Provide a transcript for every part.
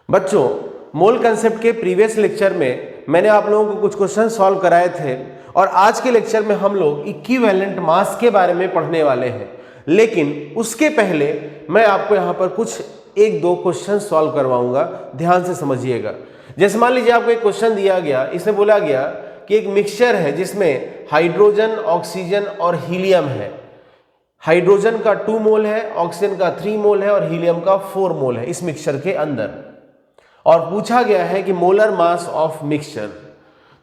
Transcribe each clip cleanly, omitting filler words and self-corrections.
बच्चों, मोल कंसेप्ट के previous lecture में मैंने आप लोगों को कुछ क्वेश्चन सॉल्व कराए थे और आज के लेक्चर में हम लोग इक्विवेलेंट मास के बारे में पढ़ने वाले हैं। लेकिन उसके पहले मैं आपको यहाँ पर कुछ एक दो क्वेश्चन सॉल्व करवाऊंगा, ध्यान से समझिएगा। जैसे मान लीजिए आपको एक क्वेश्चन दिया गया, इसमें बोला गया कि एक मिक्सचर है जिसमें हाइड्रोजन, ऑक्सीजन और हीलियम है। हाइड्रोजन का 2 मोल है, ऑक्सीजन का 3 मोल है और हीलियम का 4 मोल है इस मिक्सचर के अंदर। और पूछा गया है कि मोलर मास ऑफ मिक्सचर।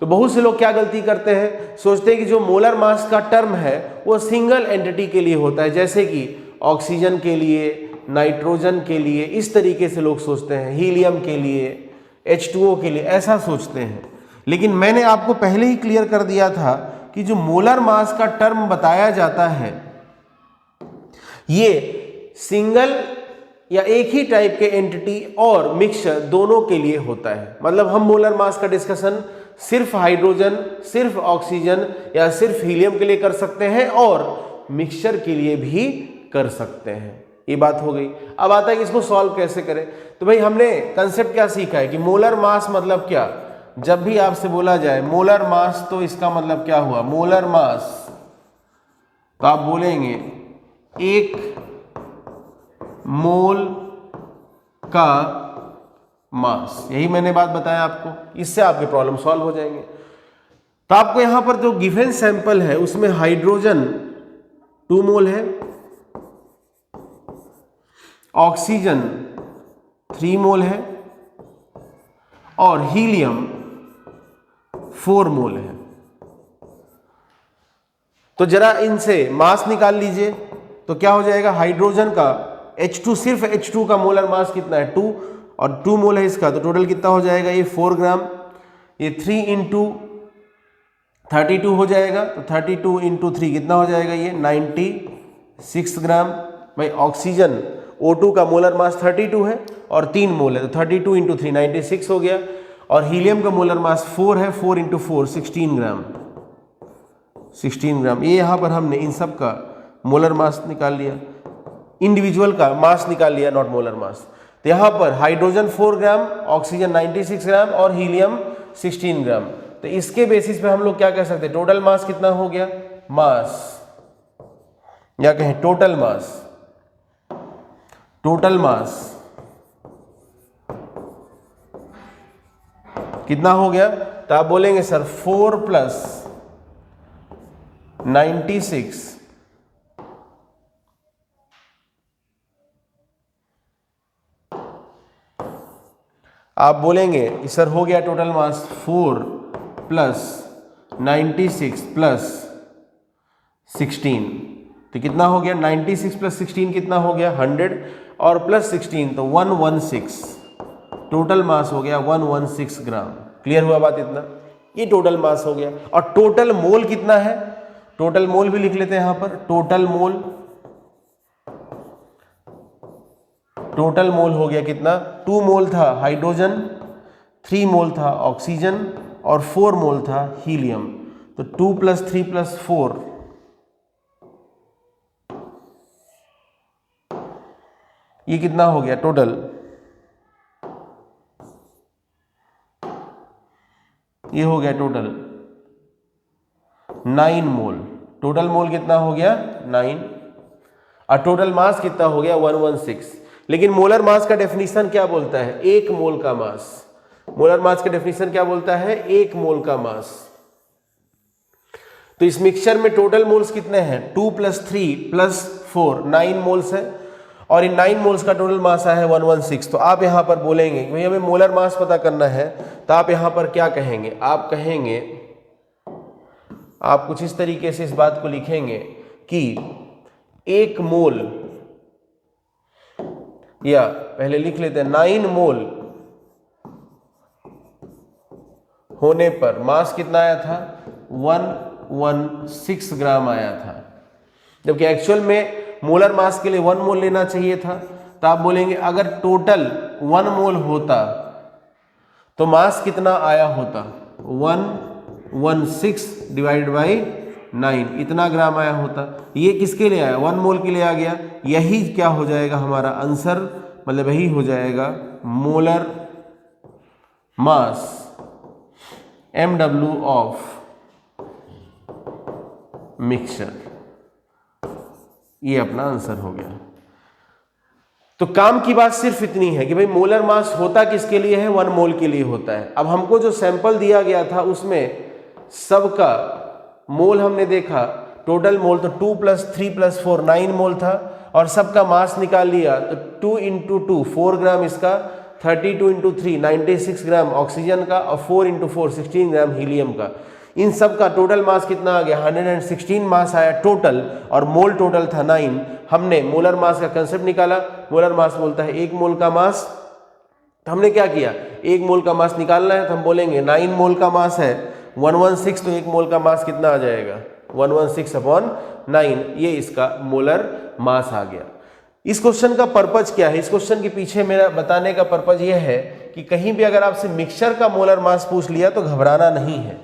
तो बहुत से लोग क्या गलती करते हैं, सोचते हैं कि जो मोलर मास का टर्म है वो सिंगल एंटिटी के लिए होता है, जैसे कि ऑक्सीजन के लिए, नाइट्रोजन के लिए, इस तरीके से लोग सोचते हैं, हीलियम के लिए, H2O के लिए, ऐसा सोचते हैं। लेकिन मैंने आपको पहले ही क्लियर कर दिया था कि जो मोलर मास का टर्म बताया जाता है ये सिंगल या एक ही टाइप के एंटिटी और मिक्सचर दोनों के लिए होता है। मतलब हम मोलर मास का डिस्कशन सिर्फ हाइड्रोजन, सिर्फ ऑक्सीजन या सिर्फ हीलियम के लिए कर सकते हैं और मिक्सचर के लिए भी कर सकते हैं। ये बात हो गई। अब आता है कि इसको सॉल्व कैसे करें। तो भाई हमने कंसेप्ट क्या सीखा है कि मोलर मास मतलब क्या। जब भी आपसे बोला जाए मोलर मास तो इसका मतलब क्या हुआ, मोलर मास तो आप बोलेंगे 1 मोल का मास। यही मैंने बात बताया आपको, इससे आपके प्रॉब्लम सॉल्व हो जाएंगे। तो आपको यहां पर जो गिवन सैंपल है उसमें हाइड्रोजन 2 मोल है, ऑक्सीजन 3 मोल है और हीलियम 4 मोल है। तो जरा इनसे मास निकाल लीजिए तो क्या हो जाएगा। हाइड्रोजन का H2, सिर्फ H2 का मोलर मास कितना है 2 और 2 मोल है इसका, तो टोटल कितना हो जाएगा ये 4 ग्राम। ये 3 इंटू 32 हो जाएगा, तो 32 इंटू 3 कितना हो जाएगा ये 96 ग्राम। भाई ऑक्सीजन O2 का मोलर मास 32 है और 3 मोल है, तो 32 इंटू 3 96 हो गया। और हीलियम का मोलर मास 4 है, 4 इंटू 4 16 ग्राम, 16 ग्राम। ये यहाँ पर हमने इन सब का मोलर मास निकाल लिया, इंडिविजुअल का मास निकाल लिया, नॉट मोलर मास। तो यहाँ पर हाइड्रोजन 4 ग्राम, ऑक्सीजन 96 ग्राम और हीलियम 16 ग्राम। तो इसके बेसिस पे हम लोग क्या कह सकते हैं, टोटल मास कितना हो गया, मास या कहें टोटल मास। टोटल मास कितना हो गया, तो आप बोलेंगे सर 4 प्लस 96 आप बोलेंगे कि सर हो गया टोटल मास 4 प्लस 96 प्लस 16, तो कितना हो गया 96 प्लस 16 कितना हो गया 100 और प्लस 16 तो 116, टोटल मास हो गया 116 ग्राम। क्लियर हुआ बात इतना, ये टोटल मास हो गया। और टोटल मोल कितना है, टोटल मोल भी लिख लेते हैं यहां पर। टोटल मोल हो गया कितना, 2 मोल था हाइड्रोजन, 3 मोल था ऑक्सीजन और 4 मोल था हीलियम। तो 2 प्लस 3 प्लस 4 ये कितना हो गया टोटल, ये हो गया टोटल 9 मोल। टोटल मोल कितना हो गया 9 और टोटल मास कितना हो गया 116। लेकिन मोलर मास का डेफिनेशन क्या बोलता है, 1 मोल का मास। मोलर मास का डेफिनेशन क्या बोलता है, 1 मोल का मास। तो इस मिक्सचर में टोटल मोल्स कितने हैं, 2 प्लस 3 प्लस 4 9 मोल्स है और इन 9 मोल्स का टोटल मास है 116। तो आप यहां पर बोलेंगे कि भाई हमें मोलर मास पता करना है, तो आप यहां पर क्या कहेंगे, आप कहेंगे, आप कुछ इस तरीके से इस बात को लिखेंगे कि 1 मोल, या पहले लिख लेते हैं 9 मोल होने पर मास कितना आया था 116 ग्राम आया था, जबकि एक्चुअल में मोलर मास के लिए 1 मोल लेना चाहिए था। तो आप बोलेंगे अगर टोटल 1 मोल होता तो मास कितना आया होता, 116 डिवाइडेड बाई 9, इतना ग्राम आया होता। ये किसके लिए आया, 1 मोल के लिए आ गया। यही क्या हो जाएगा हमारा आंसर, मतलब यही हो जाएगा molar mass mw of mixture. ये अपना आंसर हो गया। तो काम की बात सिर्फ इतनी है कि भाई मोलर मास होता किसके लिए है, 1 मोल के लिए होता है। अब हमको जो सैंपल दिया गया था उसमें सबका मोल हमने देखा, टोटल मोल तो 2 + 3 + 4 9 मोल था, और सबका मास निकाल लिया तो 2 × 2 4 ग्राम इसका, 32 × 3 96 ग्राम ऑक्सीजन का, और 4 × 4 16 ग्राम हीलियम का। इन सब का टोटल मास कितना आ गया, 116 मास आया टोटल, और मोल टोटल था 9। हमने मोलर मास का कंसेप्ट निकाला। मोलर मास बोलता है 1 मोल का मास। तो हमने क्या किया, 1 मोल का मास निकालना है तो हम बोलेंगे 9 मोल का मास है 116, तो 1 मोल का मास कितना आ जाएगा 116/9, ये इसका मोलर मास आ गया। इस क्वेश्चन का पर्पज क्या है, इस क्वेश्चन के पीछे मेरा बताने का पर्पज ये है कि कहीं भी अगर आपसे मिक्सचर का मोलर मास पूछ लिया तो घबराना नहीं है,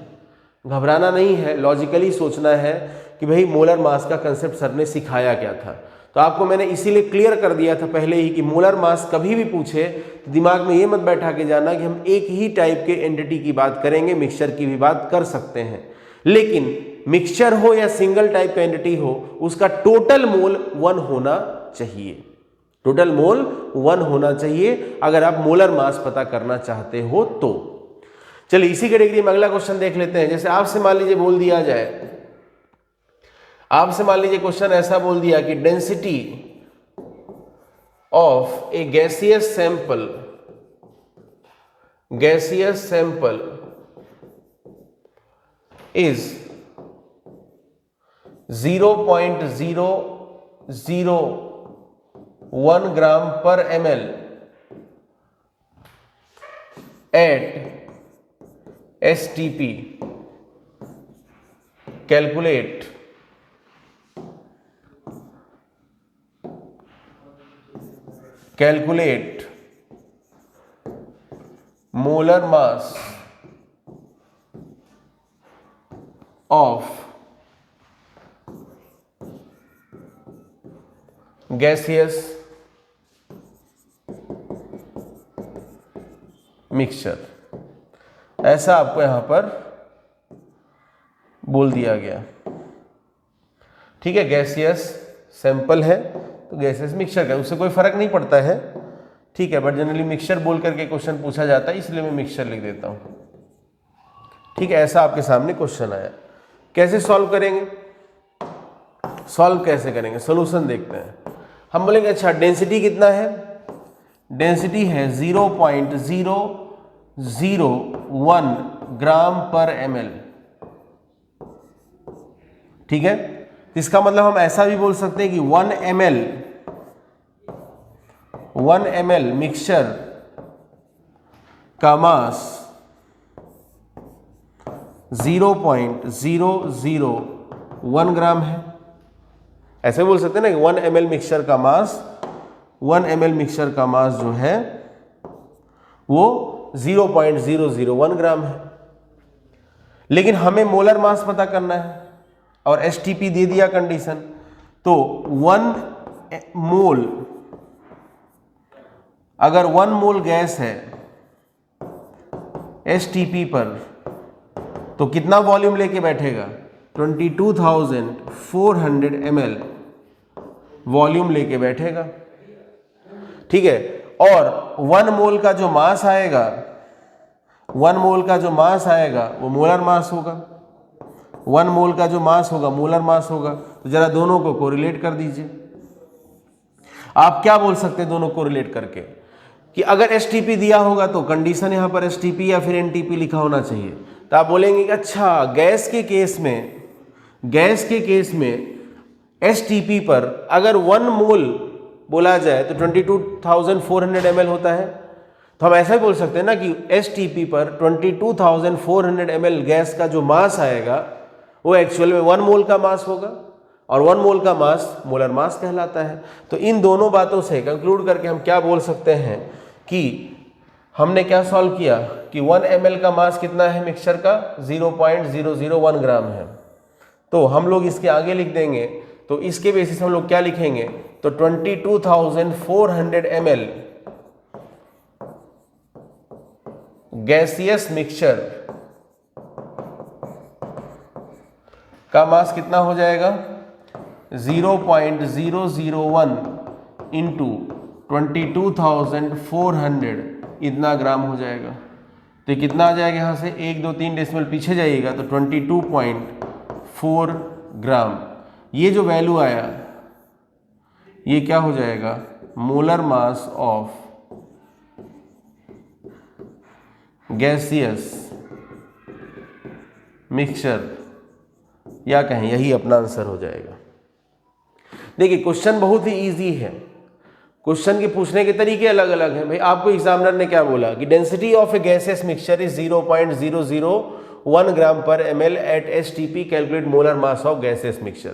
घबराना नहीं है, लॉजिकली सोचना है कि भाई मोलर मास का कंसेप्ट सर ने सिखाया क्या था। तो आपको मैंने इसीलिए क्लियर कर दिया था पहले ही कि मोलर मास कभी भी पूछे तो दिमाग में ये मत बैठा के जाना कि हम एक ही टाइप के एंटिटी की बात करेंगे, मिक्सचर की भी बात कर सकते हैं, लेकिन मिक्सचर हो या सिंगल टाइप का एंटिटी हो उसका टोटल मोल 1 होना चाहिए, टोटल मोल 1 होना चाहिए अगर आप मोलर मास पता करना चाहते हो तो। चलिए इसी कैटेगरी में अगला क्वेश्चन देख लेते हैं। जैसे आपसे मान लीजिए बोल दिया जाए, आपसे मान लीजिए क्वेश्चन ऐसा बोल दिया कि density of a gaseous sample is 0.001 gram per ml at STP। Calculate molar mass of gaseous mixture, ऐसा आपको यहां पर बोल दिया गया। ठीक है, गैसियस सैंपल है तो गैसियस मिक्सचर का उससे कोई फर्क नहीं पड़ता है, ठीक है, बट जनरली मिक्सचर बोल करके क्वेश्चन पूछा जाता है इसलिए मैं मिक्सचर लिख देता हूं। ठीक है, ऐसा आपके सामने क्वेश्चन आया। कैसे सॉल्व करेंगे, सॉल्व कैसे करेंगे, सोल्यूशन देखते हैं। हम बोलेंगे अच्छा डेंसिटी कितना है, डेंसिटी है 0.001 ग्राम पर ml। ठीक है, इसका मतलब हम ऐसा भी बोल सकते हैं कि 1 ml मिक्सचर का मास 0.001 ग्राम है। ऐसे बोल सकते हैं ना कि 1 ml मिक्सचर का मास, 1 ml मिक्सचर का मास जो है वो 0.001 ग्राम है। लेकिन हमें मोलर मास पता करना है और STP दे दिया कंडीशन, तो 1 मोल, अगर 1 मोल गैस है STP पर तो कितना वॉल्यूम लेके बैठेगा, 22,400 ml वॉल्यूम लेके बैठेगा। ठीक है, और 1 मोल का जो मास आएगा, 1 मोल का जो मास आएगा वो मोलर मास होगा, 1 मोल का जो मास होगा मोलर मास होगा। तो जरा दोनों को कोरिलेट कर दीजिए। आप क्या बोल सकते हैं दोनों को कोरिलेट करके कि अगर STP दिया होगा तो कंडीशन यहां पर STP या फिर NTP लिखा होना चाहिए। तो आप बोलेंगे कि अच्छा गैस के केस में STP पर अगर 1 मोल बोला जाए तो 22,400 ml होता है। तो हम ऐसा ही बोल सकते हैं ना कि STP पर 22,400 ml गैस का जो मास आएगा वो एक्चुअल में 1 मोल का मास होगा, और 1 मोल का मास मोलर मास कहलाता है। तो इन दोनों बातों से कंक्लूड करके हम क्या बोल सकते हैं कि हमने क्या सॉल्व किया कि 1 ml का मास कितना है मिक्सचर का, 0.001 ग्राम है। तो हम लोग इसके आगे लिख देंगे, तो इसके बेसिस हम लोग क्या लिखेंगे, तो 22,400 ml गैसियस मिक्सचर का मास कितना हो जाएगा 0.001 इंटू 22,400 इतना ग्राम हो जाएगा। तो कितना आ जाएगा यहाँ से 1 2 3 डेसिमल पीछे जाइएगा तो 22.4 ग्राम। ये जो वैल्यू आया ये क्या हो जाएगा molar mass of gaseous mixture या कहें यही अपना आंसर हो जाएगा। देखिए क्वेश्चन बहुत ही इजी है, क्वेश्चन के पूछने के तरीके अलग अलग हैं। भाई आपको एग्जामिनर ने क्या बोला कि density of a gaseous mixture is 0.001 gram per ml at STP, calculate molar mass of gaseous mixture.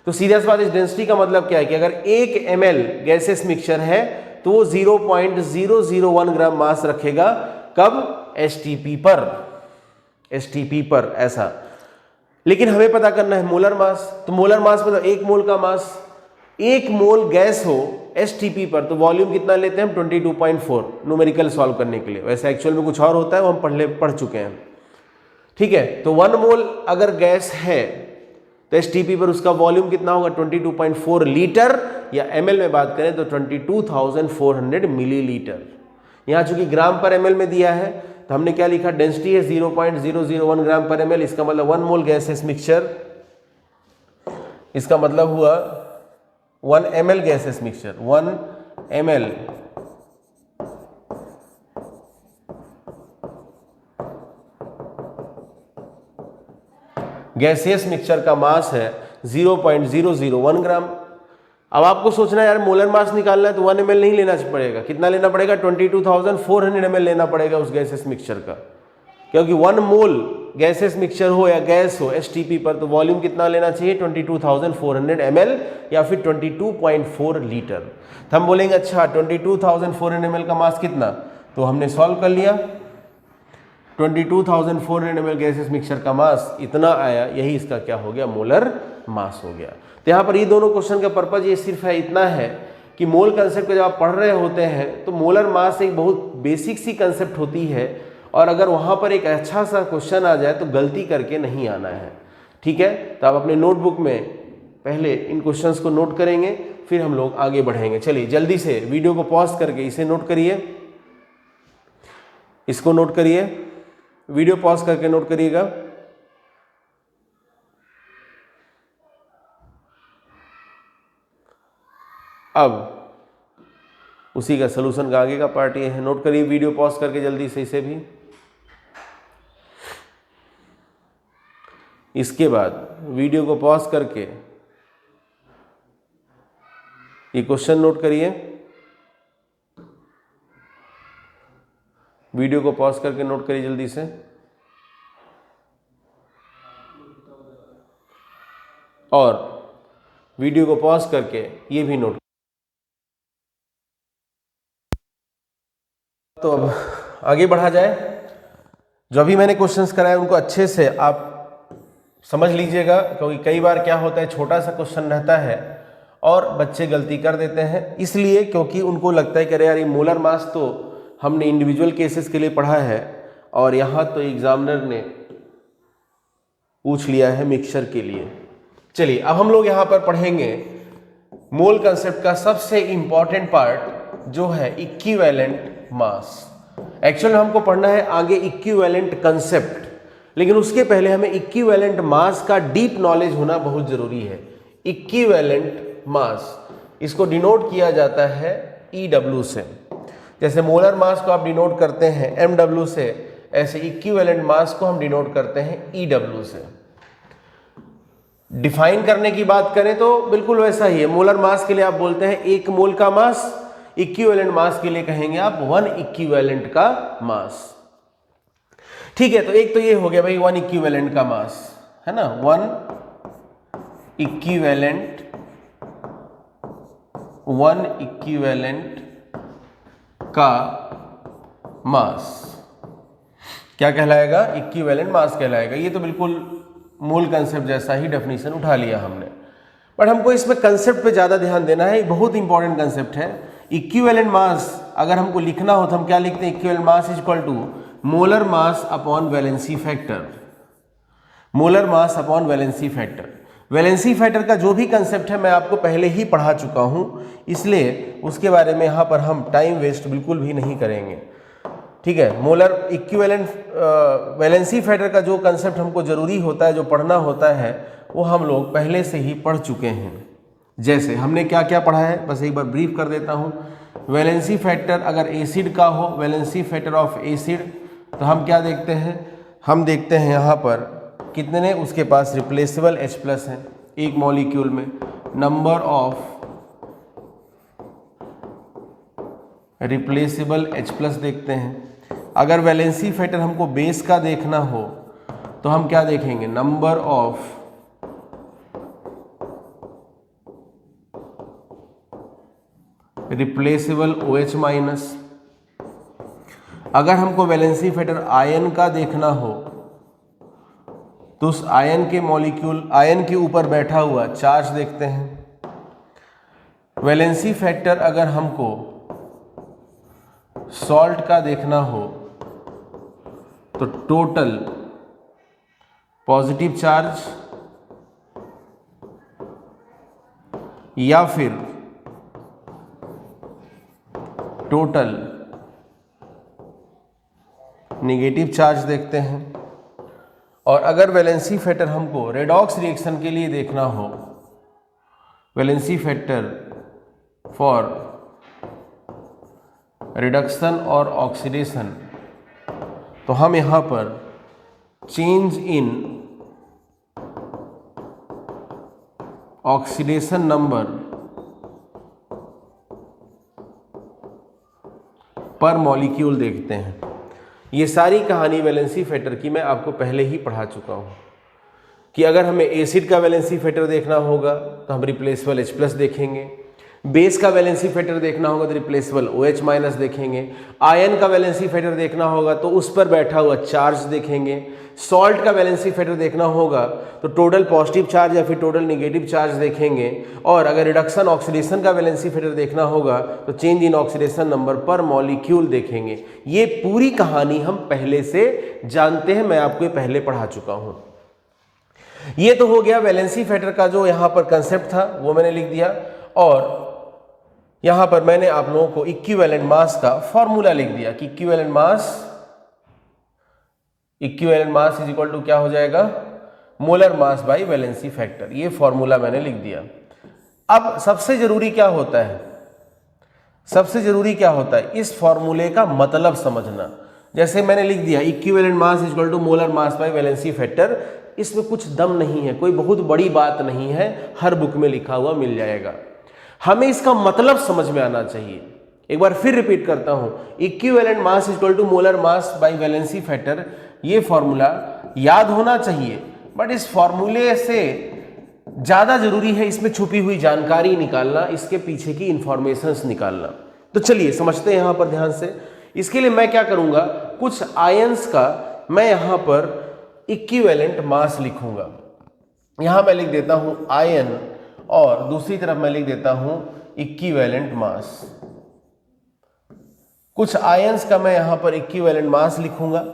तो सीरियस बात, इस डेंसिटी का मतलब क्या है कि अगर 1 ml गैसियस मिक्सचर है तो वो 0.001 ग्राम मास रखेगा। कब? STP पर ऐसा। लेकिन हमें पता करना है मोलर मास। तो मोलर मास मतलब 1 मोल का मास, 1 मोल गैस हो STP पर तो वॉल्यूम कितना लेते हैं हम 22.4 न्यूमेरिकल सॉल्व करने के लिए। वैसे एक्चुअल में कुछ और होता है वो हम पढ़ चुके हैं। ठीक है, तो 1 मोल अगर गैस है तो STP पर उसका वॉल्यूम कितना होगा 22.4 लीटर, या ml में बात करें तो 22,400 मिलीलीटर। यहाँ चूंकि ग्राम पर ml में दिया है तो हमने क्या लिखा, डेंसिटी है 0.001 ग्राम पर ml। इसका मतलब 1 मोल गैसेस मिक्सचर, इसका मतलब हुआ 1 ml gases mixture, 1 ml gaseous mixture का मास है 0.001 ग्राम। अब आपको सोचना है यार मोलर मास निकालना है तो 1 ml नहीं लेना पड़ेगा, कितना लेना पड़ेगा 22,400 ml लेना पड़ेगा उस गैसियस मिक्सचर का, क्योंकि 1 मोल गैसियस मिक्सचर हो या गैस हो STP पर तो वॉल्यूम कितना लेना चाहिए 22,400 ml या फिर 22.4 लीटर। तो हम बोलेंगे अच्छा 22,400 ml का मास कितना, तो हमने सॉल्व कर लिया। 22,400 ml गैसियस मिक्सचर का मास इतना आया, यही इसका क्या हो गया मोलर मास हो गया। तो यहाँ पर ये दोनों क्वेश्चन का पर्पज ये सिर्फ है इतना है कि मोल कंसेप्ट को जब आप पढ़ रहे होते हैं तो मोलर मास एक बहुत बेसिक सी कंसेप्ट होती है, और अगर वहाँ पर एक अच्छा सा क्वेश्चन आ जाए तो गलती करके नहीं आना है। ठीक है, तो आप अपने नोटबुक में पहले इन क्वेश्चंस को नोट करेंगे, फिर हम लोग आगे बढ़ेंगे। चलिए जल्दी से वीडियो को पॉज करके इसे नोट करिए, इसको नोट करिए, वीडियो पॉज करके नोट करिएगा। अब उसी का सलूशन का आगे का पार्ट ये है, नोट करिए वीडियो पॉज करके जल्दी से इसे भी। इसके बाद वीडियो को पॉज करके ये क्वेश्चन नोट करिए, वीडियो को पॉज करके नोट करिए जल्दी से। और वीडियो को पॉज करके ये भी नोट। तो अब आगे बढ़ा जाए। जो अभी मैंने क्वेश्चंस कराए उनको अच्छे से आप समझ लीजिएगा, क्योंकि कई बार क्या होता है छोटा सा क्वेश्चन रहता है और बच्चे गलती कर देते हैं, इसलिए क्योंकि उनको लगता है कि अरे यार ये मोलर मास तो हमने इंडिविजुअल केसेस के लिए पढ़ा है और यहाँ तो एग्जामिनर ने पूछ लिया है मिक्सचर के लिए। चलिए अब हम लोग यहाँ पर पढ़ेंगे मोल कंसेप्ट का सबसे इंपॉर्टेंट पार्ट जो है इक्विवेलेंट मास। एक्चुअल में हमको पढ़ना है आगे इक्विवेलेंट कंसेप्ट, लेकिन उसके पहले हमें इक्विवेलेंट मास का डीप नॉलेज होना बहुत जरूरी है। इक्विवेलेंट मास, इसको डिनोट किया जाता है EW से। जैसे मोलर मास को आप डिनोट करते हैं MW से, ऐसे इक्विवेलेंट मास को हम डिनोट करते हैं EW से। डिफाइन करने की बात करें तो बिल्कुल वैसा ही है। मोलर मास के लिए आप बोलते हैं 1 मोल का मास, इक्विवेलेंट मास के लिए कहेंगे आप 1 इक्विवेलेंट का मास। ठीक है, तो एक तो ये हो गया भाई 1 इक्विवेलेंट का मास, है ना, 1 इक्विवेलेंट का मास क्या कहलाएगा, इक्विवेलेंट मास कहलाएगा। ये तो बिल्कुल मूल कंसेप्ट जैसा ही डेफिनेशन उठा लिया हमने, बट हमको इसमें कंसेप्ट पे ज़्यादा ध्यान देना है। बहुत इंपॉर्टेंट कंसेप्ट है इक्विवेलेंट मास। अगर हमको लिखना हो तो हम क्या लिखते हैं, equivalent mass is equal to molar mass upon valency factor, molar mass upon valency factor. Valency factor का जो भी कंसेप्ट है मैं आपको पहले ही पढ़ा चुका हूं, इसलिए उसके बारे में यहाँ पर हम टाइम वेस्ट बिल्कुल भी नहीं करेंगे। ठीक है, मोलर इक्विवेलेंट वैलेंसी फैक्टर का जो कंसेप्ट हमको जरूरी होता है, जो पढ़ना होता है, वो हम लोग पहले से ही पढ़ चुके हैं। जैसे हमने क्या क्या पढ़ा है बस एक बार ब्रीफ कर देता हूँ। वैलेंसी फैक्टर अगर एसिड का हो, वैलेंसी फैक्टर ऑफ एसिड, तो हम क्या देखते हैं, हम देखते हैं यहाँ पर कितने ने उसके पास रिप्लेसेबल H+ है एक मॉलिक्यूल में, नंबर ऑफ रिप्लेसेबल H+ देखते हैं। अगर वैलेंसी फैक्टर हमको बेस का देखना हो तो हम क्या देखेंगे, नंबर ऑफ रिप्लेसेबल OH-। अगर हमको वैलेंसी फैक्टर आयन का देखना हो तो उस आयन के मॉलिक्यूल, आयन के ऊपर बैठा हुआ चार्ज देखते हैं। वैलेंसी फैक्टर अगर हमको सॉल्ट का देखना हो तो टोटल पॉजिटिव चार्ज या फिर टोटल नेगेटिव चार्ज देखते हैं। और अगर वैलेंसी फैक्टर हमको रेडॉक्स रिएक्शन के लिए देखना हो, वैलेंसी फैक्टर फॉर रिडक्शन और ऑक्सीडेशन, तो हम यहाँ पर change in oxidation number per molecule देखते हैं। ये सारी कहानी वैलेंसी फैक्टर की मैं आपको पहले ही पढ़ा चुका हूँ कि अगर हमें एसिड का वैलेंसी फैक्टर देखना होगा तो हम रिप्लेसेबल H+ देखेंगे, बेस का वैलेंसी फैक्टर देखना होगा तो रिप्लेसेबल OH- देखेंगे, आयन का वैलेंसी फैक्टर देखना होगा तो उस पर बैठा हुआ चार्ज देखेंगे, सॉल्ट का वैलेंसी फैक्टर देखना होगा तो टोटल पॉजिटिव चार्ज या फिर टोटल नेगेटिव चार्ज देखेंगे, और अगर रिडक्शन ऑक्सीडेशन का वैलेंसी फैक्टर देखना होगा तो change in oxidation number per molecule देखेंगे। ये पूरी कहानी हम पहले से जानते हैं, मैं आपको ये पहले पढ़ा चुका हूं। ये तो हो गया वैलेंसी फैक्टर का जो यहाँ पर कंसेप्ट था वो मैंने लिख दिया, और यहां पर मैंने आप लोगों को इक्विवेलेंट मास का फॉर्मूला लिख दिया कि equivalent mass is equal to क्या हो जाएगा, molar mass by valency factor. ये फॉर्मूला मैंने लिख दिया। अब सबसे जरूरी क्या होता है, सबसे जरूरी क्या होता है, इस फॉर्मूले का मतलब समझना। जैसे मैंने लिख दिया equivalent mass is equal to molar mass by valency factor, इसमें कुछ दम नहीं है, कोई बहुत बड़ी बात नहीं है, हर बुक में लिखा हुआ मिल जाएगा। हमें इसका मतलब समझ में आना चाहिए। एक बार फिर रिपीट करता हूं, equivalent mass equal to molar mass by valency factor, ये फॉर्मूला याद होना चाहिए, बट इस फॉर्मूले से ज्यादा जरूरी है इसमें छुपी हुई जानकारी निकालना, इसके पीछे की इंफॉर्मेशंस निकालना। तो चलिए समझते हैं यहां पर ध्यान से। इसके लिए मैं क्या करूंगा, कुछ आयंस का मैं यहां पर इक्विवेलेंट मास लिखूंगा। यहां मैं लिख देता हूं आयन, और दूसरी तरफ मैं लिख देता हूं इक्विवेलेंट मास। कुछ आयंस का मैं यहां पर इक्विवेलेंट मास लिखूंगा।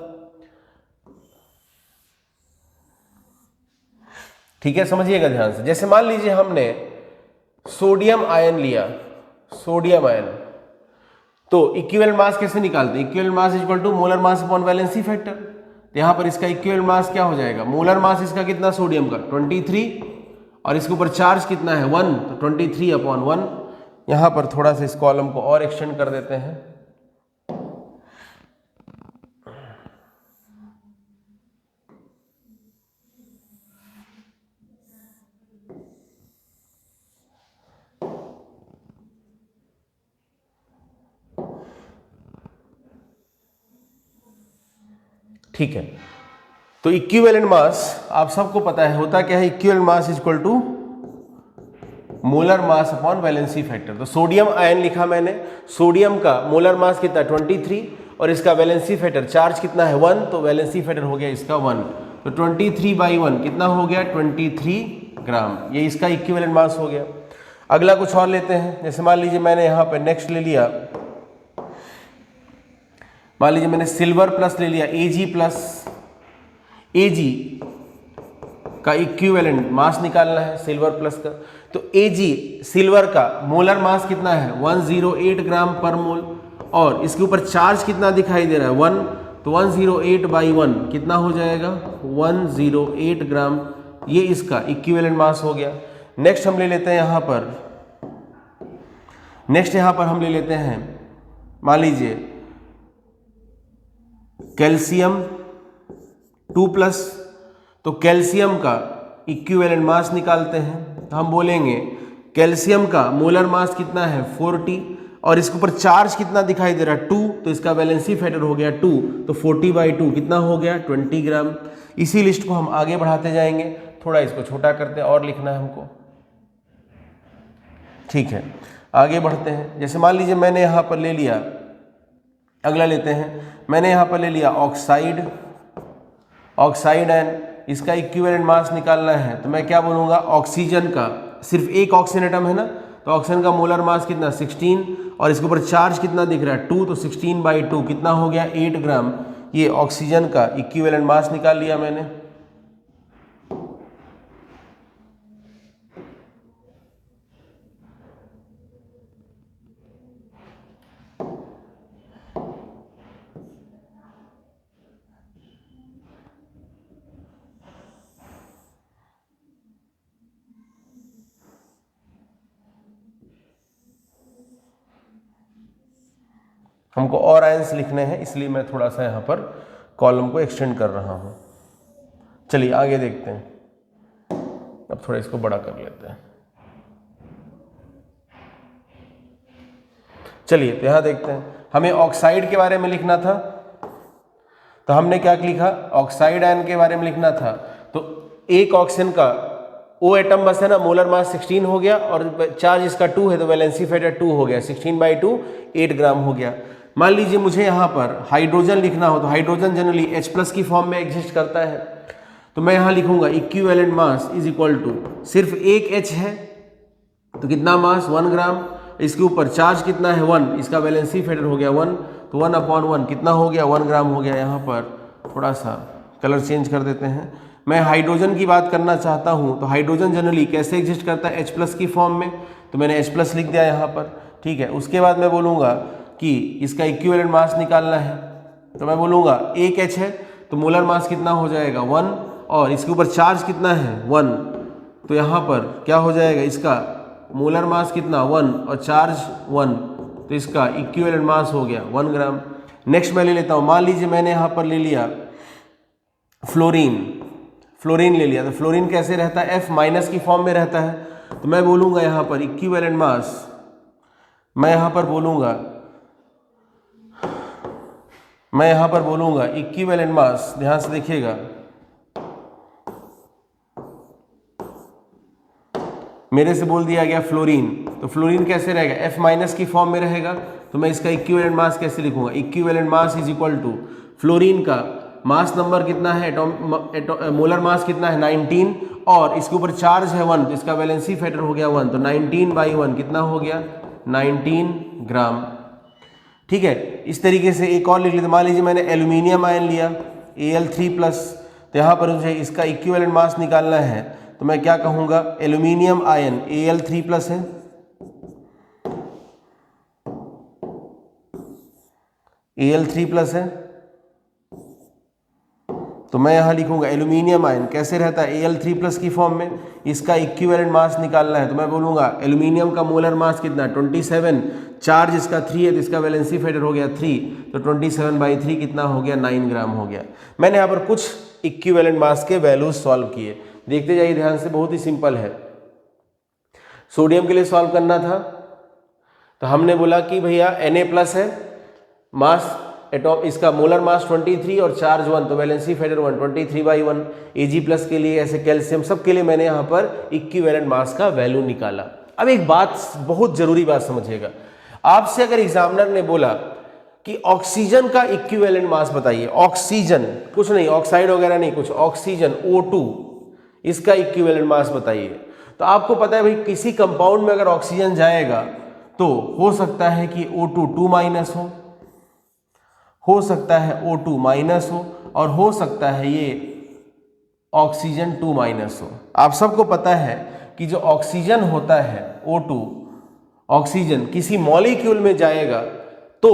ठीक है, समझिएगा ध्यान से। जैसे मान लीजिए हमने सोडियम आयन लिया, सोडियम आयन, तो इक्विवेलेंट मास कैसे निकालते हैं, equivalent mass equal to molar mass upon valency factor. तो यहां पर इसका इक्विवेलेंट मास क्या हो जाएगा, मोलर मास इसका कितना सोडियम का 23, और इसके ऊपर चार्ज कितना है 1, तो 23/1। यहां पर थोड़ा सा इस कॉलम को और एक्सटेंड कर देते हैं। ठीक है, तो इक्विवेलेंट मास आप सबको पता है होता क्या है, equivalent mass is equal to molar mass upon valency factor. तो सोडियम आयन लिखा मैंने, सोडियम का मोलर मास कितना 23, और इसका वैलेंसी फैक्टर चार्ज कितना है 1, तो वैलेंसी फैक्टर हो गया इसका 1, तो 23/1 कितना हो गया 23 ग्राम। ये इसका इक्विवेलेंट मास हो गया। अगला कुछ और लेते हैं। जैसे मान लीजिए मैंने यहाँ पर नेक्स्ट ले लिया, मान लीजिए मैंने सिल्वर प्लस ले लिया, Ag प्लस Ag का इक्विवेलेंट मास निकालना है सिल्वर प्लस का। तो Ag सिल्वर का मोलर मास कितना है 108 ग्राम पर मोल, और इसके ऊपर चार्ज कितना दिखाई दे रहा है 1, तो 108 बाई 1 कितना हो जाएगा 108 ग्राम, ये इसका इक्विवेलेंट मास हो गया। नेक्स्ट हम ले लेते हैं यहाँ पर, हम ले लेते हैं मान लीजिए कैल्शियम 2+, तो कैल्शियम का इक्विवेलेंट मास निकालते हैं। तो हम बोलेंगे कैल्शियम का मोलर मास कितना है 40, और इसके ऊपर चार्ज कितना दिखाई दे रहा है 2, तो इसका वैलेंसी फैक्टर हो गया 2, तो 40/2 कितना हो गया 20 ग्राम। इसी लिस्ट को हम आगे बढ़ाते जाएंगे, थोड़ा इसको छोटा करते हैं और लिखना है हमको, ठीक है। आगे बढ़ते हैं, जैसे मान लीजिए मैंने यहाँ पर ले लिया, अगला लेते हैं, मैंने यहाँ पर ले लिया ऑक्साइड एंड इसका इक्विवेलेंट मास निकालना है। तो मैं क्या बोलूँगा, ऑक्सीजन का सिर्फ एक ऑक्सीजन एटम है ना, तो ऑक्सीजन का मोलर मास कितना 16, और इसके ऊपर चार्ज कितना दिख रहा है 2, तो 16/2 कितना हो गया 8 ग्राम। ये ऑक्सीजन का इक्विवेलेंट मास निकाल लिया मैंने। हमको और आयंस लिखने हैं, इसलिए मैं थोड़ा सा यहाँ पर कॉलम को एक्सटेंड कर रहा हूँ। चलिए आगे देखते हैं, अब थोड़ा इसको बड़ा कर लेते हैं। चलिए तो यहाँ देखते हैं, हमें ऑक्साइड के बारे में लिखना था, तो हमने क्या लिखा, ऑक्साइड आयन के बारे में लिखना था। तो एक ऑक्सीजन का O एटम बस है ना, मोलर मास 16 हो गया, और चार्ज इसका 2 है, तो वैलेंसी फैक्टर 2 हो गया, 16/2 8 ग्राम हो गया। मान लीजिए मुझे यहाँ पर हाइड्रोजन लिखना हो, तो हाइड्रोजन जनरली H+ की फॉर्म में एग्जिस्ट करता है, तो मैं यहाँ लिखूंगा equivalent mass is equal to, सिर्फ एक H है तो कितना मास 1 ग्राम, इसके ऊपर चार्ज कितना है 1, इसका वैलेंसी फैक्टर हो गया 1, तो 1/1 कितना हो गया 1 ग्राम हो गया। यहाँ पर थोड़ा सा कलर चेंज कर देते हैं, मैं हाइड्रोजन की बात करना चाहता हूँ, तो हाइड्रोजन जनरली कैसे एग्जिस्ट करता है H+ की फॉर्म में, तो मैंने H+ लिख दिया यहाँ पर, ठीक है। उसके बाद मैं बोलूँगा कि इसका इक्विवेलेंट मास निकालना है, तो मैं बोलूँगा एक H है तो मोलर मास कितना हो जाएगा 1, और इसके ऊपर चार्ज कितना है 1, तो यहाँ पर क्या हो जाएगा, इसका मोलर मास कितना 1 और चार्ज 1, तो इसका इक्विवेलेंट मास हो गया 1 ग्राम। नेक्स्ट मैं ले लेता हूँ, मान लीजिए मैंने यहाँ पर ले लिया फ्लोरीन ले लिया, तो फ्लोरीन कैसे रहता है F- की फॉर्म में रहता है, तो मैं बोलूँगा यहाँ पर इक्विवेलेंट मास, मैं यहाँ पर बोलूँगा इक्विवेलेंट मास, ध्यान से देखिएगा, मेरे से बोल दिया गया फ्लोरीन, तो फ्लोरीन कैसे रहेगा F- की फॉर्म में रहेगा, तो मैं इसका इक्विवेलेंट मास कैसे लिखूंगा, equivalent mass is equal to, fluorine का मास नंबर कितना है, मोलर मास कितना है 19, और इसके ऊपर चार्ज है 1, तो इसका वैलेंसी फैक्टर हो गया 1, तो 19/1 कितना हो गया 19 ग्राम, ठीक है। इस तरीके से एक और लिख लेते, मान लीजिए मैंने एल्यूमिनियम आयन लिया Al3+, तो यहाँ पर मुझे इसका इक्विवेलेंट मास निकालना है, तो मैं क्या कहूँगा, एल्यूमिनियम आयन Al3+ है, Al3+ है, तो मैं यहाँ लिखूंगा एल्यूमिनियम आयन कैसे रहता है Al3+ की फॉर्म में, इसका इक्विवेलेंट मास निकालना है, तो मैं बोलूँगा एल्यूमिनियम का मोलर मास कितना 27, चार्ज इसका 3 है, तो इसका वैलेंसी फैक्टर हो गया 3, तो 27/3 कितना हो गया 9 ग्राम हो गया। मैंने यहाँ पर कुछ इक्विवेलेंट मास के वैल्यूज सॉल्व किए, देखते जाइए ध्यान से, बहुत ही सिंपल है। सोडियम के लिए सॉल्व करना था, तो हमने बोला कि भैया Na+ है, मास एटॉम इसका मोलर मास 23 और चार्ज 1, तो वैलेंसी फैक्टर 1, 23/1। Ag+ के लिए, ऐसे कैल्शियम सब के लिए मैंने यहाँ पर इक्विवेलेंट मास का वैल्यू निकाला। अब एक बात, बहुत जरूरी बात समझिएगा, आपसे अगर एग्जामिनर ने बोला कि ऑक्सीजन का इक्विवेलेंट मास बताइए, ऑक्सीजन कुछ नहीं, ऑक्साइड वगैरह नहीं कुछ, ऑक्सीजन O2, इसका इक्विवेलेंट मास बताइए, तो आपको पता है भाई किसी कंपाउंड में अगर ऑक्सीजन जाएगा तो हो सकता है कि O2 2- हो सकता है O2 माइनस हो, और हो सकता है ये ऑक्सीजन 2 माइनस हो। आप सबको पता है कि जो ऑक्सीजन होता है O2, ऑक्सीजन किसी मॉलिक्यूल में जाएगा तो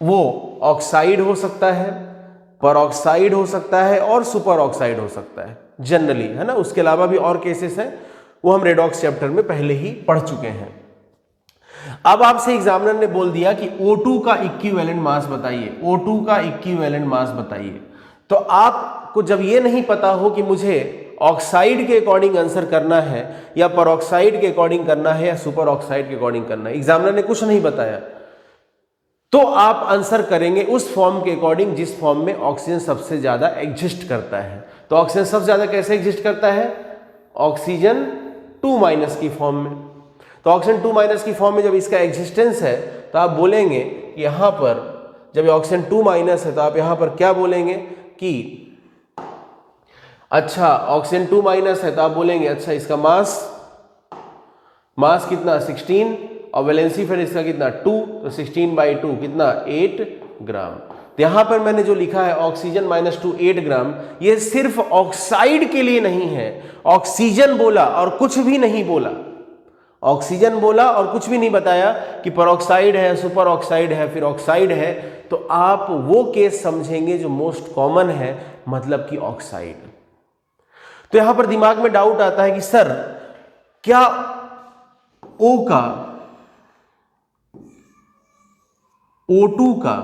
वो ऑक्साइड हो सकता है, परऑक्साइड हो सकता है और सुपर ऑक्साइड हो सकता है जनरली, है ना। उसके अलावा भी और केसेस हैं, वो हम रेडॉक्स चैप्टर में पहले ही पढ़ चुके हैं। अब आपसे एग्जामिनर ने बोल दिया कि O2 का इक्विवेलेंट मास बताइए, O2 का इक्विवेलेंट मास बताइए। तो आपको जब ये नहीं पता हो कि मुझे ऑक्साइड के अकॉर्डिंग आंसर करना है या परऑक्साइड के अकॉर्डिंग करना है या सुपर ऑक्साइड के अकॉर्डिंग करना है, एग्जामिनर ने कुछ नहीं बताया, तो आप आंसर करेंगे उस फॉर्म के अकॉर्डिंग जिस फॉर्म में ऑक्सीजन सबसे ज्यादा एग्जिस्ट करता है। तो ऑक्सीजन सबसे ज्यादा कैसे एग्जिस्ट करता है? ऑक्सीजन 2 माइनस की फॉर्म में। तो ऑक्सीजन 2 माइनस की फॉर्म में जब इसका एग्जिस्टेंस है तो आप बोलेंगे यहां पर, जब ऑक्सीजन 2 माइनस है तो आप यहां पर क्या बोलेंगे कि अच्छा ऑक्सीजन 2 माइनस है, तो आप बोलेंगे अच्छा इसका मास कितना 16 और वैलेंसी फिर इसका कितना 2, तो 16/2 कितना 8 ग्राम। तो यहां पर मैंने जो लिखा है ऑक्सीजन -2 8 ग्राम, ये सिर्फ ऑक्साइड के लिए नहीं है। ऑक्सीजन बोला और कुछ भी नहीं बोला, ऑक्सीजन बोला और कुछ भी नहीं बताया कि परऑक्साइड है, सुपर ऑक्साइड है, फिर ऑक्साइड है। तो आप वो केस समझेंगे जो मोस्ट कॉमन है, मतलब कि ऑक्साइड। तो यहां पर दिमाग में डाउट आता है कि सर क्या O का O2 का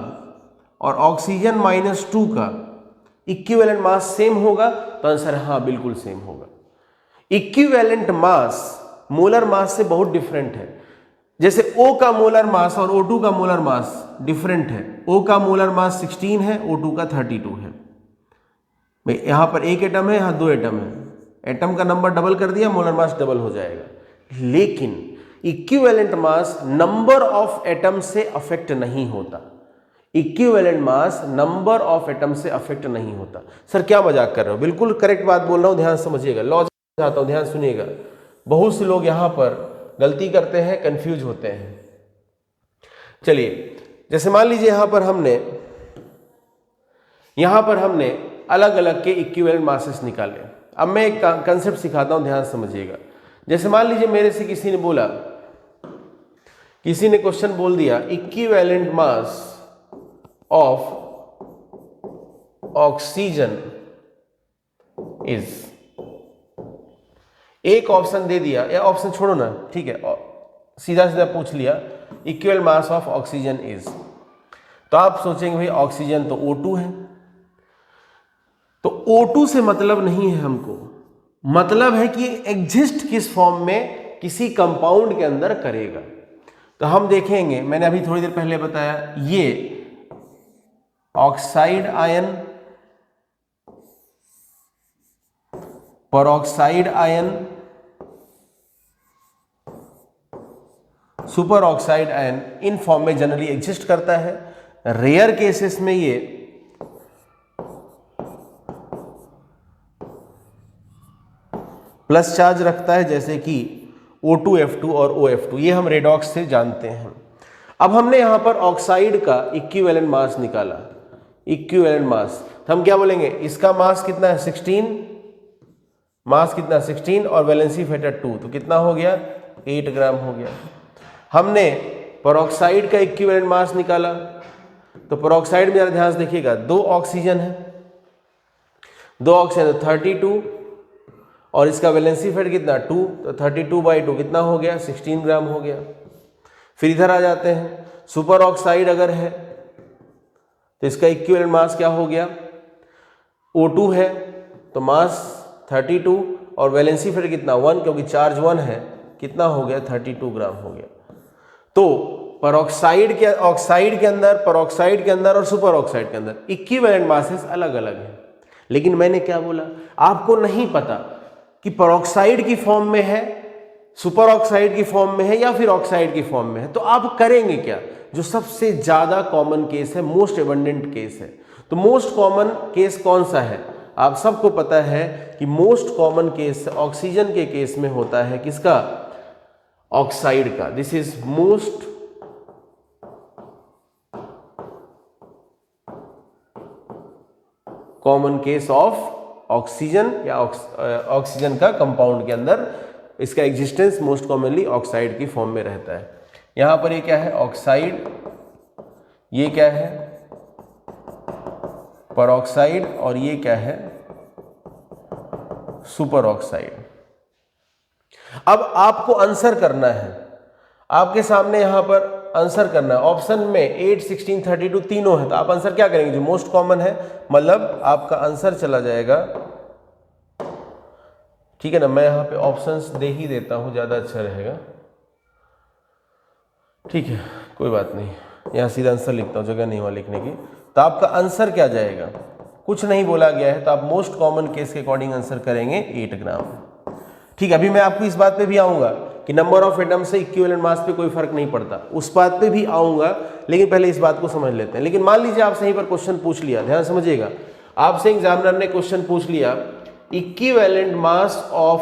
और ऑक्सीजन -2 का इक्विवेलेंट मास सेम होगा? तो आंसर है हाँ, बिल्कुल सेम होगा। इक्विवेलेंट मास मोलर मास से बहुत डिफरेंट है। जैसे O का मोलर मास और O2 का मोलर मास डिफरेंट है। O का मोलर मास 16 है, O2 का 32 है। भाई यहां पर एक एटम है, यहां 2 एटम है, एटम का नंबर डबल कर दिया, मोलर मास डबल हो जाएगा। लेकिन equivalent mass number of atom से अफेक्ट नहीं होता। Equivalent mass number of atom से अफेक्ट नहीं होता। सर क्या मजाक कर रहे हो? बिल्कुल करेक्ट बात बोल रहा हूं, ध्यान समझिएगा, लॉजिक समझाता हूं, ध्यान सुनिएगा। बहुत से लोग यहां पर गलती करते हैं, कंफ्यूज होते हैं। चलिए, जैसे मान लीजिए यहां पर हमने अलग अलग के इक्विवेलेंट मासेस निकाले। अब मैं एक कंसेप्ट सिखाता हूं, ध्यान समझिएगा। जैसे मान लीजिए मेरे से किसी ने क्वेश्चन बोल दिया equivalent mass of oxygen is, एक ऑप्शन दे दिया, या ऑप्शन छोड़ो ना, ठीक है, सीधा सीधा पूछ लिया equivalent mass of oxygen is. तो आप सोचेंगे भाई ऑक्सीजन तो O2 है, तो O2 से मतलब नहीं है हमको, मतलब है कि एग्जिस्ट किस फॉर्म में किसी कंपाउंड के अंदर करेगा। तो हम देखेंगे, मैंने अभी थोड़ी देर पहले बताया, ये oxide ion, peroxide ion, super oxide ion, in form में जनरली एग्जिस्ट करता है। रेयर केसेस में ये प्लस चार्ज रखता है, जैसे कि O2F2 और OF2, ये हम रेडॉक्स से जानते हैं। अब हमने यहां पर ऑक्साइड का इक्विवेलेंट मास निकाला, इक्विवेलेंट मास, तो हम क्या बोलेंगे, इसका मास कितना है 16, मास कितना 16 और वैलेंसी फैक्टर 2, तो कितना हो गया 8 ग्राम हो गया। हमने परऑक्साइड का इक्विवेलेंट मास निकाला, तो परऑक्साइड में जरा ध्यान से देखिएगा, 2 ऑक्सीजन है, 2 ऑक्सीजन 32 और इसका वैलेंसी फैक्टर कितना 2, तो 32/2 कितना हो गया 16 ग्राम हो गया। फिर इधर आ जाते हैं, सुपर ऑक्साइड अगर है तो इसका इक्विवेलेंट मास क्या हो गया, O2 है तो मास 32 और वैलेंसी फैक्टर कितना 1, क्योंकि चार्ज 1 है, कितना हो गया 32 ग्राम हो गया। तो परऑक्साइड के ऑक्साइड के अंदर, परऑक्साइड के अंदर और सुपर ऑक्साइड के अंदर इक्विवेलेंट मासेस अलग अलग हैं। लेकिन मैंने क्या बोला, आपको नहीं पता कि परऑक्साइड की फॉर्म में है, सुपर ऑक्साइड की फॉर्म में है या फिर ऑक्साइड की फॉर्म में है, तो आप करेंगे क्या? जो सबसे ज्यादा कॉमन केस है, मोस्ट एबंडेंट केस है, तो मोस्ट कॉमन केस कौन सा है? आप सबको पता है कि मोस्ट कॉमन केस ऑक्सीजन के केस में होता है, किसका? ऑक्साइड का। This is most common case of oxygen या ऑक्सीजन का कंपाउंड के अंदर इसका एग्जिस्टेंस मोस्ट कॉमनली ऑक्साइड की फॉर्म में रहता है। यहां पर ये क्या है, ऑक्साइड, ये क्या है, परऑक्साइड, और ये क्या है, सुपर ऑक्साइड। अब आपको आंसर करना है, आपके सामने यहां पर आंसर करना है। ऑप्शन में 8, 16, 32 तीनों है, तो आप आंसर क्या करेंगे, जो मोस्ट कॉमन है, मतलब आपका आंसर चला जाएगा, ठीक है ना। मैं यहां पे ऑप्शंस दे ही देता हूं, ज्यादा अच्छा रहेगा, ठीक है, कोई बात नहीं, यहां सीधा आंसर लिखता हूं, जगह नहीं वहां लिखने की। तो आपका आंसर क्या जाएगा, कुछ नहीं बोला गया है, तो आप मोस्ट कॉमन केस के अकॉर्डिंग आंसर करेंगे 8 ग्राम। ठीक है, अभी मैं आपको इस बात पे भी आऊंगा कि नंबर ऑफ एटम से इक्विवेलेंट मास पे कोई फर्क नहीं पड़ता, उस बात पे भी आऊंगा, लेकिन पहले इस बात को समझ लेते हैं। लेकिन मान लीजिए आपसे यहीं पर क्वेश्चन पूछ लिया, ध्यान समझिएगा, आपसे एग्जामिनर ने क्वेश्चन पूछ लिया, equivalent mass of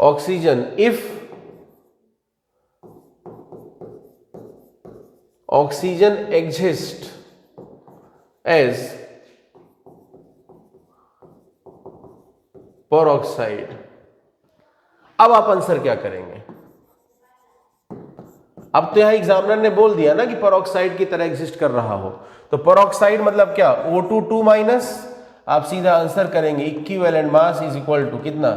oxygen if oxygen exist as peroxide. अब आप आंसर क्या करेंगे, अब तो यहां एग्जामिनर ने बोल दिया ना कि परऑक्साइड की तरह एग्जिस्ट कर रहा हो, तो परऑक्साइड मतलब क्या, O2 2 माइनस, आप सीधा आंसर करेंगे equivalent mass is equal to कितना,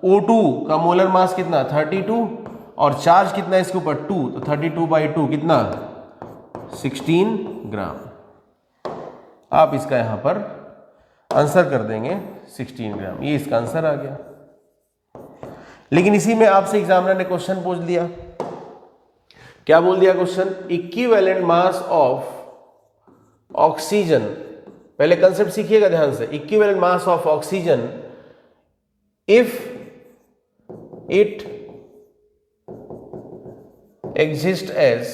O2 का मोलर मास कितना 32 और चार्ज कितना इसके ऊपर 2, तो 32/2 कितना 16 ग्राम। आप इसका यहां पर आंसर कर देंगे 16 ग्राम, ये इसका आंसर आ गया। लेकिन इसी में आपसे एग्जामिनर ने क्वेश्चन पूछ दिया, क्या बोल दिया question, equivalent mass of oxygen, पहले कंसेप्ट सीखिएगा ध्यान से, equivalent mass of oxygen if it exist as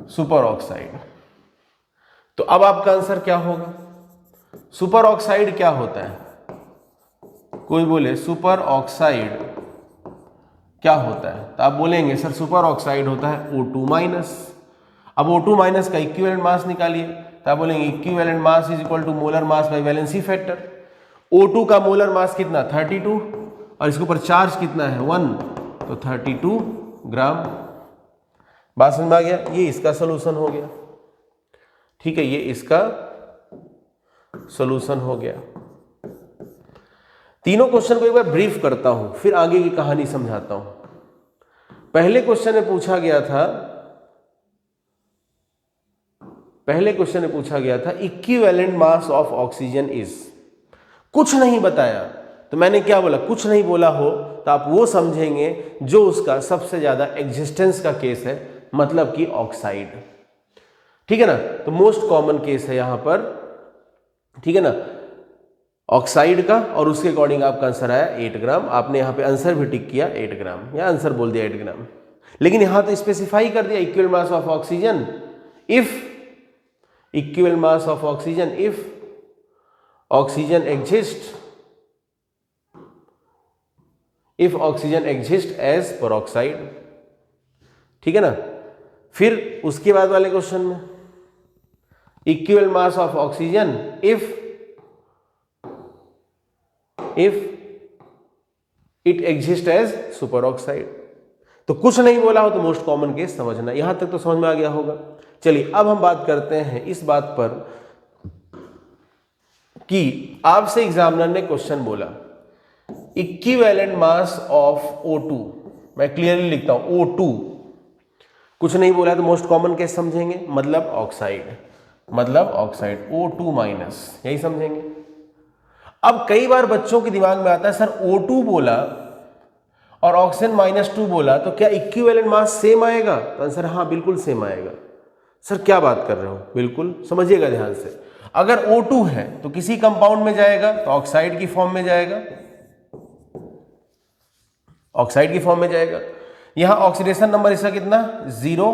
superoxide. तो अब आपका आंसर क्या होगा, सुपर ऑक्साइड क्या होता है, कोई बोले सुपर ऑक्साइड क्या होता है, तो आप बोलेंगे सर सुपर ऑक्साइड होता है O2 माइनस। अब O2 माइनस का इक्विवेलेंट मास निकालिए, तो आप बोलेंगे equivalent mass is equal to molar mass by valency factor. O2 का मोलर मास कितना 32 और इसके ऊपर चार्ज कितना है 1, तो 32 ग्राम। बात समझ में आ गया, ये इसका सोल्यूशन हो गया, ठीक है, ये इसका सोल्यूशन हो गया। तीनों क्वेश्चन को एक बार ब्रीफ करता हूं, फिर आगे की कहानी समझाता हूं। पहले क्वेश्चन में पूछा गया था equivalent mass of oxygen is, कुछ नहीं बताया, तो मैंने क्या बोला, कुछ नहीं बोला हो तो आप वो समझेंगे जो उसका सबसे ज्यादा एग्जिस्टेंस का केस है, मतलब कि ऑक्साइड, ठीक है ना। तो मोस्ट कॉमन केस है यहां पर, ठीक है ना, ऑक्साइड का, और उसके अकॉर्डिंग आपका आंसर आया 8 ग्राम। आपने यहां पे आंसर भी टिक किया 8 ग्राम, या आंसर बोल दिया 8 ग्राम, लेकिन यहां तो स्पेसिफाई कर दिया equivalent mass of oxygen if, equivalent mass of oxygen if oxygen exist, if oxygen exist as peroxide, ठीक है ना। फिर उसके बाद वाले क्वेश्चन में equivalent mass of oxygen if it exist as superoxide. तो कुछ नहीं बोला हो तो मोस्ट कॉमन केस समझना, यहां तक तो समझ में आ गया होगा। चलिए अब हम बात करते हैं इस बात पर कि आपसे एग्जामिनर ने क्वेश्चन बोला इक्विवेलेंट मास ऑफ O2, मैं क्लियरली लिखता हूं O2, कुछ नहीं बोला तो मोस्ट कॉमन केस समझेंगे, मतलब ऑक्साइड O2 माइनस, यही समझेंगे। अब कई बार बच्चों के दिमाग में आता है सर O2 बोला और ऑक्सीजन -2 बोला तो क्या इक्विवेलेंट मास सेम आएगा, तो आंसर हाँ बिल्कुल सेम आएगा। सर क्या बात कर रहे हो, बिल्कुल समझिएगा ध्यान से, अगर O2 है तो किसी कंपाउंड में जाएगा तो ऑक्साइड की फॉर्म में जाएगा, ऑक्साइड की फॉर्म में जाएगा। यहां ऑक्सीडेशन नंबर इसका कितना 0,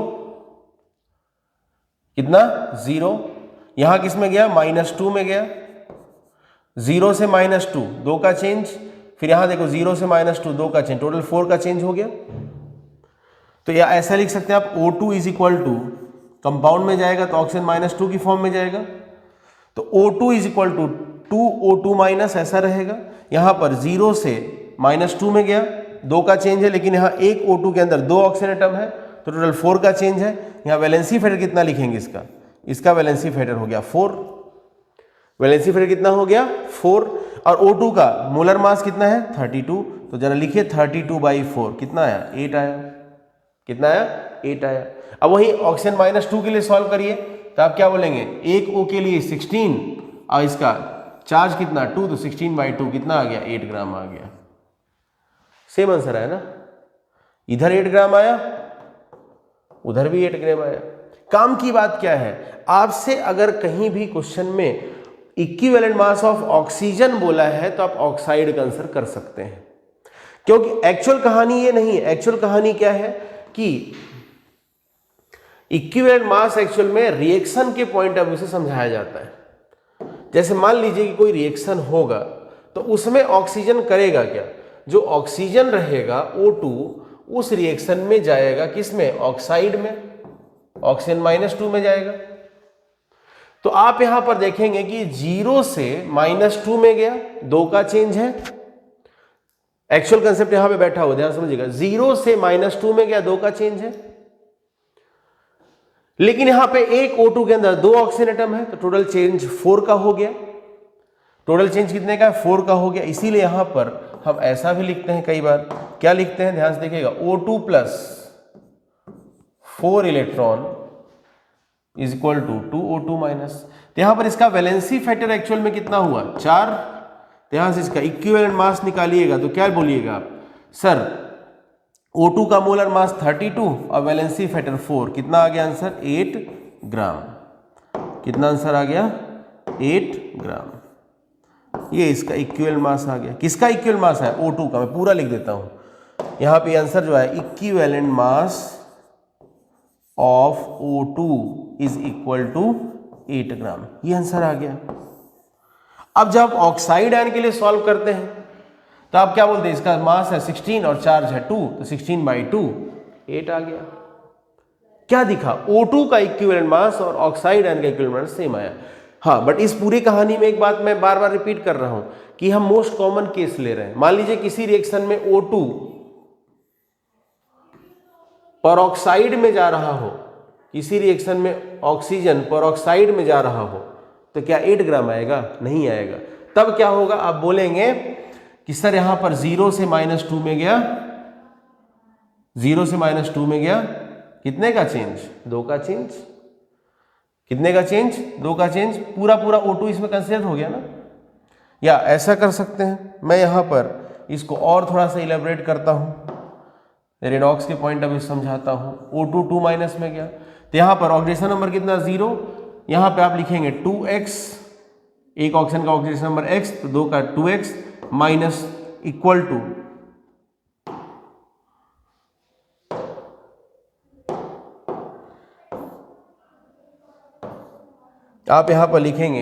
कितना 0, यहां किस में गया -2 में गया, 0 से -2 2 का चेंज, फिर यहां देखो 0 से -2 2 का चेंज, टोटल 4 का चेंज हो गया। तो या ऐसा लिख सकते हैं आप O2 is equal to, compound में जाएगा तो ऑक्सीजन -2 की फॉर्म में जाएगा, तो O2 is equal to 2O2 minus, ऐसा रहेगा। यहाँ पर 0 से -2 में गया, 2 का चेंज है, लेकिन यहाँ एक O2 के अंदर 2 ऑक्सीजन एटम है, तो टोटल 4 का चेंज है। यहाँ वैलेंसी फैक्टर कितना लिखेंगे इसका वैलेंसी फैक्टर हो गया 4। वैलेंसी फैक्टर कितना हो गया 4। और O2 का मोलर मास कितना है 32, तो जरा लिखिए 32/4 कितना आया 8 आया। कितना आया 8 आया। अब वही ऑक्सीजन -2 के लिए सॉल्व करिए, तो आप क्या बोलेंगे, एक O के लिए 16 और इसका चार्ज कितना 2, तो 16/2 कितना आ गया 8 ग्राम आ गया। सेम आंसर है ना, इधर 8 ग्राम आया, उधर भी 8 ग्राम आया। काम की बात क्या है, आपसे अगर कहीं भी क्वेश्चन में इक्विवेलेंट मास ऑफ ऑक्सीजन बोला है तो आप ऑक्साइड का आंसर कर सकते हैं, क्योंकि एक्चुअल कहानी ये नहीं है। एक्चुअल कहानी क्या है कि इक्विवेलेंट मास एक्चुअल में रिएक्शन के पॉइंट ऑफ व्यू से समझाया जाता है। जैसे मान लीजिए कि कोई रिएक्शन होगा तो उसमें ऑक्सीजन करेगा क्या, जो ऑक्सीजन रहेगा O2 उस रिएक्शन में जाएगा किसमें, ऑक्साइड में, ऑक्सीजन -2 में जाएगा। तो आप यहां पर देखेंगे कि 0 से -2 में गया, 2 का चेंज है। एक्चुअल कंसेप्ट यहां पे बैठा हुआ, ध्यान समझिएगा, 0 से -2 में गया, 2 का चेंज है, लेकिन यहां पे एक O2 के अंदर 2 ऑक्सीजन एटम है, तो टोटल चेंज 4 का हो गया। टोटल चेंज कितने का है 4 का हो गया। इसीलिए यहां पर हम ऐसा भी लिखते हैं, कई बार क्या लिखते हैं, ध्यान से देखिएगा, O2 + 4 electron is equal to 2O2 minus. तो यहां पर इसका वैलेंसी फैक्टर एक्चुअल में कितना हुआ 4। ध्यान से इसका इक्विवेलेंट मास निकालिएगा तो क्या बोलिएगा आप, सर O2 का मोलर मास 32 और वैलेंसी फैक्टर 4, कितना आ गया आंसर 8 ग्राम। कितना आंसर आ गया 8 ग्राम। ये इसका इक्विवेलेंट मास आ गया। किसका इक्विवेलेंट मास है O2 का, मैं पूरा लिख देता हूं यहां पे आंसर जो है, equivalent mass of O2 is equal to 8 gram. ये आंसर आ गया। अब जब ऑक्साइड आयन के लिए सॉल्व करते हैं तो आप क्या बोलते हैं, इसका मास है 16 और चार्ज है 2, तो 16/2 8 आ गया। क्या दिखा, O2 का इक्विवेलेंट मास और ऑक्साइड आयन का इक्विवेलेंट मास सेम आया। हाँ, बट इस पूरी कहानी में एक बात मैं बार बार रिपीट कर रहा हूं कि हम मोस्ट कॉमन केस ले रहे हैं। मान लीजिए किसी रिएक्शन में O2 परऑक्साइड में जा रहा हो, किसी रिएक्शन में ऑक्सीजन परऑक्साइड में जा रहा हो, तो क्या 8 ग्राम आएगा, नहीं आएगा। तब क्या होगा, आप बोलेंगे कि सर यहां पर 0 से -2 में गया, 0 से -2 में गया, कितने का चेंज 2 का चेंज। कितने का चेंज 2 का चेंज, पूरा O2 इसमें कंसीडर हो गया ना। या ऐसा कर सकते हैं, मैं यहां पर इसको और थोड़ा सा इलेबोरेट करता हूं, रेडॉक्स के पॉइंट ऑफ व्यू समझाता हूं। O2 2 माइनस में गया, तो यहां पर ऑक्सीडेशन नंबर कितना 0, यहां पे आप लिखेंगे 2x, एक ऑक्सीजन का ऑक्सीडेशन नंबर x, तो 2 का 2x माइनस इक्वल टू आप यहां पर लिखेंगे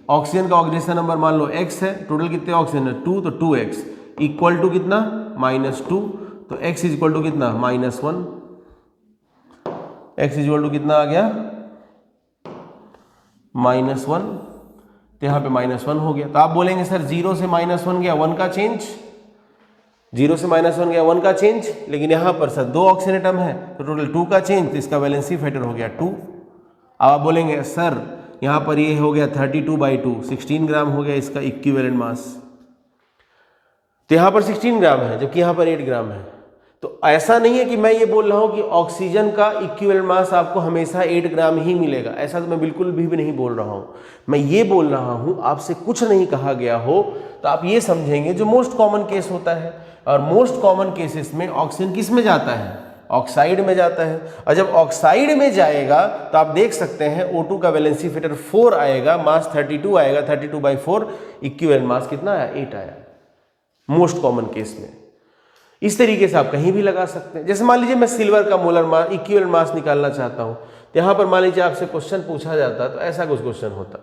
ऑक्सीजन का ऑक्सीडेशन नंबर मान लो x है, टोटल कितने ऑक्सीजन है 2, तो 2x इक्वल टू कितना -2, तो x इज इक्वल टू कितना -1, x इज इक्वल टू कितना आ गया -1, तो यहाँ पे -1 हो गया। तो आप बोलेंगे सर 0 से -1 गया 1 का चेंज, 0 से -1 गया 1 का चेंज, लेकिन यहाँ पर सर 2 ऑक्सीजन एटम है तो टोटल 2 का चेंज, तो इसका वैलेंसी फैक्टर हो गया 2। अब आप बोलेंगे सर यहाँ पर ये हो गया 32/2, 16 ग्राम हो गया इसका इक्विवेलेंट मास, तो यहाँ पर 16 ग्राम है जबकि यहाँ पर 8 ग्राम है। तो ऐसा नहीं है कि मैं ये बोल रहा हूँ कि ऑक्सीजन का इक्विवेलेंट मास आपको हमेशा 8 ग्राम ही मिलेगा, ऐसा तो मैं बिल्कुल भी नहीं बोल रहा हूँ। मैं ये बोल रहा हूँ आपसे कुछ नहीं कहा गया हो तो आप ये समझेंगे जो मोस्ट कॉमन केस होता है, और मोस्ट कॉमन केसेस में ऑक्सीजन किस में जाता है, ऑक्साइड में जाता है। और जब ऑक्साइड में जाएगा तो आप देख सकते हैं O2 का वैलेंसी फैक्टर 4 आएगा, मास 32 आएगा, 32/4, इक्विवेलेंट मास कितना आया 8 आया मोस्ट कॉमन केस में। इस तरीके से आप कहीं भी लगा सकते हैं। जैसे मान लीजिए मैं सिल्वर का मोलर मास इक्विवेलेंट मास निकालना चाहता हूं, तो यहां पर मान लीजिए आपसे क्वेश्चन पूछा जाता तो ऐसा कुछ क्वेश्चन होता,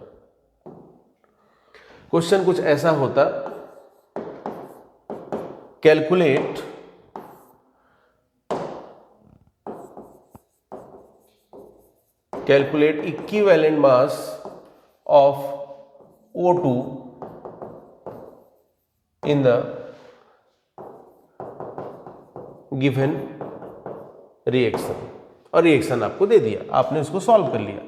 क्वेश्चन कुछ ऐसा होता, calculate calculate equivalent mass of O2 in the given reaction, और रिएक्शन आपको दे दिया, आपने उसको सॉल्व कर लिया,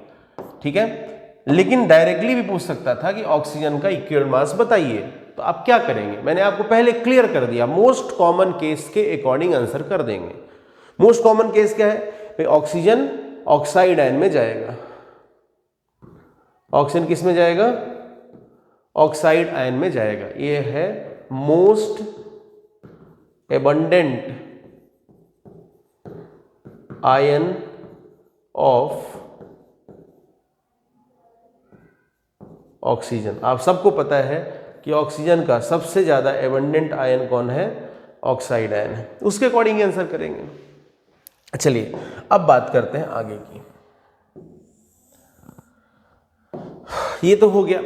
ठीक है। लेकिन डायरेक्टली भी पूछ सकता था कि ऑक्सीजन का इक्विवेलेंट मास बताइए, तो आप क्या करेंगे, मैंने आपको पहले क्लियर कर दिया, मोस्ट कॉमन केस के अकॉर्डिंग आंसर कर देंगे। मोस्ट कॉमन केस क्या है भाई, ऑक्सीजन ऑक्साइड आयन में जाएगा, ऑक्सीजन किस में जाएगा, ऑक्साइड आयन में जाएगा, ये है most abundant ion of oxygen. आप सबको पता है कि ऑक्सीजन का सबसे ज्यादा एबंडेंट आयन कौन है, ऑक्साइड आयन है, उसके अकॉर्डिंग आंसर करेंगे। चलिए अब बात करते हैं आगे की। ये तो हो गया।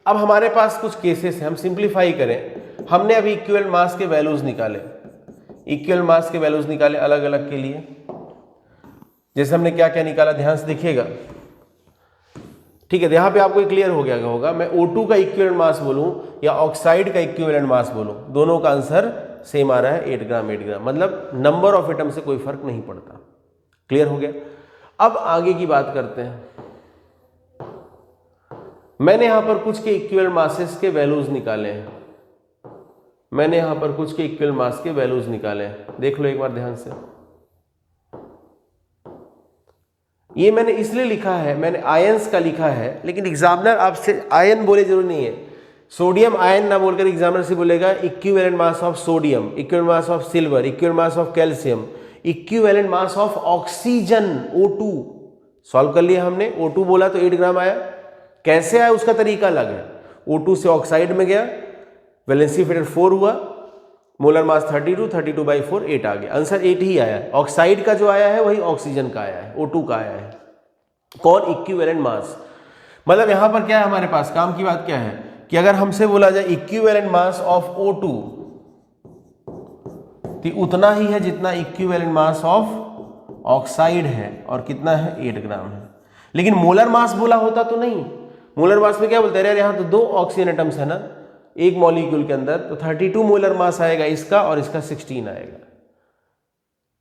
अब हमारे पास कुछ केसेस हैं, हम सिंप्लीफाई करें। हमने अभी इक्विवेलेंट मास के वैल्यूज निकाले, इक्विवेलेंट मास के वैल्यूज निकाले अलग अलग के लिए। जैसे हमने क्या क्या निकाला, ध्यान से देखिएगा, ठीक है। यहां पे आपको क्लियर हो गया होगा, मैं O2 का इक्विवेलेंट मास बोलूं या ऑक्साइड का इक्विवेलेंट मास बोलूं, दोनों का आंसर सेम आ रहा है, 8 ग्राम 8 ग्राम, मतलब नंबर ऑफ एटम से कोई फर्क नहीं पड़ता। क्लियर हो गया। अब आगे की बात करते हैं। मैंने यहां पर कुछ के इक्विवेलेंट मासेस के वैल्यूज निकाले हैं, मैंने यहां पर कुछ के इक्विवेलेंट मास के वैल्यूज निकाले हैं, देख लो एक बार ध्यान से। ये मैंने इसलिए लिखा है, मैंने आयंस का लिखा है, लेकिन एग्जामिनर आपसे आयन बोले जरूरी नहीं है, सोडियम आयन ना बोलकर एग्जामिनर से बोलेगा equivalent mass of sodium, equivalent mass of silver, equivalent mass of calcium, equivalent mass of oxygen O2। Solve कर लिया हमने, O2 बोला तो 8 ग्राम आया, कैसे आया उसका तरीका अलग है। O2 से ऑक्साइड में गया, वैलेंसी फैक्टर 4 हुआ, मोलर मास 32, 32/4 8 आ गया, आंसर 8 ही आया। ऑक्साइड का जो आया है वही ऑक्सीजन का आया है, O2 का आया है। कौन, इक्विवेलेंट मास। मतलब यहां पर क्या है हमारे पास, काम की बात क्या है कि अगर हमसे बोला जाए इक्विवेलेंट मास ऑफ O2 तो उतना ही है जितना इक्विवेलेंट मास ऑफ ऑक्साइड है, और कितना है, 8 ग्राम है। लेकिन मोलर मास बोला होता तो नहीं, मोलर मास में क्या बोलते हैं, यहाँ तो 2 ऑक्सीजन एटम्स है ना एक मॉलिक्यूल के अंदर, तो 32 मोलर मास आएगा इसका, और इसका 16 आएगा।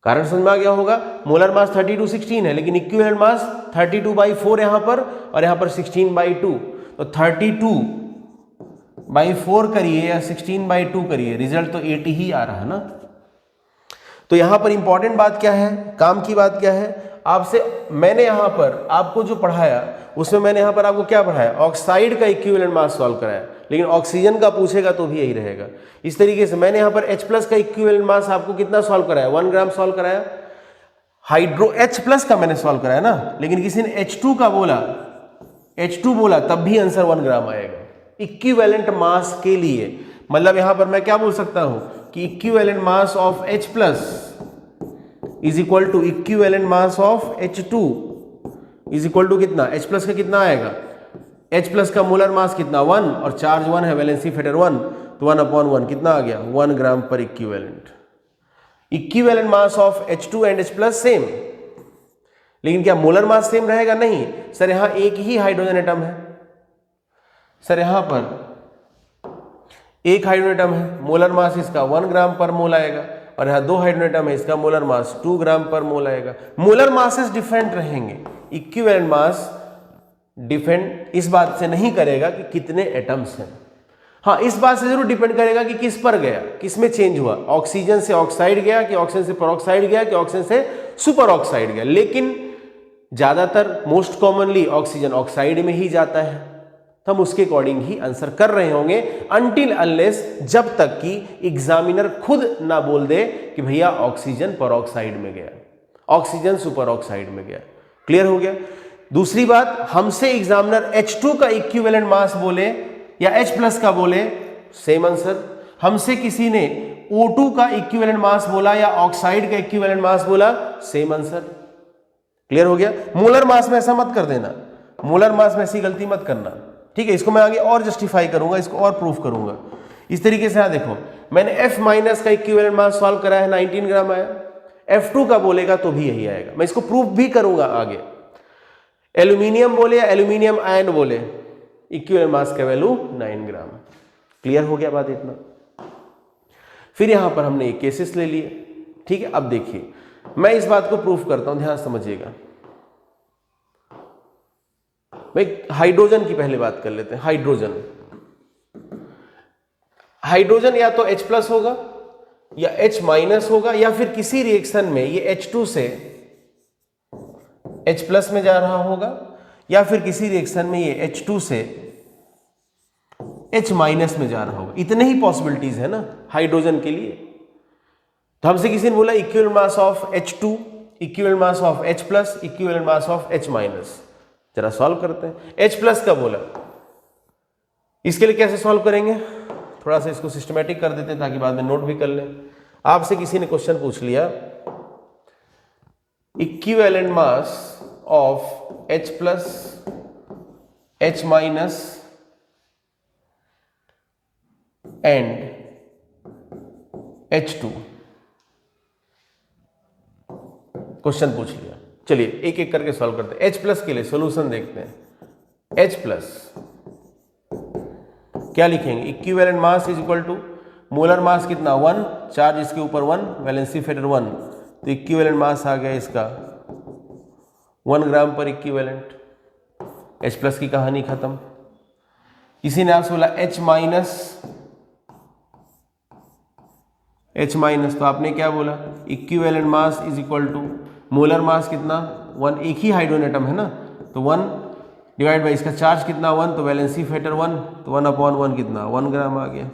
कारण समझ में आ गया होगा, मोलर मास 32 16 है, लेकिन इक्विवेलेंट मास 32/4 यहां पर, और यहां पर 16/2, तो 32/4 करिए या 16/2 करिए, रिजल्ट तो 8 ही आ रहा है ना। तो यहां पर इंपॉर्टेंट बात क्या है, काम की बात क्या है, आपसे मैंने यहां पर आपको जो पढ़ाया उसमें मैंने यहां पर आपको क्या पढ़ाया, ऑक्साइड का इक्विवेलेंट मास सॉल्व कराया, लेकिन ऑक्सीजन का पूछेगा तो भी यही रहेगा। इस तरीके से मैंने यहां पर H+ का इक्विवेलेंट मास आपको कितना सॉल्व कराया, 1 ग्राम सॉल्व कराया। हाइड्रो H+ का मैंने सॉल्व कराया ना, लेकिन किसी ने H2 का बोला, H2 बोला, तब भी आंसर 1 ग्राम आएगा इक्विवेलेंट मास के लिए। मतलब यहां पर मैं क्या बोल सकता हूं कि equivalent mass of H+ is equal to equivalent mass of H2 is equal to कितना, H+ का कितना आएगा, H+ का मोलर मास कितना 1, और चार्ज 1 है, वैलेंसी फैक्टर 1, तो 1/1 कितना आ गया, 1 ग्राम पर equivalent. Equivalent mass of H2 and H+ same, लेकिन क्या मोलर मास सेम रहेगा, नहीं सर, यहां एक ही हाइड्रोजन एटम है, सर यहां पर एक हाइड्रोजन एटम है, मोलर मास इसका 1 ग्राम पर मोल आएगा, और यहाँ 2 हाइड्रोजन एटम है, इसका मोलर मास 2 ग्राम पर मोल आएगा। मोलर मासेस डिफरेंट रहेंगे, इक्विवेलेंट मास डिपेंड इस बात से नहीं करेगा कि कितने एटम्स हैं, हाँ इस बात से जरूर डिपेंड करेगा कि किस पर गया, किस में चेंज हुआ, ऑक्सीजन से ऑक्साइड गया कि ऑक्सीजन से पेरोक्साइड गया कि ऑक्सीजन से सुपर ऑक्साइड गया। लेकिन ज्यादातर मोस्ट कॉमनली ऑक्सीजन ऑक्साइड में ही जाता है, तो हम उसके अकॉर्डिंग ही आंसर कर रहे होंगे, अनटिल अनलेस जब तक कि एग्जामिनर खुद ना बोल दे कि भैया ऑक्सीजन पेरोक्साइड में गया, ऑक्सीजन सुपर ऑक्साइड में गया। क्लियर हो गया। दूसरी बात, हमसे एग्जामिनर H2 का इक्विवेलेंट मास बोले या H+ का बोले, सेम आंसर। हमसे किसी ने O2 का इक्विवेलेंट मास बोला या ऑक्साइड का इक्विवेलेंट मास बोला, सेम आंसर। क्लियर हो गया। मोलर मास में ऐसा मत कर देना, मोलर मास में ऐसी गलती मत करना, ठीक है। इसको मैं आगे और जस्टिफाई करूंगा, इसको और प्रूफ करूंगा। इस तरीके से यहां देखो, मैंने F- का इक्विवेलेंट मास सॉल्व करा है, 19 ग्राम आया। F2 का बोलेगा तो भी यही आएगा, मैं इसको प्रूफ भी करूंगा आगे। एल्यूमिनियम बोले या एल्यूमिनियम आयन बोले, इक्विवेलेंट मास का वैल्यू 9 ग्राम। क्लियर हो गया बात इतना। फिर यहां पर हमने एक केसेस ले लिए, ठीक है। अब देखिए मैं इस बात को प्रूफ करता हूं, ध्यान समझिएगा। भाई हाइड्रोजन की पहले बात कर लेते हैं। हाइड्रोजन या तो H+ होगा या H- होगा, या फिर किसी रिएक्शन में ये H2 से H+ में जा रहा होगा, या फिर किसी रिएक्शन में ये H2 से H- में जा रहा होगा। इतने ही पॉसिबिलिटीज है ना हाइड्रोजन के लिए। तो हमसे किसी ने बोला equivalent mass of H2, equivalent mass of H+, equivalent mass of H-। जरा सॉल्व करते हैं। H+ का बोला, इसके लिए कैसे सॉल्व करेंगे, थोड़ा सा इसको सिस्टमेटिक कर देते हैं ताकि बाद में नोट भी कर लें। आपसे किसी ने क्वेश्चन पूछ लिया equivalent mass of H+, H- and H2, question पूछ लिया। चलिए एक एक करके सॉल्व करते हैं। H+ के लिए सॉल्यूशन देखते हैं। H+ क्या लिखेंगे, equivalent mass is equal to molar mass कितना 1, चार्ज इसके ऊपर 1, वैलेंसी फैक्टर 1, तो इक्विवेलेंट मास आ गया इसका 1 ग्राम पर इक्विवेलेंट। H+ की कहानी खत्म। किसी ने आपसे बोला H- तो आपने क्या बोला, equivalent mass is equal to molar mass कितना 1, एक ही हाइड्रोजन एटम है ना, तो 1 डिवाइड बाई इसका चार्ज कितना 1, तो वैलेंसी फैक्टर 1, तो 1/1 कितना 1 ग्राम आ गया।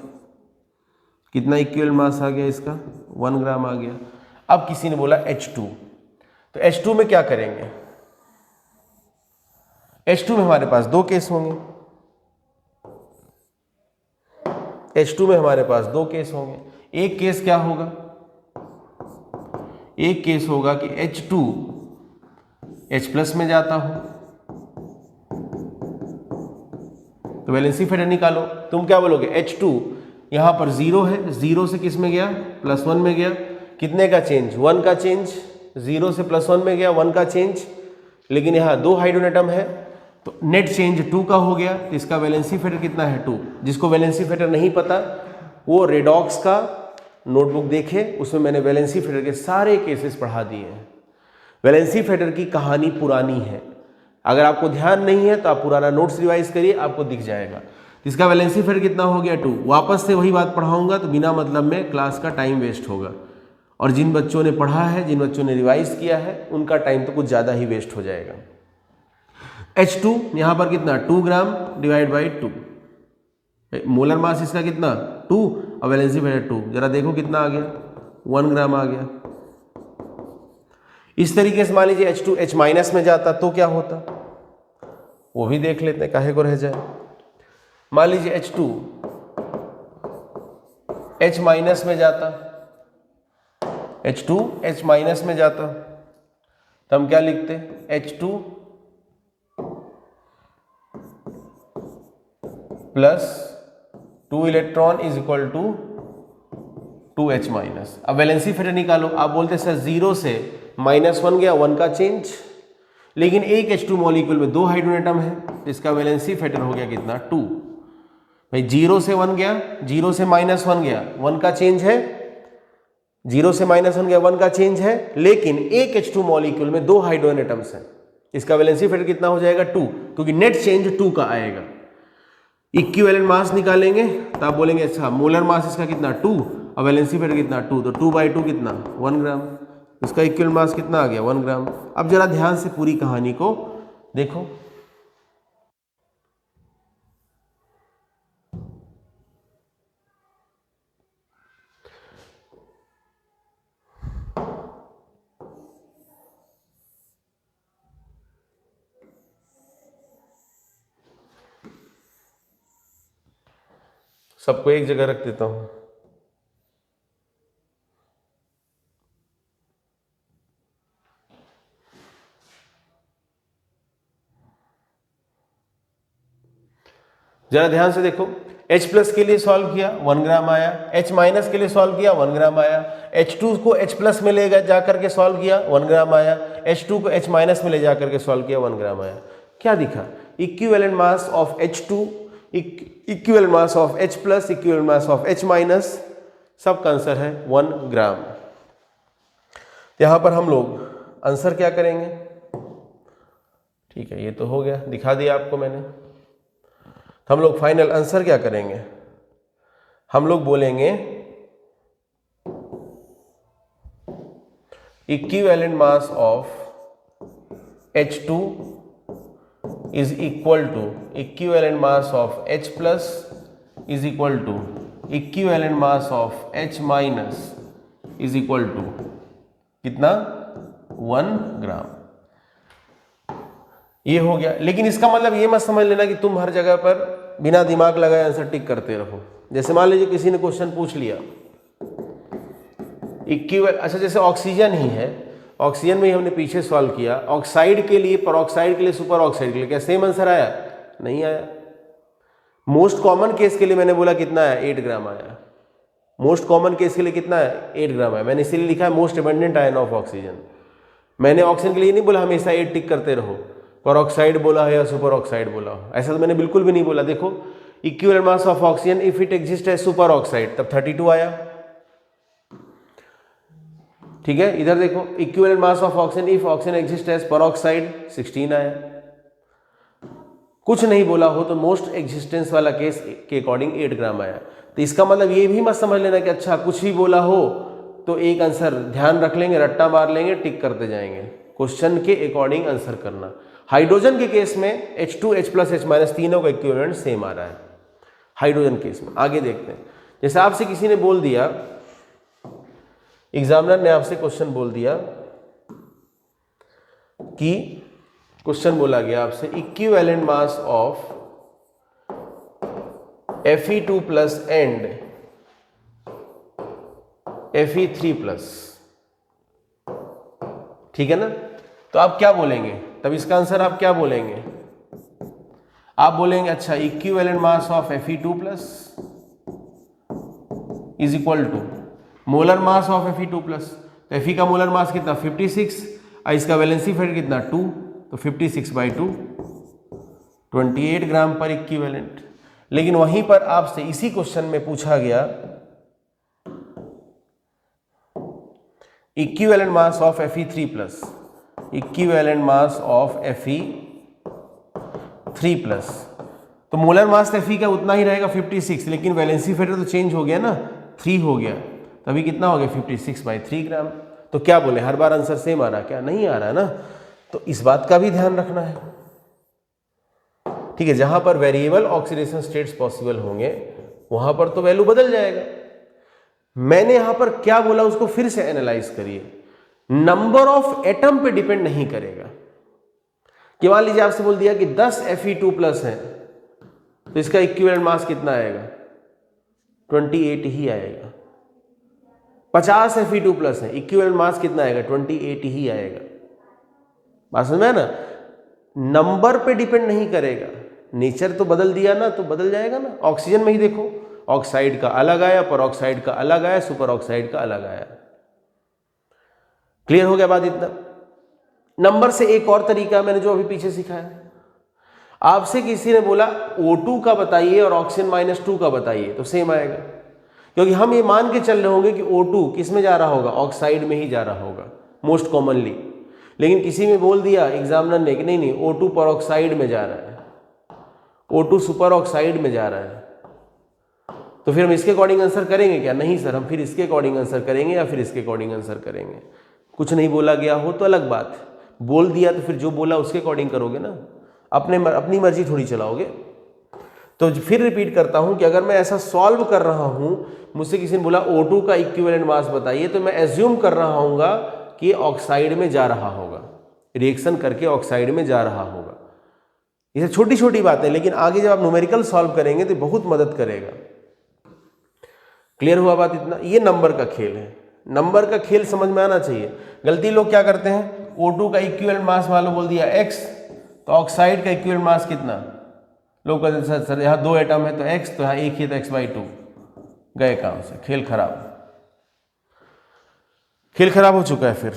कितना इक्विवेलेंट मास आ गया इसका 1 ग्राम आ गया। अब किसी ने बोला H2, तो H2 में क्या करेंगे, H2 में हमारे पास दो केस होंगे। H2 में हमारे पास दो केस होंगे। एक केस क्या होगा, एक केस होगा कि H2 H+ में जाता हो, तो वैलेंसी फैक्टर निकालो। तुम क्या बोलोगे, H2 यहां पर 0 है, 0 से किस में गया +1 में गया, कितने का चेंज 1 का चेंज, 0 से +1 में गया 1 का चेंज, लेकिन यहां दो हाइड्रोजन एटम है तो नेट चेंज 2 का हो गया, तो इसका वैलेंसी फैक्टर कितना है 2। जिसको वैलेंसी फैक्टर नहीं पता वो रेडॉक्स का नोटबुक देखे, उसमें मैंने वैलेंसी फैक्टर के सारे केसेस पढ़ा दिए हैं। वैलेंसी फैक्टर की कहानी पुरानी है, अगर आपको ध्यान नहीं है तो आप पुराना नोट्स रिवाइज करिए, आपको दिख जाएगा। इसका वैलेंसी फैक्टर कितना हो गया 2। वापस से वही बात पढ़ाऊंगा तो बिना मतलब में क्लास का टाइम वेस्ट होगा, और जिन बच्चों ने पढ़ा है, जिन बच्चों ने रिवाइज किया है, उनका टाइम तो कुछ ज़्यादा ही वेस्ट हो जाएगा। H2 यहाँ पर कितना 2 gram divide by 2, molar mass इसका कितना 2 और वैलेंसी फैक्टर 2, जरा देखो कितना आ गया 1 ग्राम आ गया। इस तरीके से मान लीजिए H2 H- में जाता तो क्या होता, वो भी देख लेते हैं, काहे को रह जाए। मान लीजिए H2 H- में जाता, H2 H- में जाता, तो हम क्या लिखते, H2 plus 2 electron is equal to 2H-। अब वैलेंसी फैक्टर निकालो। आप बोलते सर 0 से -1 गया, 1 का चेंज, लेकिन एक H2 मॉलिक्यूल में दो हाइड्रोजन एटम है, तो इसका वैलेंसी फैक्टर हो गया कितना 2। भाई 0 से 1 गया, 0 से -1 गया, 1 का चेंज है, 0 से -1 गया 1 का चेंज है, लेकिन एक H2 मॉलिक्यूल में दो हाइड्रोजन एटम्स हैं, इसका वैलेंसी फैक्टर कितना हो जाएगा 2, क्योंकि नेट चेंज 2 का आएगा। इक्विवेलेंट मास निकालेंगे तो आप बोलेंगे अच्छा मोलर मास इसका कितना 2 और वैलेंसी फैक्टर कितना 2, तो 2/2 कितना 1 ग्राम, इसका इक्विवेलेंट मास कितना आ गया 1 ग्राम। अब जरा ध्यान से पूरी कहानी को देखो। सबको एक जगह रख देता हूं। जरा ध्यान से देखो, H+ के लिए सॉल्व किया 1 ग्राम आया, H- के लिए सॉल्व किया 1 ग्राम आया, H2 को H+ में ले गया जाकर के सॉल्व किया 1 ग्राम आया, H2 को H माइनस में ले जाकर के सॉल्व किया 1 ग्राम आया। क्या दिखा? Equivalent mass of H2, equivalent mass of H plus, equivalent mass of H minus, सबका आंसर है 1 ग्राम। यहां पर हम लोग आंसर क्या करेंगे? ठीक है, ये तो हो गया, दिखा दिया आपको मैंने। हम लोग फाइनल आंसर क्या करेंगे? हम लोग बोलेंगे equivalent mass of H2 is equal to equivalent mass of H plus is equal to equivalent mass of H minus is equal to कितना? 1 ग्राम। ये हो गया। लेकिन इसका मतलब ये मत समझ लेना कि तुम हर जगह पर बिना दिमाग लगाए आंसर टिक करते रहो। जैसे मान लीजिए किसी ने क्वेश्चन पूछ लिया अच्छा जैसे ऑक्सीजन ही है, ऑक्सीजन में ही हमने पीछे सॉल्व किया, ऑक्साइड के लिए, परऑक्साइड के लिए, सुपर ऑक्साइड के लिए, क्या सेम आंसर आया? नहीं आया। मोस्ट कॉमन केस के लिए मैंने बोला कितना है? 8 ग्राम आया। मोस्ट कॉमन केस के लिए कितना है? 8 ग्राम है। मैंने इसीलिए लिखा है most abundant ion of oxygen. मैंने ऑक्सीजन के लिए नहीं बोला हमेशा 8 टिक करते रहो, परऑक्साइड बोला है या सुपर ऑक्साइड बोला हो, ऐसा तो मैंने बिल्कुल भी नहीं बोला। देखो equivalent mass of oxygen if it exist as superoxide तब 32 आया। ठीक है, इधर देखो equivalent mass of oxygen if oxygen exist as peroxide 16 आया। कुछ नहीं बोला हो तो मोस्ट एग्जिस्टेंस वाला केस के अकॉर्डिंग 8 ग्राम आया। तो इसका मतलब ये भी मत समझ लेना कि अच्छा कुछ भी बोला हो तो एक आंसर ध्यान रख लेंगे, रट्टा मार लेंगे, टिक करते जाएंगे। क्वेश्चन के अकॉर्डिंग आंसर करना। हाइड्रोजन के केस में H2, H plus, H minus तीनों का इक्विवेलेंट सेम आ रहा है हाइड्रोजन केस में। आगे देखते हैं। जैसे आपसे किसी ने बोल दिया, एग्जामिनर ने आपसे क्वेश्चन बोल दिया कि क्वेश्चन बोला गया आपसे equivalent mass of Fe2 plus and Fe3 plus, ठीक है ना? तो आप क्या बोलेंगे? तब इसका आंसर आप क्या बोलेंगे? आप बोलेंगे अच्छा equivalent mass of Fe2 plus is equal to molar mass of Fe2 plus. तो Fe का मोलर मास कितना? 56, और इसका वैलेंसी फैक्टर कितना? 2, तो 56/2 28 ग्राम पर इक्विवेलेंट। लेकिन वहीं पर आपसे इसी क्वेश्चन में पूछा गया equivalent mass of Fe3 plus, equivalent mass of Fe3 plus. तो मोलर मास Fe का उतना ही रहेगा 56, लेकिन वैलेंसी फैक्टर तो चेंज हो गया ना, 3 हो गया, तभी कितना हो गया? 56/3 ग्राम। तो क्या बोले, हर बार आंसर सेम आ रहा है क्या? नहीं आ रहा है ना। तो इस बात का भी ध्यान रखना है। ठीक है, जहां पर वेरिएबल ऑक्सीडेशन स्टेट्स पॉसिबल होंगे वहां पर तो वैल्यू बदल जाएगा। मैंने यहां पर क्या बोला उसको फिर से एनालाइज करिए। नंबर ऑफ एटम पे डिपेंड नहीं करेगा। कि मान लीजिए आपसे बोल दिया कि 10 Fe2 प्लस है तो इसका इक्विवेलेंट मास कितना आएगा? 28 ही आएगा। 50 Fe2 प्लस है, इक्विवेलेंट मास कितना आएगा? 28 ही आएगा। बात समझ में ना? नंबर पे डिपेंड नहीं करेगा। नेचर तो बदल दिया ना, तो बदल जाएगा ना। ऑक्सीजन में ही देखो, ऑक्साइड का अलग आया, परऑक्साइड का अलग आया, सुपर ऑक्साइड का अलग आया। क्लियर हो गया बात? इतना नंबर से एक और तरीका मैंने जो अभी पीछे सिखाया, आपसे किसी ने बोला O2 का बताइए और ऑक्सीजन -2 का बताइए, तो सेम आएगा। क्योंकि हम ये मान के चल रहे होंगे कि O2 किस में जा रहा होगा? ऑक्साइड में ही जा रहा होगा मोस्ट कॉमनली। लेकिन किसी में बोल दिया एग्जामिनर ने कि नहीं नहीं O2 परऑक्साइड में जा रहा है, O2 सुपर ऑक्साइड में जा रहा है, तो फिर हम इसके अकॉर्डिंग आंसर करेंगे क्या? नहीं सर, हम फिर इसके अकॉर्डिंग आंसर करेंगे या फिर इसके अकॉर्डिंग आंसर करेंगे। कुछ नहीं बोला गया हो तो अलग बात है, बोल दिया तो फिर जो बोला उसके अकॉर्डिंग करोगे ना, अपनी मर्जी थोड़ी चलाओगे। तो फिर रिपीट करता हूं कि अगर मैं ऐसा सॉल्व कर रहा हूं, मुझसे किसी ने बोला O2 का इक्विवेलेंट मास बताइए, तो मैं एज्यूम कर रहा हूँगा कि ऑक्साइड में जा रहा होगा, रिएक्शन करके ऑक्साइड में जा रहा होगा। ये छोटी छोटी बातें, लेकिन आगे जब आप न्यूमेरिकल सॉल्व करेंगे तो बहुत मदद करेगा। क्लियर हुआ बात? इतना ये नंबर का खेल है। नंबर का खेल समझ में आना चाहिए। गलती लोग क्या करते हैं, O2 का इक्विवेलेंट मास मान लो बोल दिया x, तो ऑक्साइड का इक्विवेलेंट मास कितना? लोग कहते हैं सर यहाँ 2 एटम है तो x, तो यहाँ एक ही तो x/2, गए काम से। खेल खराब हो चुका है। फिर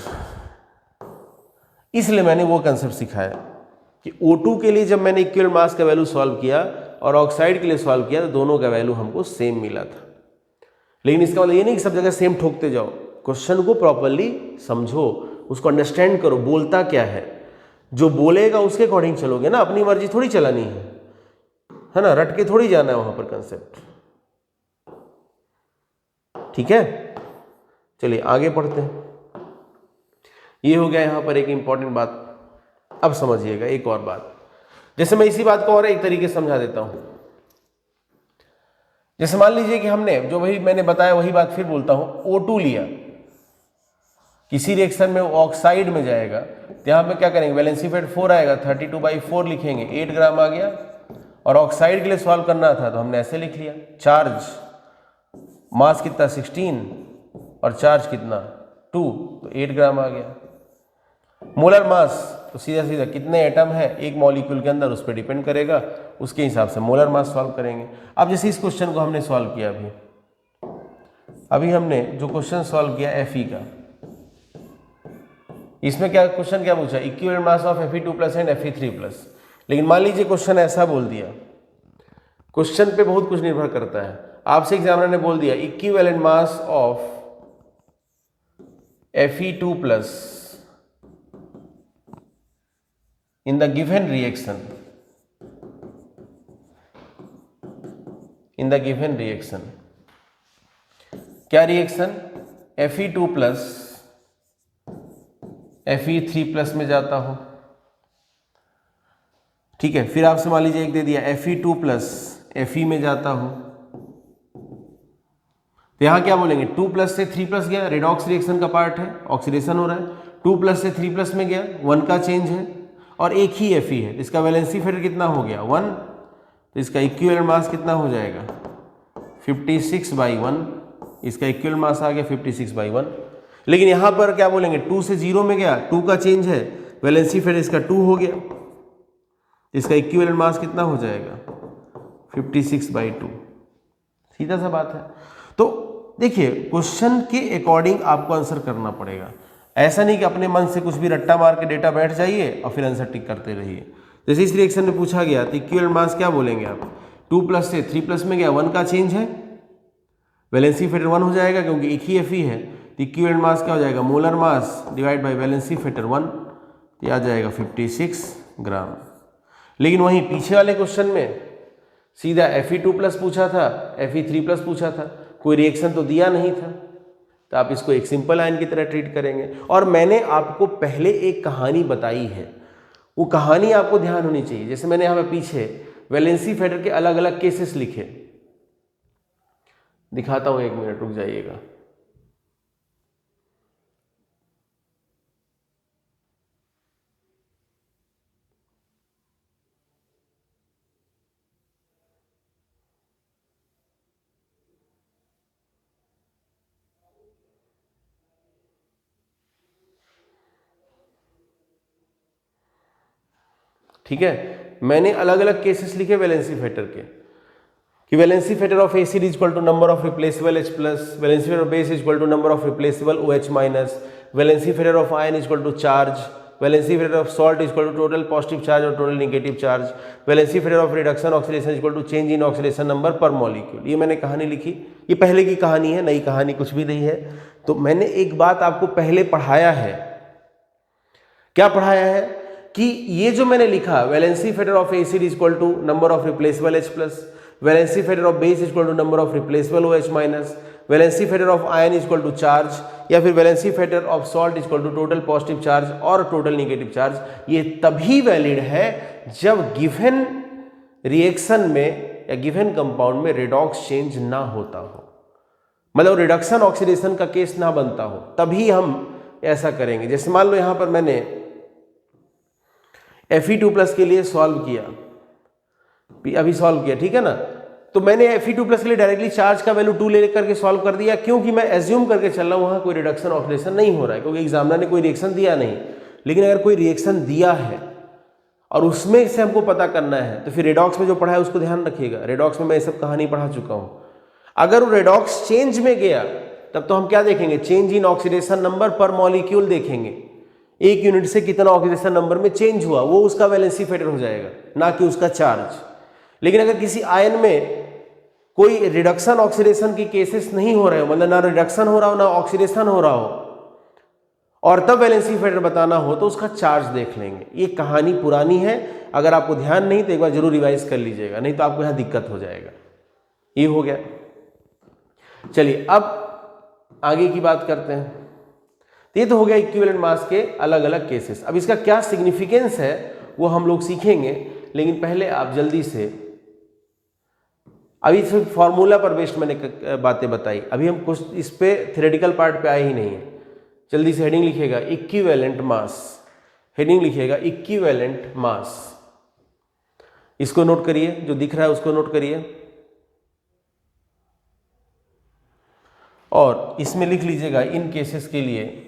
इसलिए मैंने वो कंसेप्ट सिखाया कि O2 के लिए जब मैंने इक्विवेलेंट मास का वैल्यू सॉल्व किया और ऑक्साइड के लिए सॉल्व किया तो दोनों का वैल्यू हमको सेम मिला था। लेकिन इसका मतलब ये नहीं कि सब जगह सेम ठोकते जाओ, क्वेश्चन को प्रॉपरली समझो, उसको अंडरस्टैंड करो, बोलता क्या है, जो बोलेगा उसके अकॉर्डिंग चलोगे ना, अपनी मर्जी थोड़ी चलानी है ना, रट के थोड़ी जाना है वहां पर कंसेप्ट। ठीक है, चलिए आगे पढ़ते हैं। ये हो गया यहां पर एक इंपॉर्टेंट बात। अब समझिएगा एक और बात, जैसे मैं इसी बात को और एक तरीके से समझा देता हूं। जैसे मान लीजिए कि हमने जो वही मैंने बताया वही बात फिर बोलता हूं, O2 लिया, किसी रिएक्शन में ऑक्साइड में जाएगा तो यहां पे क्या करेंगे, वैलेंसी फेट 4 आएगा, 32/4 लिखेंगे, 8 ग्राम आ गया। और ऑक्साइड के लिए सॉल्व करना था तो हमने ऐसे लिख लिया, चार्ज मास कितना 16 और चार्ज कितना 2, तो 8 ग्राम आ गया। मोलर मास तो सीधा सीधा कितने एटम है एक मॉलिक्यूल के अंदर उस पर डिपेंड करेगा, उसके हिसाब से मोलर मास सॉल्व करेंगे। अब जैसे इस क्वेश्चन को हमने सॉल्व किया, अभी हमने जो क्वेश्चन सॉल्व किया Fe का, इसमें क्या क्वेश्चन क्या पूछा, equivalent mass of Fe2+ and Fe3+। लेकिन मान लीजिए क्वेश्चन ऐसा बोल दिया, क्वेश्चन पे बहुत कुछ निर्भर करता है। आपसे एग्जामिनर ने बोल दिया equivalent mass of Fe2+ in the given reaction, क्या रिएक्शन, Fe2+ Fe3+ में जाता हो। ठीक है, फिर आपसे मान लीजिए एक दे दिया Fe2+ Fe में जाता हो, तो यहां क्या बोलेंगे, 2+ से 3+ गया, रेडॉक्स रिएक्शन का पार्ट है, ऑक्सीडेशन हो रहा है, 2+ से 3+ में गया, 1 का चेंज है और एक ही Fe है, इसका वैलेंसी फेटर कितना हो गया 1, तो इसका इक्विवेलेंट मास कितना हो जाएगा 56/1, इसका इक्विवेलेंट मास आ गया 56/1। लेकिन यहां पर क्या बोलेंगे, 2 से 0 में गया, 2 का चेंज है, वैलेंसी फेटर इसका 2 हो गया, इसका इक्विवेलेंट मास कितना हो जाएगा 56/2। सीधा सा बात है। तो देखिए क्वेश्चन के अकॉर्डिंग आपको आंसर करना पड़ेगा, ऐसा नहीं कि अपने मन से कुछ भी रट्टा मार के डेटा बैठ जाइए और फिर आंसर टिक करते रहिए। जैसे इस रिएक्शन में पूछा गया तो इक्विवेलेंट मास क्या बोलेंगे आप, 2+ से 3+ में गया, 1 का चेंज है, वैलेंसी फेटर 1 हो जाएगा क्योंकि एक ही Fe है, तो इक्विवेलेंट मास क्या हो जाएगा, molar mass divide by valency Fetter 1, ये आ जाएगा 56 ग्राम। लेकिन वहीं पीछे वाले क्वेश्चन में सीधा Fe2+ पूछा था, Fe3+ पूछा था, कोई रिएक्शन तो दिया नहीं था, तो आप इसको एक सिंपल आयन की तरह ट्रीट करेंगे। और मैंने आपको पहले एक कहानी बताई है, वो कहानी आपको ध्यान होनी चाहिए। जैसे मैंने यहाँ पे पीछे वैलेंसी फेटर के अलग अलग केसेस लिखे, दिखाता हूं, 1 मिनट रुक जाइएगा। ठीक है, मैंने अलग अलग केसेस लिखे वैलेंसी फेटर के, कि valency factor of acid is equal to number of replaceable H+, valency factor of base is equal to number of replaceable OH-, valency factor of ion is equal to charge, valency factor of salt is equal to total positive charge और total negative charge, valency factor of reduction oxidation is equal to change in oxidation number per molecule. ये मैंने कहानी लिखी, ये पहले की कहानी है, नई कहानी कुछ भी नहीं है। तो मैंने एक बात आपको पहले पढ़ाया है, क्या पढ़ाया है कि ये जो मैंने लिखा valency factor of acid is equal to number of replaceable H+, valency factor of base is equal to number of replaceable OH-, valency factor of ion is equal to charge, या फिर valency factor of salt is equal to total positive charge और total negative charge, ये तभी valid है जब given reaction में या given compound में रेडॉक्स चेंज ना होता हो, मतलब रिडक्शन ऑक्सीडेशन का केस ना बनता हो, तभी हम ऐसा करेंगे। जैसे मान लो यहां पर मैंने Fe2+ के लिए सॉल्व किया, अभी सॉल्व किया, ठीक है ना, तो मैंने Fe2+ के लिए डायरेक्टली चार्ज का वैल्यू 2 लेकर के सॉल्व कर दिया, क्योंकि मैं एज्यूम करके चल रहा हूं वहां कोई रिडक्शन ऑक्सीडेशन नहीं हो रहा है, क्योंकि एग्जामिनर ने कोई रिएक्शन दिया नहीं। लेकिन अगर कोई रिएक्शन दिया है और उसमें से हमको पता करना है, तो फिर रेडॉक्स में जो पढ़ा है उसको ध्यान रखिएगा। रेडॉक्स में मैं ये सब कहानी पढ़ा चुका हूं। अगर वो रेडॉक्स चेंज में गया तब तो हम क्या देखेंगे, change in oxidation number per molecule देखेंगे। एक यूनिट से कितना ऑक्सीडेशन नंबर में चेंज हुआ, वो उसका वैलेंसी फैक्टर हो जाएगा, ना कि उसका चार्ज। लेकिन अगर किसी आयन में कोई रिडक्शन ऑक्सीडेशन की केसेस नहीं हो रहे हो, मतलब ना रिडक्शन हो रहा हो ना ऑक्सीडेशन हो रहा हो, और तब वैलेंसी फैक्टर बताना हो तो उसका चार्ज देख लेंगे। ये कहानी पुरानी है, अगर आपको ध्यान नहीं तो एक बार जरूर रिवाइज कर लीजिएगा, नहीं तो आपको यहाँ दिक्कत हो जाएगा। ये हो गया। चलिए अब आगे की बात करते हैं। तो ये तो हो गया इक्विवेलेंट मास के अलग अलग केसेस। अब इसका क्या सिग्निफिकेंस है वो हम लोग सीखेंगे, लेकिन पहले आप जल्दी से, अभी सिर्फ फॉर्मूला पर बेस्ड मैंने बातें बताई, अभी हम कुछ इस पे थ्योरेटिकल पार्ट पे आए ही नहीं है। जल्दी से हेडिंग लिखिएगा इक्विवेलेंट मास, हेडिंग लिखिएगा इक्विवेलेंट मास। इसको नोट करिए, जो दिख रहा है उसको नोट करिए, और इसमें लिख लीजिएगा इन केसेस के लिए,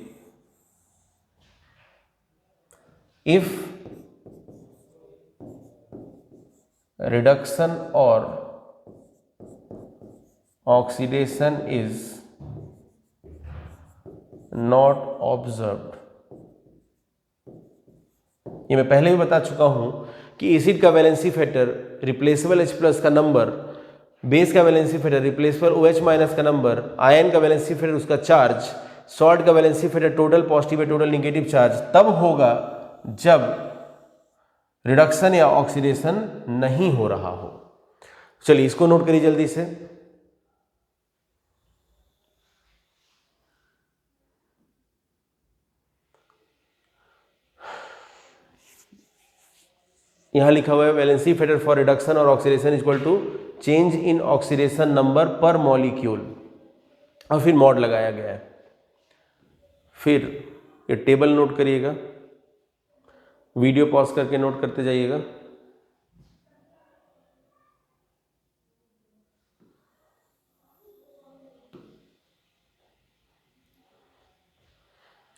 इफ रिडक्शन और ऑक्सीडेशन इज नॉट ऑब्जर्व्ड। ये मैं पहले भी बता चुका हूं कि एसिड का वैलेंसी फैक्टर रिप्लेसेबल H+ का नंबर, बेस का वैलेंसी फैक्टर रिप्लेसेबल OH- का नंबर, आयन का वैलेंसी फैक्टर उसका चार्ज, सॉल्ट का वैलेंसी फैक्टर टोटल पॉजिटिव या टोटल निगेटिव चार्ज तब होगा जब रिडक्शन या ऑक्सीडेशन नहीं हो रहा हो। चलिए इसको नोट करिए जल्दी से। यहां लिखा हुआ है वैलेंसी फैक्टर फॉर रिडक्शन और oxidation equal to change in oxidation number per molecule, और फिर मॉड लगाया गया है। फिर ये टेबल नोट करिएगा, वीडियो पॉज करके नोट करते जाइएगा।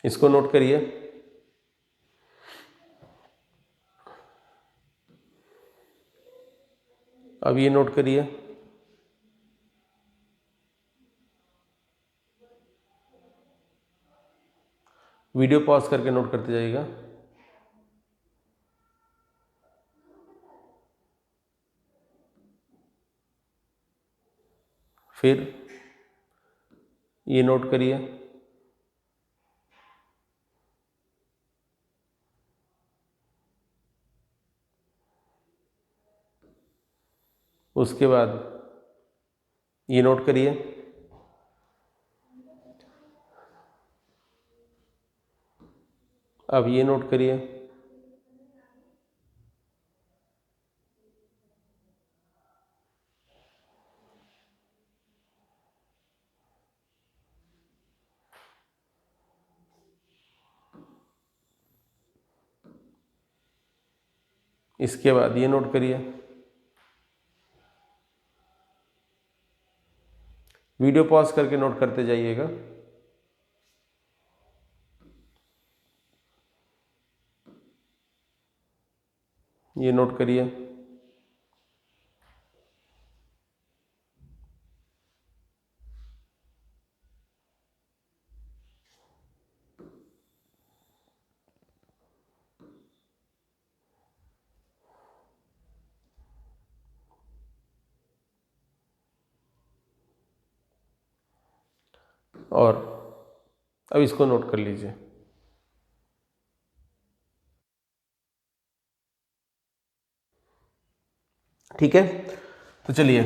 इसको नोट करिए। अब ये नोट करिए, वीडियो पॉज करके नोट करते जाइएगा। फिर ये नोट करिए, उसके बाद ये नोट करिए, अब ये नोट करिए, इसके बाद ये नोट करिए। वीडियो पॉज करके नोट करते जाइएगा। ये नोट करिए, और अब इसको नोट कर लीजिए। ठीक है, तो चलिए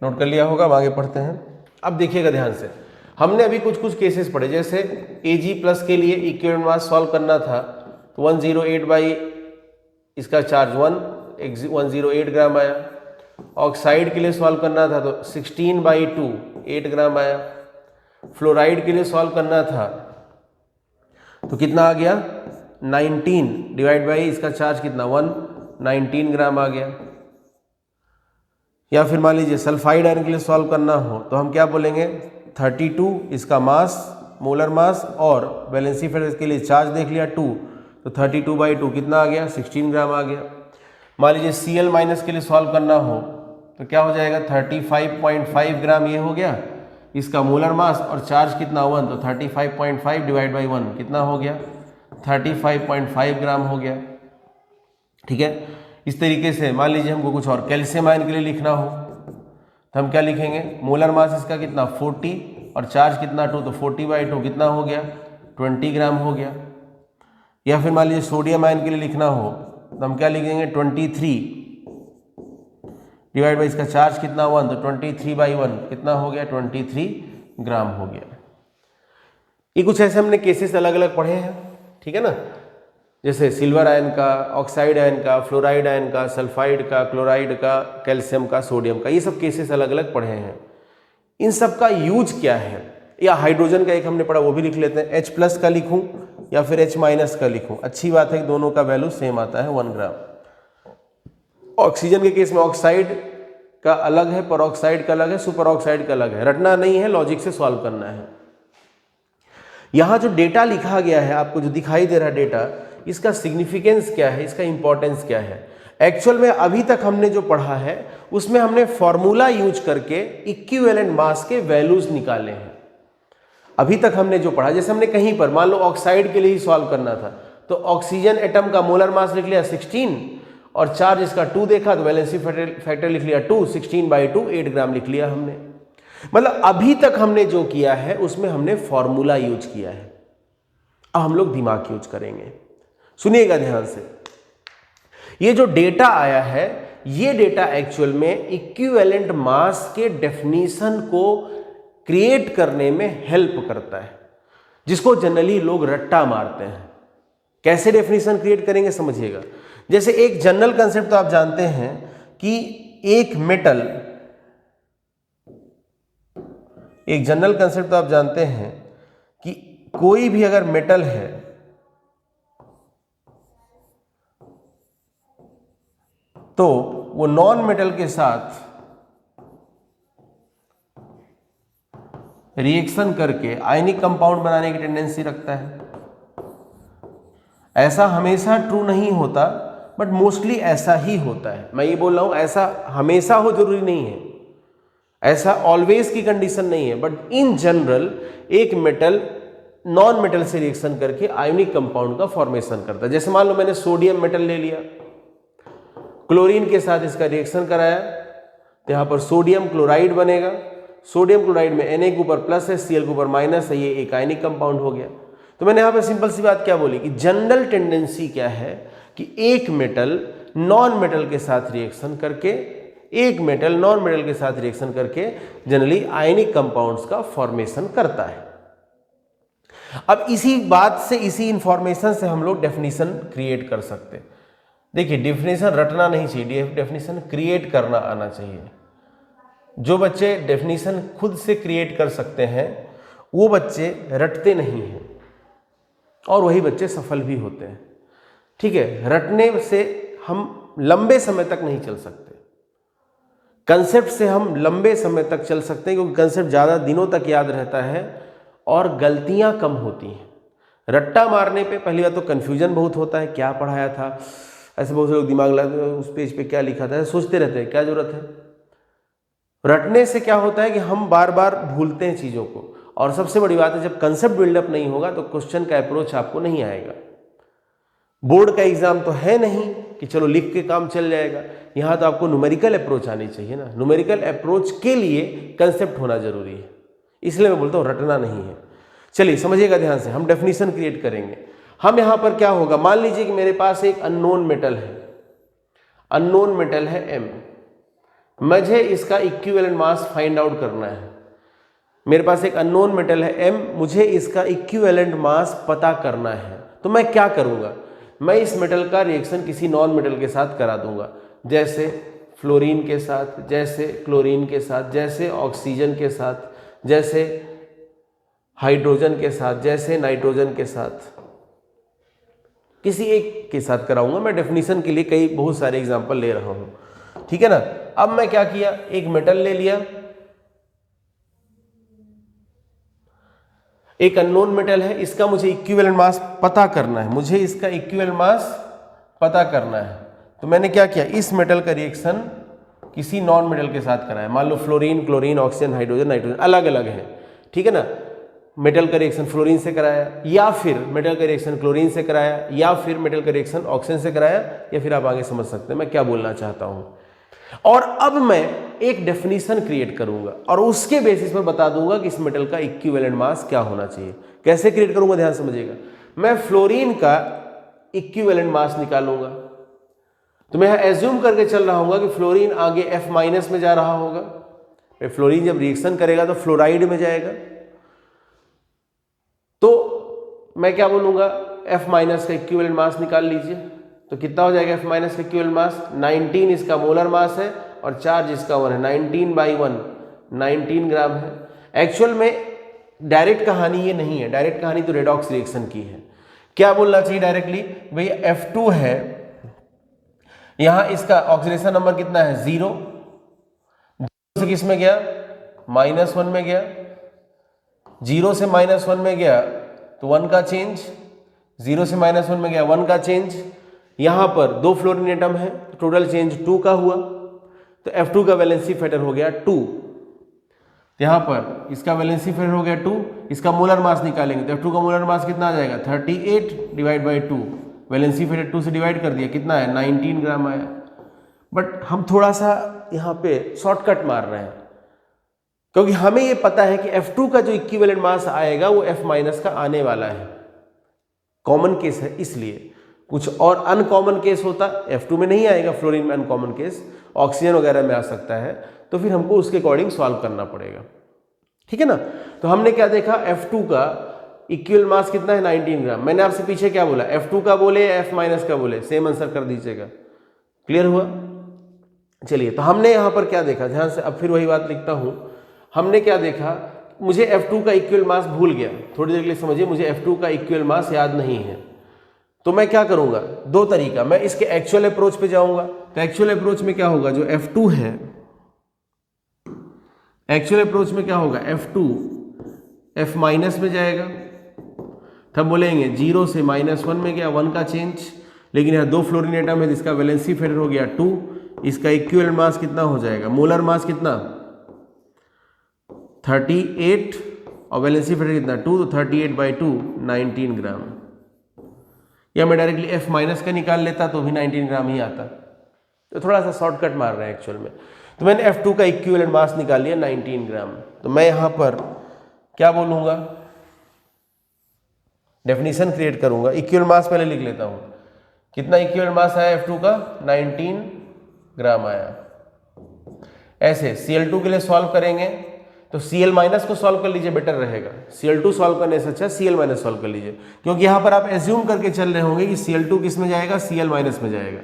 नोट कर लिया होगा, अब आगे पढ़ते हैं। अब देखिएगा ध्यान से, हमने अभी कुछ कुछ केसेस पढ़े, जैसे Ag+ के लिए इक्विवेलेंट मास सॉल्व करना था तो 108 बाई इसका चार्ज 108 ग्राम आया। ऑक्साइड के लिए सॉल्व करना था तो 16/2 8 ग्राम आया। फ्लोराइड के लिए सॉल्व करना था तो कितना आ गया 19 डिवाइड बाई इसका चार्ज कितना 19 ग्राम आ गया। या फिर मान लीजिए सल्फाइड आयन के लिए सॉल्व करना हो तो हम क्या बोलेंगे 32 इसका मास मोलर मास, और वैलेंसी फैक्टर के लिए चार्ज देख लिया 2, तो 32/2 कितना आ गया 16 ग्राम आ गया। मान लीजिए Cl- के लिए सॉल्व करना हो तो क्या हो जाएगा 35.5 ग्राम, ये हो गया इसका मोलर मास, और चार्ज कितना 1, तो 35.5 डिवाइड बाई 1 कितना हो गया 35.5 ग्राम हो गया। ठीक है, इस तरीके से मान लीजिए हमको कुछ और कैल्शियम आयन के लिए लिखना हो तो हम क्या लिखेंगे, मोलर मास इसका कितना 40 और चार्ज कितना 2, तो 40/2 कितना हो गया 20 ग्राम हो गया। या फिर मान लीजिए सोडियम आयन के लिए लिखना हो तो हम क्या लिखेंगे 23 डिवाइड बाई इसका चार्ज कितना 1, तो 23/1 कितना हो गया 23 ग्राम हो गया। ये कुछ ऐसे हमने केसेस अलग अलग पढ़े हैं, ठीक है ना, जैसे सिल्वर आयन का, ऑक्साइड आयन का, फ्लोराइड आयन का, सल्फाइड का, क्लोराइड का, कैल्शियम का, सोडियम का, ये सब केसेस अलग अलग पढ़े हैं। इन सब का यूज क्या है, या हाइड्रोजन का एक हमने पढ़ा वो भी लिख लेते हैं, H+ का लिखूं या फिर H- का लिखूं, अच्छी बात है कि दोनों का वैल्यू सेम आता है 1 ग्राम। ऑक्सीजन के केस में ऑक्साइड का अलग है, परऑक्साइड का अलग है, सुपर ऑक्साइड का अलग है, रटना नहीं है, लॉजिक से सॉल्व करना है। यहां जो डेटा लिखा गया है आपको जो दिखाई दे रहा है डेटा, इसका सिग्निफिकेंस क्या है, इसका इंपॉर्टेंस क्या है। एक्चुअल में अभी तक हमने जो पढ़ा है उसमें हमने फॉर्मूला यूज करके इक्विवेलेंट मास के वैल्यूज निकाले हैं। अभी तक हमने जो पढ़ा, जैसे हमने कहीं पर मान लो ऑक्साइड के लिए ही सॉल्व करना था तो ऑक्सीजन एटम का मोलर मास लिख लिया 16 और चार्ज इसका 2 देखा तो वैलेंसी फैक्टर लिख लिया 2, 16/2 8 ग्राम लिख लिया हमने। मतलब अभी तक हमने जो किया है उसमें हमने फॉर्मूला यूज किया है। अब हम लोग दिमाग यूज करेंगे, सुनिएगा ध्यान से। ये जो डेटा आया है ये डेटा एक्चुअल में इक्विवेलेंट मास के डेफिनेशन को क्रिएट करने में हेल्प करता है, जिसको जनरली लोग रट्टा मारते हैं। कैसे डेफिनेशन क्रिएट करेंगे समझिएगा। जैसे एक जनरल कंसेप्ट तो आप जानते हैं कि एक जनरल कंसेप्ट तो आप जानते हैं कि कोई भी अगर मेटल है तो वो नॉन मेटल के साथ रिएक्शन करके आयनिक कंपाउंड बनाने की टेंडेंसी रखता है। ऐसा हमेशा ट्रू नहीं होता, बट मोस्टली ऐसा ही होता है। मैं ये बोल रहा हूं ऐसा हमेशा हो जरूरी नहीं है, ऐसा ऑलवेज की कंडीशन नहीं है, बट इन जनरल एक मेटल नॉन मेटल से रिएक्शन करके आयनिक कंपाउंड का फॉर्मेशन करता है। जैसे मान लो मैंने सोडियम मेटल ले लिया, क्लोरीन के साथ इसका रिएक्शन कराया तो यहां पर सोडियम क्लोराइड बनेगा। सोडियम क्लोराइड में Na के ऊपर प्लस है, Cl के ऊपर माइनस है, ये एक आयनिक कंपाउंड हो गया। तो मैंने यहां पर सिंपल सी बात क्या बोली कि जनरल टेंडेंसी क्या है कि एक मेटल नॉन मेटल के साथ रिएक्शन करके जनरली आयनिक कंपाउंड्स का फॉर्मेशन करता है। अब इसी बात से, इसी इंफॉर्मेशन से हम लोग डेफिनेशन क्रिएट कर सकते हैं। देखिए डेफिनेशन रटना नहीं चाहिए, डेफिनेशन क्रिएट करना आना चाहिए। जो बच्चे डेफिनेशन खुद से क्रिएट कर सकते हैं वो बच्चे रटते नहीं हैं और वही बच्चे सफल भी होते हैं। ठीक है, रटने से हम लंबे समय तक नहीं चल सकते, कंसेप्ट से हम लंबे समय तक चल सकते हैं क्योंकि कंसेप्ट ज़्यादा दिनों तक याद रहता है और गलतियां कम होती हैं। रट्टा मारने पे पहली बात तो कन्फ्यूजन बहुत होता है, क्या पढ़ाया था, ऐसे बहुत से लोग दिमाग लगाते हैं उस पेज पे क्या लिखा था, सोचते रहते हैं क्या जरूरत है। रटने से क्या होता है कि हम बार बार भूलते हैं चीज़ों को, और सबसे बड़ी बात है जब कंसेप्ट बिल्डअप नहीं होगा तो क्वेश्चन का अप्रोच आपको नहीं आएगा। बोर्ड का एग्जाम तो है नहीं कि चलो लिख के काम चल जाएगा, यहाँ तो आपको न्यूमेरिकल अप्रोच आनी चाहिए ना। न्यूमेरिकल अप्रोच के लिए कंसेप्ट होना जरूरी है, इसलिए मैं बोलता हूँ रटना नहीं है। चलिए समझिएगा ध्यान से, हम डेफिनेशन क्रिएट करेंगे। हम यहाँ पर क्या होगा, मान लीजिए कि मेरे पास एक अननोन मेटल है M, मुझे इसका इक्विवेलेंट मास फाइंड आउट करना है। मेरे पास एक अननोन मेटल है M, मुझे इसका इक्विवेलेंट मास पता करना है। तो मैं क्या करूंगा, मैं इस मेटल का रिएक्शन किसी नॉन मेटल के साथ करा दूंगा, जैसे फ्लोरीन के साथ, जैसे क्लोरीन के साथ, जैसे ऑक्सीजन के साथ, जैसे हाइड्रोजन के साथ, जैसे नाइट्रोजन के साथ, किसी एक के साथ कराऊंगा। मैं डेफिनेशन के लिए बहुत सारे एग्जांपल ले रहा हूं, ठीक है ना। अब मैं क्या किया, एक मेटल ले लिया, एक अननोन मेटल है, इसका मुझे इक्विवेलेंट मास पता करना है, तो मैंने क्या किया, इस मेटल का रिएक्शन किसी नॉन मेटल के साथ कराया। मान लो fluorine, chlorine, oxygen, hydrogen, nitrogen अलग अलग है, ठीक है ना। मेटल का रिएक्शन फ्लोरीन से कराया, या फिर मेटल का रिएक्शन क्लोरीन से कराया, या फिर मेटल का रिएक्शन ऑक्सीजन से कराया, या फिर आप आगे समझ सकते हैं मैं क्या बोलना चाहता हूं। और अब मैं एक डेफिनेशन क्रिएट करूंगा और उसके बेसिस पर बता दूंगा कि इस मेटल का इक्विवेलेंट मास क्या होना चाहिए। कैसे क्रिएट करूंगा ध्यान समझिएगा। मैं फ्लोरीन का इक्विवेलेंट मास निकालूंगा, तो मैं एज्यूम करके चल रहा हूँ कि फ्लोरीन आगे F माइनस में जा रहा होगा। फ्लोरीन जब रिएक्शन करेगा तो फ्लोराइड में जाएगा, तो मैं क्या बोलूंगा F माइनस का इक्विवेलेंट मास निकाल लीजिए। तो कितना हो जाएगा F माइनस का इक्विवेलेंट मास? 19 इसका मोलर मास है और चार्ज इसका 1 है। 19/1 19 ग्राम है। एक्चुअल में डायरेक्ट कहानी ये नहीं है, डायरेक्ट कहानी तो रेडॉक्स रिएक्शन की है। क्या बोलना चाहिए डायरेक्टली, भैया F2 है, यहां इसका ऑक्सीडेशन नंबर कितना है 0 से किस में गया -1 में गया, 0 से -1 में गया तो 1 का चेंज, 0 से -1 में गया 1 का चेंज। यहां पर 2 फ्लोरीन एटम है तो टोटल चेंज 2 का हुआ, तो F2 का वैलेंसी फैक्टर हो गया 2। यहां पर इसका वैलेंसी फैक्टर हो गया 2, इसका मोलर मास निकालेंगे तो F2 का मोलर मास कितना आ जाएगा 38 / 2, वैलेंसी फैक्टर 2 से डिवाइड कर दिया, कितना है 19 ग्राम आया। बट हम थोड़ा सा यहाँ पे शॉर्टकट मार रहे हैं, क्योंकि हमें ये पता है कि F2 का जो इक्विवेलेंट मास आएगा वो F माइनस का आने वाला है। कॉमन केस है इसलिए, कुछ और अनकॉमन केस होता F2 में नहीं आएगा, फ्लोरीन में अनकॉमन केस ऑक्सीजन वगैरह में आ सकता है, तो फिर हमको उसके अकॉर्डिंग सॉल्व करना पड़ेगा, ठीक है ना। तो हमने क्या देखा, F2 का इक्विवेलेंट मास कितना है 19 ग्राम। मैंने आपसे पीछे क्या बोला, F2 का बोले या F माइनस का बोले, सेम आंसर कर दीजिएगा। क्लियर हुआ? चलिए, तो हमने यहाँ पर क्या देखा, ध्यान से अब फिर वही बात लिखता हूँ। हमने क्या देखा, मुझे F2 का इक्विवेलेंट मास भूल गया, थोड़ी देर के लिए समझिए, मुझे F2 का इक्विवेलेंट मास याद नहीं है, तो मैं क्या करूँगा, दो तरीका, मैं इसके एक्चुअल अप्रोच पे जाऊँगा। तो एक्चुअल अप्रोच में क्या होगा, जो F2 है, एक्चुअल अप्रोच में क्या होगा, F2 F माइनस में जाएगा, तब बोलेंगे 0 से -1 में गया 1 का चेंज, लेकिन यहाँ 2 फ्लोरीन एटम है जिसका वैलेंसी फैक्टर हो गया 2, इसका इक्विवेलेंट मास कितना हो जाएगा, मोलर मास कितना 38 और वैलेंसी फैक्टर कितना 2, तो 38/2 19 ग्राम। या मैं डायरेक्टली F माइनस का निकाल लेता तो भी 19 ग्राम ही आता, तो थोड़ा सा शॉर्टकट मार रहे हैं एक्चुअल में। तो मैंने F2 का इक्विवेलेंट मास निकाल लिया 19 ग्राम। तो मैं यहाँ पर क्या बोलूँगा, डेफिनेशन क्रिएट करूँगा, इक्विवेलेंट मास पहले लिख लेता हूँ। कितना इक्विवेलेंट मास आया F2 का, 19 ग्राम आया। ऐसे Cl2 के लिए सॉल्व करेंगे तो Cl माइनस को सॉल्व कर लीजिए, बेटर रहेगा। Cl2 सॉल्व करने से अच्छा Cl माइनस सॉल्व कर लीजिए, क्योंकि यहाँ पर आप एज्यूम करके चल रहे होंगे कि Cl2 किस में जाएगा, Cl माइनस में जाएगा।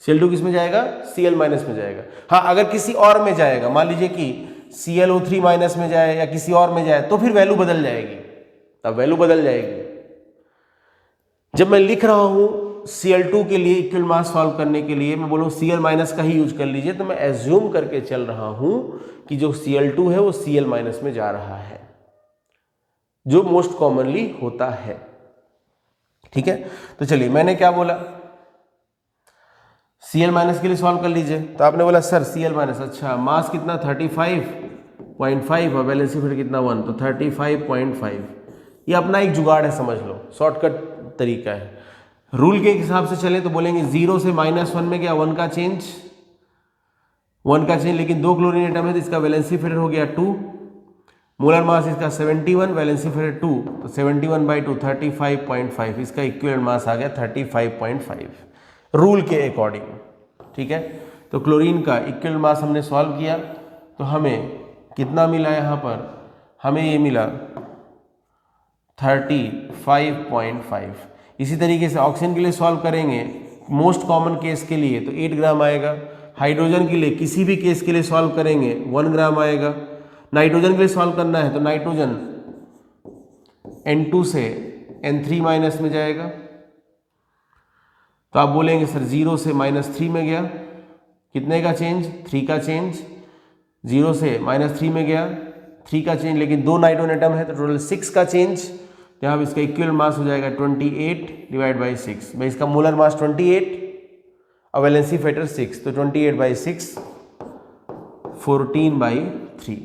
Cl2 किस में जाएगा, Cl माइनस में जाएगा। हाँ, अगर किसी और में जाएगा, मान लीजिए कि ClO3 माइनस में जाए या किसी और में जाए, तो फिर वैल्यू बदल जाएगी, तब वैल्यू बदल जाएगी। जब मैं लिख रहा हूं Cl2 के लिए इक्विवेलेंट मास सॉल्व करने के लिए, मैं बोलूँ Cl माइनस का ही यूज कर लीजिए, तो मैं एज्यूम करके चल रहा हूं कि जो Cl2 है वो Cl माइनस में जा रहा है, जो मोस्ट कॉमनली होता है, ठीक है। तो चलिए, मैंने क्या बोला, Cl माइनस के लिए सॉल्व कर लीजिए। तो आपने बोला सर Cl माइनस, अच्छा मास कितना 35.5 और वैलेंसी फैक्टर कितना 1, तो 35.5। ये अपना एक जुगाड़ है, समझ लो, शॉर्टकट तरीका है। रूल के हिसाब से चले तो बोलेंगे 0 से -1 में गया 1 का चेंज, 1 का चेंज, लेकिन 2 क्लोरीन एटम है तो इसका वैलेंसी फैक्टर हो गया 2, मोलर मास इसका 71, वैलेंसी फैक्टर 2, तो 71/2 35.5, इसका इक्विवेलेंट मास आ गया 35.5 रूल के अकॉर्डिंग, ठीक है। तो क्लोरीन का इक्विवेलेंट मास हमने सॉल्व किया, तो हमें कितना मिला, यहाँ पर हमें ये मिला 35.5। इसी तरीके से ऑक्सीजन के लिए सॉल्व करेंगे, मोस्ट कॉमन केस के लिए तो 8 ग्राम आएगा, हाइड्रोजन के लिए किसी भी केस के लिए सॉल्व करेंगे 1 ग्राम आएगा, नाइट्रोजन के लिए सॉल्व करना है तो नाइट्रोजन N2 से N3 माइनस में जाएगा, तो आप बोलेंगे सर 0 से -3 में गया, कितने का चेंज, 3 का चेंज, 0 से -3 में गया 3 का चेंज, लेकिन 2 नाइट्रोजन एटम है तो टोटल 6 का चेंज। यहाँ इसका इक्विवेलेंट मास हो जाएगा 28/6, भाई इसका मोलर मास 28 और वैलेंसी फैक्टर 6, तो 28/6 14/3,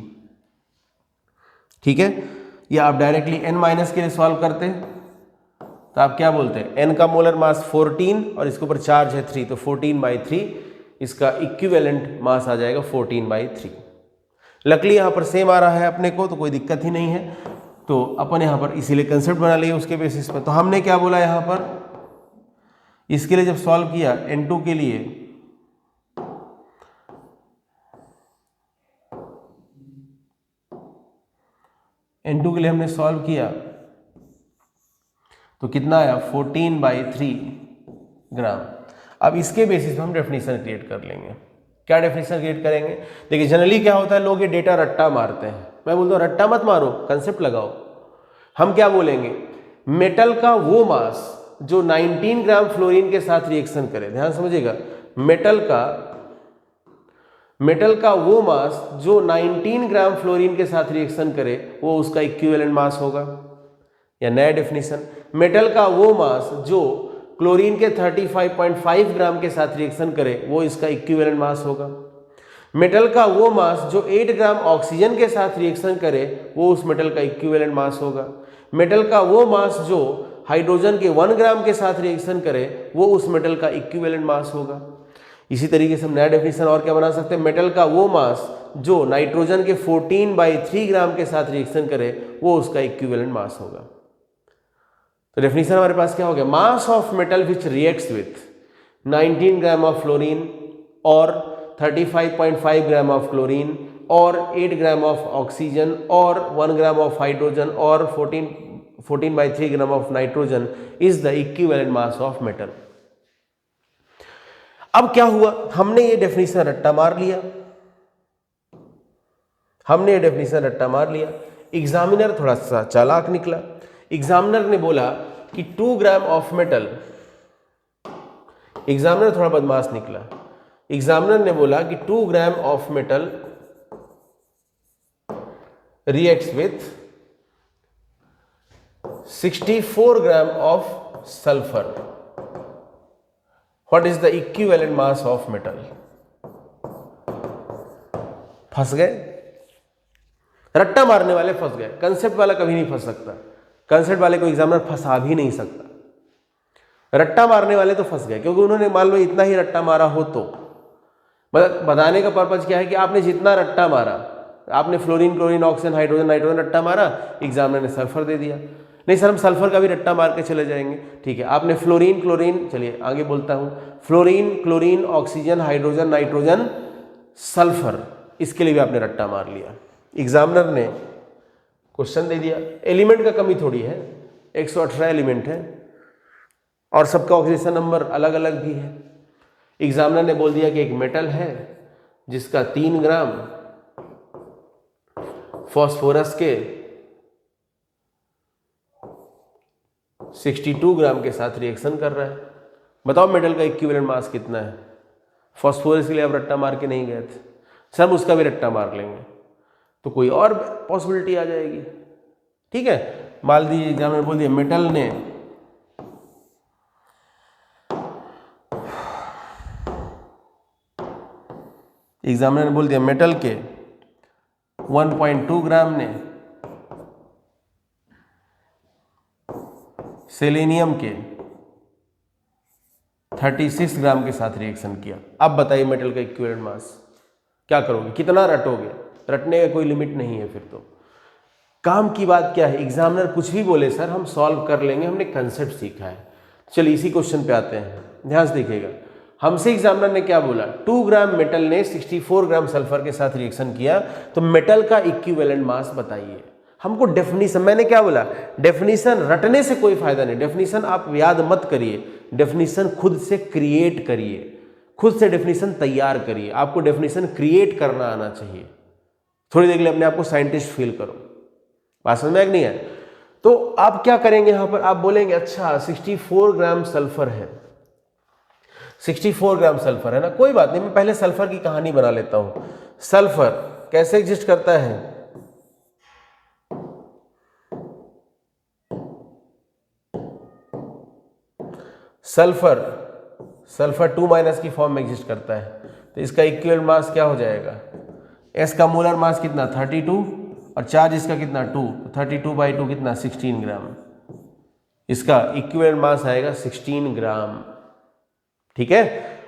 ठीक है। या आप डायरेक्टली n माइनस के लिए सॉल्व करते हैं तो आप क्या बोलते हैं, n का मोलर मास 14 और इसके ऊपर चार्ज है 3, तो 14/3 इसका इक्विवेलेंट मास आ जाएगा 14/3। लकली यहाँ पर सेम आ रहा है अपने को, तो कोई दिक्कत ही नहीं है। तो अपन यहाँ पर इसीलिए कंसेप्ट बना लिए उसके बेसिस पर। तो हमने क्या बोला यहाँ पर, इसके लिए जब सॉल्व किया n2 के लिए, n2 के लिए हमने सॉल्व किया तो कितना आया 14/3 ग्राम। अब इसके बेसिस पे हम डेफिनेशन क्रिएट कर लेंगे। क्या डेफिनेशन क्रिएट करेंगे, देखिए जनरली क्या होता है, लोग ये डेटा रट्टा मारते हैं। मैं बोलता हूँ रट्टा मत मारो, कंसेप्ट लगाओ। हम क्या बोलेंगे, मेटल का वो मास जो 19 ग्राम फ्लोरीन के साथ रिएक्शन करे, ध्यान समझिएगा, मेटल का वो मास जो 19 ग्राम फ्लोरीन के साथ रिएक्शन करे वो उसका इक्विवेलेंट मास होगा। या नया डेफिनेशन, मेटल का वो मास जो क्लोरीन के 35.5 ग्राम के साथ रिएक्शन करे वो इसका इक्विवेलेंट मास होगा। मेटल का वो मास जो 8 ग्राम ऑक्सीजन के साथ रिएक्शन करे वो उस मेटल का इक्विवेलेंट मास होगा। मेटल का वो मास जो हाइड्रोजन के 1 ग्राम के साथ रिएक्शन करे वो उस मेटल का इक्विवेलेंट मास होगा। इसी तरीके से हम नया डेफिनेशन और क्या बना सकते हैं, मेटल का वो मास जो नाइट्रोजन के 14/3 ग्राम के साथ रिएक्शन करे वो उसका इक्विवेलेंट मास होगा। तो डेफिनेशन हमारे पास क्या हो गया, mass of metal which reacts with 19 gram of fluorine और 35.5 ग्राम ऑफ क्लोरीन और 8 ग्राम ऑफ ऑक्सीजन और 1 ग्राम ऑफ हाइड्रोजन और 14/3 gram of nitrogen is the equivalent mass of metal. अब क्या हुआ, हमने ये डेफिनेशन रट्टा मार लिया, एग्जामिनर थोड़ा सा चालाक निकला। एग्जामिनर ने बोला कि 2 ग्राम ऑफ मेटल, एग्जामिनर थोड़ा बदमाश निकला। एग्जामिनर ने बोला कि 2 gram of metal reacts with 64 gram of sulphur. What is the equivalent mass of metal. फंस गए, रट्टा मारने वाले फंस गए, कंसेप्ट वाला कभी नहीं फंस सकता, कंसेप्ट वाले को एग्जामिनर फंसा भी नहीं सकता। रट्टा मारने वाले तो फंस गए, क्योंकि उन्होंने मान लो इतना ही रट्टा मारा हो तो, मतलब बताने का पर्पज क्या है कि आपने जितना रट्टा मारा, आपने fluorine, chlorine, oxygen, hydrogen, nitrogen रट्टा मारा, एग्जामिनर ने सल्फर दे दिया। नहीं सर हम सल्फर का भी रट्टा मार के चले जाएंगे, ठीक है, आपने फ्लोरीन, क्लोरीन, चलिए आगे बोलता हूं, fluorine, chlorine, oxygen, hydrogen, nitrogen, sulphur, इसके लिए भी आपने रट्टा मार लिया। एग्जामिनर ने क्वेश्चन दे दिया, एलिमेंट का कमी थोड़ी है, 118 एलिमेंट है और सबका ऑक्सीडेशन नंबर अलग अलग भी है। एग्जामिनर ने बोल दिया कि एक मेटल है जिसका 3 ग्राम फॉस्फोरस के 62 ग्राम के साथ रिएक्शन कर रहा है। बताओ मेटल का इक्विवेलेंट मास कितना है। फॉस्फोरस के लिए आप रट्टा मार के नहीं गए थे, सर हम उसका भी रट्टा मार लेंगे तो कोई और पॉसिबिलिटी आ जाएगी। ठीक है, मान लीजिए एग्जामिनर बोल दिया मेटल ने मेटल के 1.2 ग्राम ने सेलेनियम के 36 ग्राम के साथ रिएक्शन किया। अब बताइए मेटल का इक्विवेलेंट मास क्या करोगे, कितना रटोगे, रटने का कोई लिमिट नहीं है। फिर तो काम की बात क्या है, एग्जामिनर कुछ भी बोले सर हम सॉल्व कर लेंगे, हमने कंसेप्ट सीखा है। चलिए इसी क्वेश्चन पे आते हैं, ध्यान से देखिएगा। हमसे एग्जामिनर ने क्या बोला, 2 ग्राम मेटल ने 64 ग्राम सल्फर के साथ रिएक्शन किया, तो मेटल का इक्विवेलेंट मास बताइए। हमको डेफिनेशन, मैंने क्या बोला, डेफिनेशन रटने से कोई फायदा नहीं, डेफिनेशन आप याद मत करिए, डेफिनेशन खुद से क्रिएट करिए, खुद से डेफिनेशन तैयार करिए। आपको डेफिनेशन क्रिएट करना आना चाहिए। थोड़ी देर के लिए अपने आप को साइंटिस्ट फील करो, बात समझ में नहीं है। तो आप क्या करेंगे, यहां पर आप बोलेंगे अच्छा 64 ग्राम सल्फर है, 64 ग्राम सल्फर है ना, कोई बात नहीं, मैं पहले सल्फर की कहानी बना लेता हूं। सल्फर कैसे एग्जिस्ट करता है, सल्फर 2- की फॉर्म में एग्जिस्ट करता है, तो इसका इक्विवेलेंट मास क्या हो जाएगा, एस का मोलर मास कितना 32 और चार्ज इसका कितना 2, 32/2 कितना 16 ग्राम। इसका इक्विवेलेंट मास आएगा 16 ग्राम। ठीक है।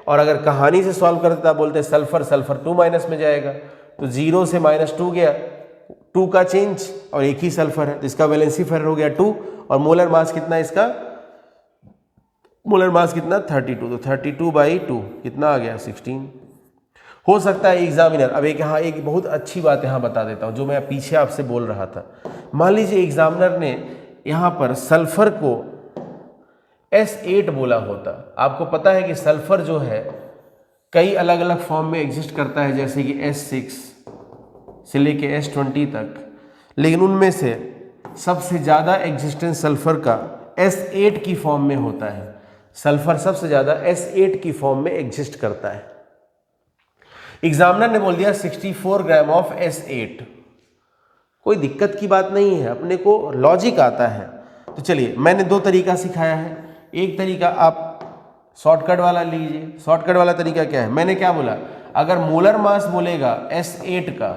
और अगर कहानी से सॉल्व करते तो बोलते सल्फर 2- में जाएगा, तो 0 से -2 गया, 2 का चेंज और एक ही सल्फर है, तो इसका वैलेंसी फेरर हो गया 2 और मोलर मास कितना इसका, मोलर मास कितना 32, तो 32/2 कितना आ गया 16। हो सकता है एग्जामिनर, अब एक यहाँ एक बहुत अच्छी बात यहाँ बता देता हूँ जो मैं पीछे आपसे बोल रहा था। मान लीजिए एग्जामिनर ने यहाँ पर सल्फर को S8 बोला होता। आपको पता है कि सल्फर जो है कई अलग अलग फॉर्म में एग्जिस्ट करता है, जैसे कि S6 से लेके S20 तक, लेकिन उनमें से सबसे ज़्यादा एग्जिस्टेंस सल्फर का S8 की फॉर्म में होता है। सल्फर सबसे ज़्यादा S8 की फॉर्म में एग्जिस्ट करता है। एग्जामिनर ने बोल दिया 64 ग्राम ऑफ S8, कोई दिक्कत की बात नहीं है, अपने को लॉजिक आता है। तो चलिए मैंने 2 तरीका सिखाया है। एक तरीका आप शॉर्टकट वाला लीजिए। शॉर्टकट वाला तरीका क्या है, मैंने क्या बोला, अगर मोलर मास बोलेगा S8 का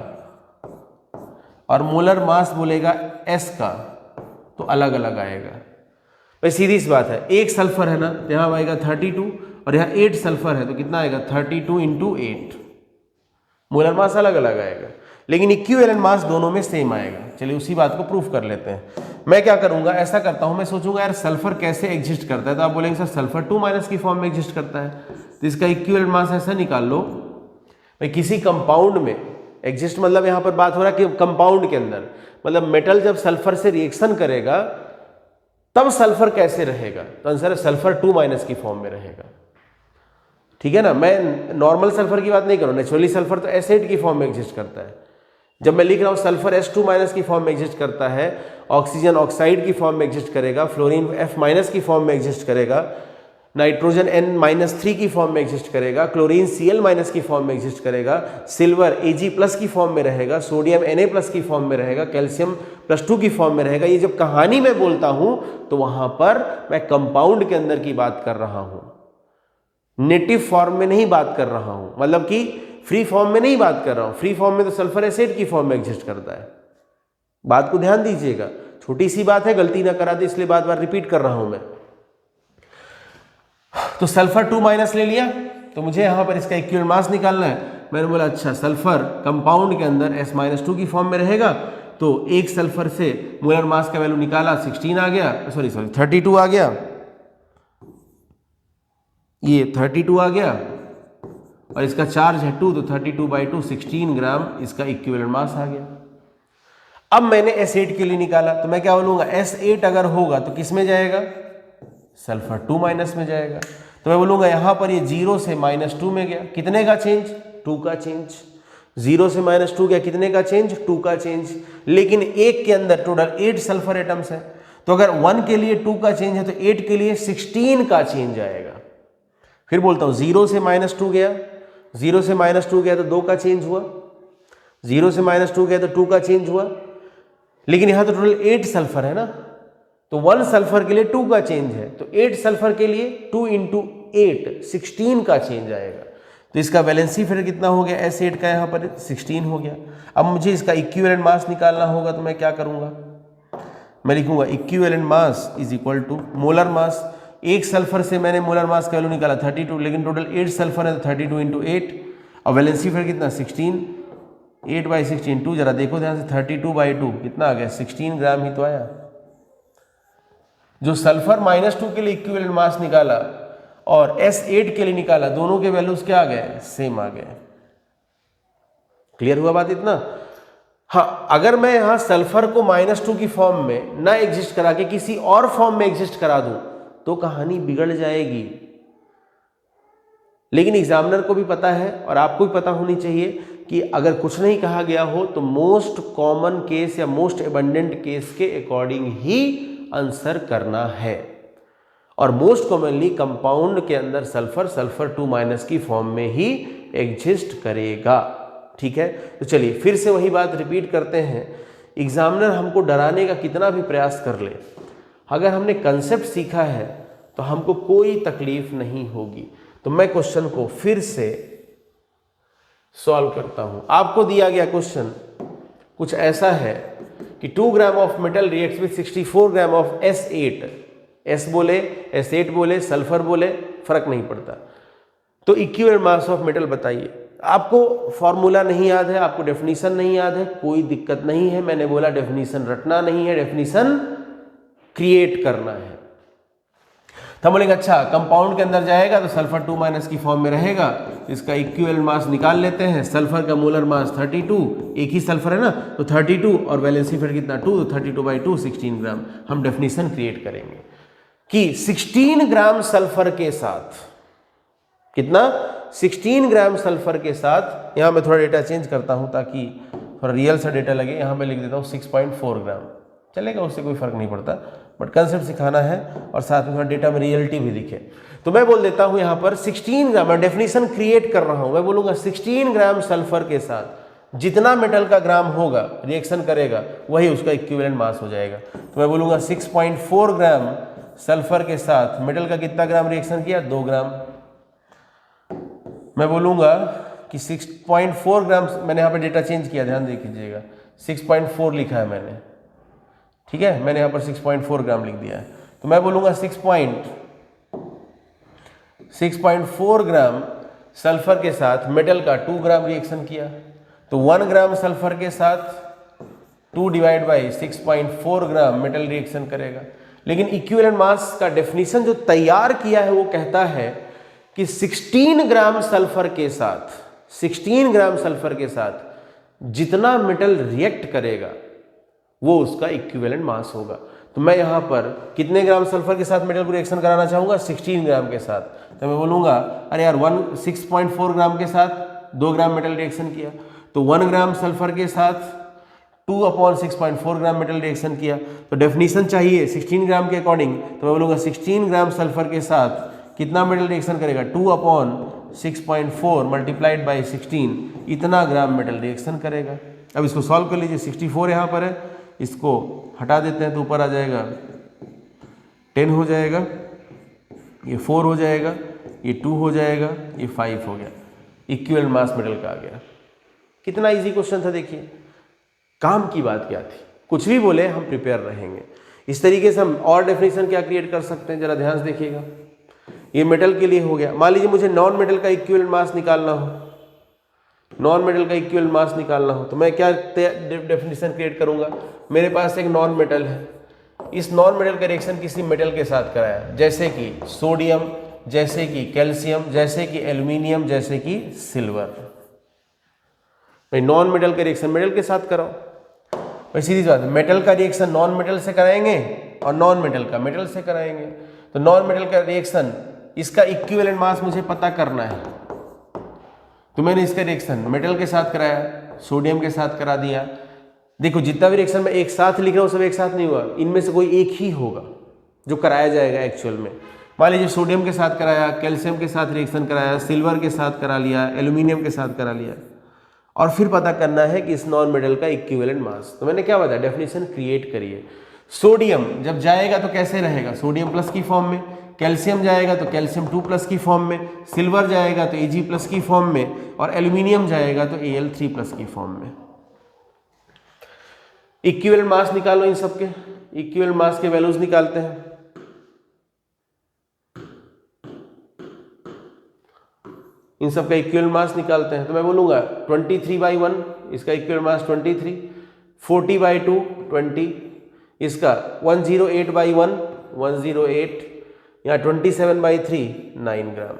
और मोलर मास बोलेगा S का तो अलग अलग आएगा। भाई सीधी सी बात है, एक सल्फर है ना, तो यहाँ आएगा 32 और यहाँ 8 सल्फर है तो कितना आएगा 32 × 8। मोलर मास अलग अलग आएगा, लेकिन इक्विवेलेंट मास दोनों में सेम आएगा। चलिए उसी बात को प्रूफ कर लेते हैं। मैं क्या करूंगा, ऐसा करता हूं, मैं सोचूंगा यार सल्फर कैसे एग्जिस्ट करता है, तो आप बोलेंगे सर सल्फर 2- की फॉर्म में एग्जिस्ट करता है, तो इसका इक्विवेलेंट मास ऐसा निकाल लो। भाई किसी कंपाउंड में एग्जिस्ट मतलब यहाँ पर बात हो रहा है कि कंपाउंड के अंदर, मतलब मेटल जब सल्फर से रिएक्शन करेगा तब सल्फर कैसे रहेगा, तो आंसर है सल्फर 2- की फॉर्म में रहेगा। ठीक है ना, मैं नॉर्मल सल्फर की बात नहीं करूँ, नेचुरली सल्फर तो S8 की फॉर्म में एग्जिस्ट करता है। जब मैं लिख रहा हूँ सल्फर S2- की फॉर्म में एग्जिस्ट करता है, ऑक्सीजन ऑक्साइड की फॉर्म में एग्जिस्ट करेगा, फ्लोरीन F- की फॉर्म में एग्जिस्ट करेगा, नाइट्रोजन N-3 की फॉर्म में एग्जिस्ट करेगा, क्लोरीन Cl- की फॉर्म में एग्जिस्ट करेगा, सिल्वर Ag+ की फॉर्म में रहेगा, सोडियम Na+ की फॉर्म में रहेगा, कैल्शियम +2 की फॉर्म में रहेगा। ये जब कहानी में बोलता हूं तो वहां पर मैं कंपाउंड के अंदर की बात कर रहा हूं, नेटिव फॉर्म में नहीं बात कर रहा हूं, मतलब कि फ्री फॉर्म में नहीं बात कर रहा हूं। फ्री फॉर्म में तो सल्फर S8 की फॉर्म में एग्जिस्ट करता है। बात को ध्यान दीजिएगा, छोटी सी बात है, गलती ना करा दे इसलिए बार बार रिपीट कर रहा हूं मैं। तो सल्फर 2- ले लिया, तो मुझे यहां पर इसका इक्विवेलेंट मास निकालना है। मैंने बोला अच्छा सल्फर कंपाउंड के अंदर S-2 की फॉर्म में रहेगा, तो एक सल्फर से मोलर मास का वैल्यू निकाला 16 आ गया, सॉरी 32 आ गया, ये 32 आ गया और इसका चार्ज है 2, तो 32/2 16 ग्राम इसका इक्विवेलेंट मास आ गया। अब मैंने S8 के लिए निकाला, तो मैं क्या बोलूंगा, S8 अगर होगा तो किस में जाएगा, सल्फर 2- में जाएगा। तो मैं बोलूंगा यहां पर ये 0 से -2 में गया, कितने का चेंज, 2 का चेंज। 0 से -2 गया, कितने का चेंज, 2 का चेंज। लेकिन एक के अंदर टोटल 8 सल्फर एटम्स है, तो अगर 1 के लिए 2 का चेंज है तो 8 के लिए 16 का चेंज आएगा। फिर बोलता हूं 0 से -2 गया, 0 से -2 गया तो 2 का चेंज हुआ, 0 से -2 गया तो 2 का चेंज हुआ, लेकिन यहां तो टोटल 8 सल्फर है ना, तो 1 सल्फर के लिए 2 का चेंज है, तो 8 सल्फर के लिए 2 × 8 16 का चेंज आएगा। तो इसका वैलेंसी फिर कितना हो गया, S8 का यहाँ पर 16 हो गया। अब मुझे इसका इक्विवेलेंट मास निकालना होगा, तो मैं क्या करूंगा, मैं लिखूंगा equivalent mass is equal to molar mass. एक सल्फर से मैंने मोलर मास का वैल्यू निकाला 32, लेकिन टोटल 8 सल्फर है तो 32 × 8 और वैलेंसी फिर कितना 16, 8/16 2, जरा देखो ध्यान से 32/2 कितना आ गया, 16 ग्राम ही तो आया। जो सल्फर -2 के लिए इक्विवेलेंट मास निकाला और S8 के लिए निकाला, दोनों के वैल्यूज क्या आ गए, सेम आ गए। क्लियर हुआ बात इतना। हाँ, अगर मैं यहां सल्फर को -2 की फॉर्म में ना एग्जिस्ट करा के किसी और फॉर्म में एग्जिस्ट करा दूं तो कहानी बिगड़ जाएगी। लेकिन एग्जामिनर को भी पता है और आपको भी पता होनी चाहिए कि अगर कुछ नहीं कहा गया हो तो मोस्ट कॉमन केस या मोस्ट एबंडेंट केस के अकॉर्डिंग ही आंसर करना है। और मोस्ट कॉमनली कंपाउंड के अंदर सल्फर 2- की फॉर्म में ही एग्जिस्ट करेगा। ठीक है, तो चलिए फिर से वही बात रिपीट करते हैं। एग्जामिनर हमको डराने का कितना भी प्रयास कर ले, अगर हमने कंसेप्ट सीखा है तो हमको कोई तकलीफ नहीं होगी। तो मैं क्वेश्चन को फिर से सॉल्व करता हूं। आपको दिया गया क्वेश्चन कुछ ऐसा है कि 2 gram of metal reacts with 64 gram of S8, S बोले S8 बोले सल्फर बोले फर्क नहीं पड़ता, तो इक्विवेलेंट मास ऑफ मेटल बताइए। आपको फॉर्मूला नहीं याद है, आपको डेफिनेशन नहीं याद है, कोई दिक्कत नहीं है। मैंने बोला डेफिनेशन रटना नहीं है, डेफिनेशन क्रिएट करना है। तो हम बोलेंगे अच्छा कंपाउंड के अंदर जाएगा तो सल्फर 2- की फॉर्म में रहेगा, इसका इक्विवेलेंट मास निकाल लेते हैं। सल्फर का मोलर मास 32, एक ही सल्फर है ना, तो 32 और वैलेंसी फिर कितना 2, तो 32/2 16 ग्राम। हम डेफिनेशन क्रिएट करेंगे कि 16 ग्राम सल्फर के साथ कितना 16 ग्राम सल्फर के साथ, यहां मैं थोड़ा डेटा चेंज करता हूं ताकि थोड़ा रियल सा डेटा लगे। यहां मैं लिख देता हूं 6.4 ग्राम, चलेगा, उससे कोई फर्क नहीं पड़ता, बट कंसेप्ट सिखाना है और साथ में थोड़ा डेटा में रियलिटी भी दिखे। तो मैं बोल देता हूं यहां पर 16 ग्राम, मैं डेफिनेशन क्रिएट कर रहा हूं, मैं बोलूंगा 16 ग्राम सल्फर के साथ जितना मेटल का ग्राम होगा रिएक्शन करेगा वही उसका इक्विवेलेंट मास हो जाएगा। तो मैं बोलूंगा 6.4 ग्राम सल्फर के साथ मेटल का कितना ग्राम रिएक्शन किया, 2 ग्राम। मैं बोलूंगा कि 6.4 ग्राम, मैंने यहाँ पे डेटा चेंज किया, ध्यान दे कीजिएगा, 6.4 लिखा है मैंने, ठीक है, मैंने यहाँ पर 6.4 ग्राम लिख दिया है। तो मैं बोलूंगा 6.4 ग्राम सल्फर के साथ मेटल का 2 ग्राम रिएक्शन किया, तो 1 ग्राम सल्फर के साथ 2 divide by 6.4 gram metal reaction करेगा। लेकिन इक्विवेलेंट मास का डेफिनेशन जो तैयार किया है वो कहता है कि 16 ग्राम सल्फर के साथ 16 ग्राम सल्फर के साथ जितना मेटल रिएक्ट करेगा वो उसका इक्विवेलेंट मास होगा। तो मैं यहां पर कितने ग्राम सल्फर के साथ मेटल को रिएक्शन कराना चाहूंगा, 16 ग्राम के साथ। तो मैं बोलूंगा अरे यार 6.4 ग्राम के साथ 2 ग्राम मेटल रिएक्शन किया, तो 1 ग्राम सल्फर के साथ 2/6.4 ग्राम मेटल रिएक्शन किया। तो डेफिनेशन चाहिए 16 ग्राम के अकॉर्डिंग, तो मैं बोलूंगा 16 ग्राम सल्फर के साथ कितना मेटल रिएक्शन करेगा, 2/6.4 मल्टीप्लाइड बाई 16, इतना ग्राम मेटल रिएक्शन करेगा। अब इसको सॉल्व कर लीजिए, 64 यहाँ पर है, इसको हटा देते हैं तो ऊपर आ जाएगा 10 हो जाएगा, ये 4 हो जाएगा, ये 2 हो जाएगा, ये 5 हो गया, इक्विवेलेंट मास मेटल का आ गया। कितना इजी क्वेश्चन था, देखिए काम की बात क्या थी, कुछ भी बोले हम प्रिपेयर रहेंगे। इस तरीके से हम और डेफिनेशन क्या क्रिएट कर सकते हैं, जरा ध्यान से देखिएगा। ये मेटल के लिए हो गया। मान लीजिए मुझे नॉन मेटल का इक्विवेलेंट मास निकालना हो, नॉन मेटल का इक्विवेलेंट मास निकालना हो तो मैं क्या डेफिनेशन क्रिएट करूंगा। मेरे पास एक नॉन मेटल है, इस नॉन मेटल का रिएक्शन किसी मेटल के साथ कराया, जैसे कि सोडियम, जैसे कि कैल्शियम, जैसे कि एल्यूमिनियम, जैसे कि सिल्वर। भाई नॉन मेटल का रिएक्शन मेटल के साथ कराओ, भाई सीधी बात है, मेटल का रिएक्शन नॉन मेटल से कराएंगे और नॉन मेटल का मेटल से कराएंगे। तो नॉन मेटल का रिएक्शन, इसका इक्विवेलेंट मास मुझे पता करना है, तो मैंने इसका रिएक्शन मेटल के साथ कराया, सोडियम के साथ करा दिया। देखो जितना भी रिएक्शन मैं एक साथ लिख रहा हूँ सब एक साथ नहीं हुआ, इनमें से कोई एक ही होगा जो कराया जाएगा एक्चुअल में। मान लीजिए सोडियम के साथ कराया, कैल्शियम के साथ रिएक्शन कराया, सिल्वर के साथ करा लिया, एल्यूमिनियम के साथ करा लिया, और फिर पता करना है कि इस नॉन मेटल का इक्विवेलेंट मास। तो मैंने क्या बताया, डेफिनेशन क्रिएट करिए। सोडियम जब जाएगा तो कैसे रहेगा, सोडियम प्लस की फॉर्म में, कैल्शियम जाएगा तो कैल्शियम 2+ की फॉर्म में, सिल्वर जाएगा तो Ag+ की फॉर्म में, और एल्यूमिनियम जाएगा तो Al3+ की फॉर्म में। इक्विवेलेंट मास निकालो, इन सबके इक्विवेलेंट मास के वैल्यूज निकालते हैं। इन सब का इक्विवेलेंट मास निकालते हैं। तो मैं बोलूंगा 23/1 इसका इक्विवेलेंट मास 23, 40/2 20, इसका 108/1 108, यहाँ 27/3 9 ग्राम।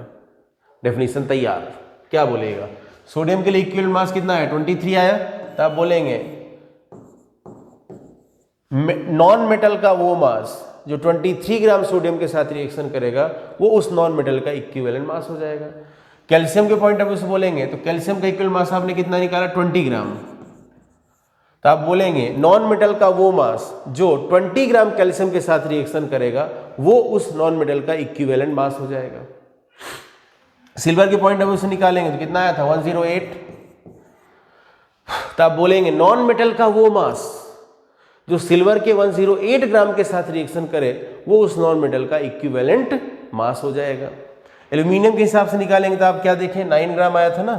डेफिनेशन तैयार। क्या बोलेगा, सोडियम के लिए इक्विवेलेंट मास कितना है, 23 आया, तो आप बोलेंगे नॉन मेटल का वो मास जो 23 ग्राम सोडियम के साथ रिएक्शन करेगा वो उस नॉन मेटल का इक्विवेलेंट मास हो जाएगा। कैल्शियम के पॉइंट ऑफ व्यू से बोलेंगे तो कैल्शियम का इक्विवेलेंट मास आपने कितना निकाला, 20 ग्राम, तो आप बोलेंगे नॉन मेटल का वो मास जो 20 ग्राम कैल्शियम के साथ रिएक्शन करेगा वो उस नॉन मेटल का इक्विवेलेंट मास हो जाएगा। सिल्वर के पॉइंट ऑफ व्यू से निकालेंगे तो कितना आया था, 108, तो आप बोलेंगे नॉन मेटल का वो मास जो सिल्वर के 108 ग्राम के साथ रिएक्शन करे वो उस नॉन मेटल का इक्विवेलेंट मास हो जाएगा। एल्यूमिनियम के हिसाब से निकालेंगे तो आप क्या देखें, 9 ग्राम आया था ना,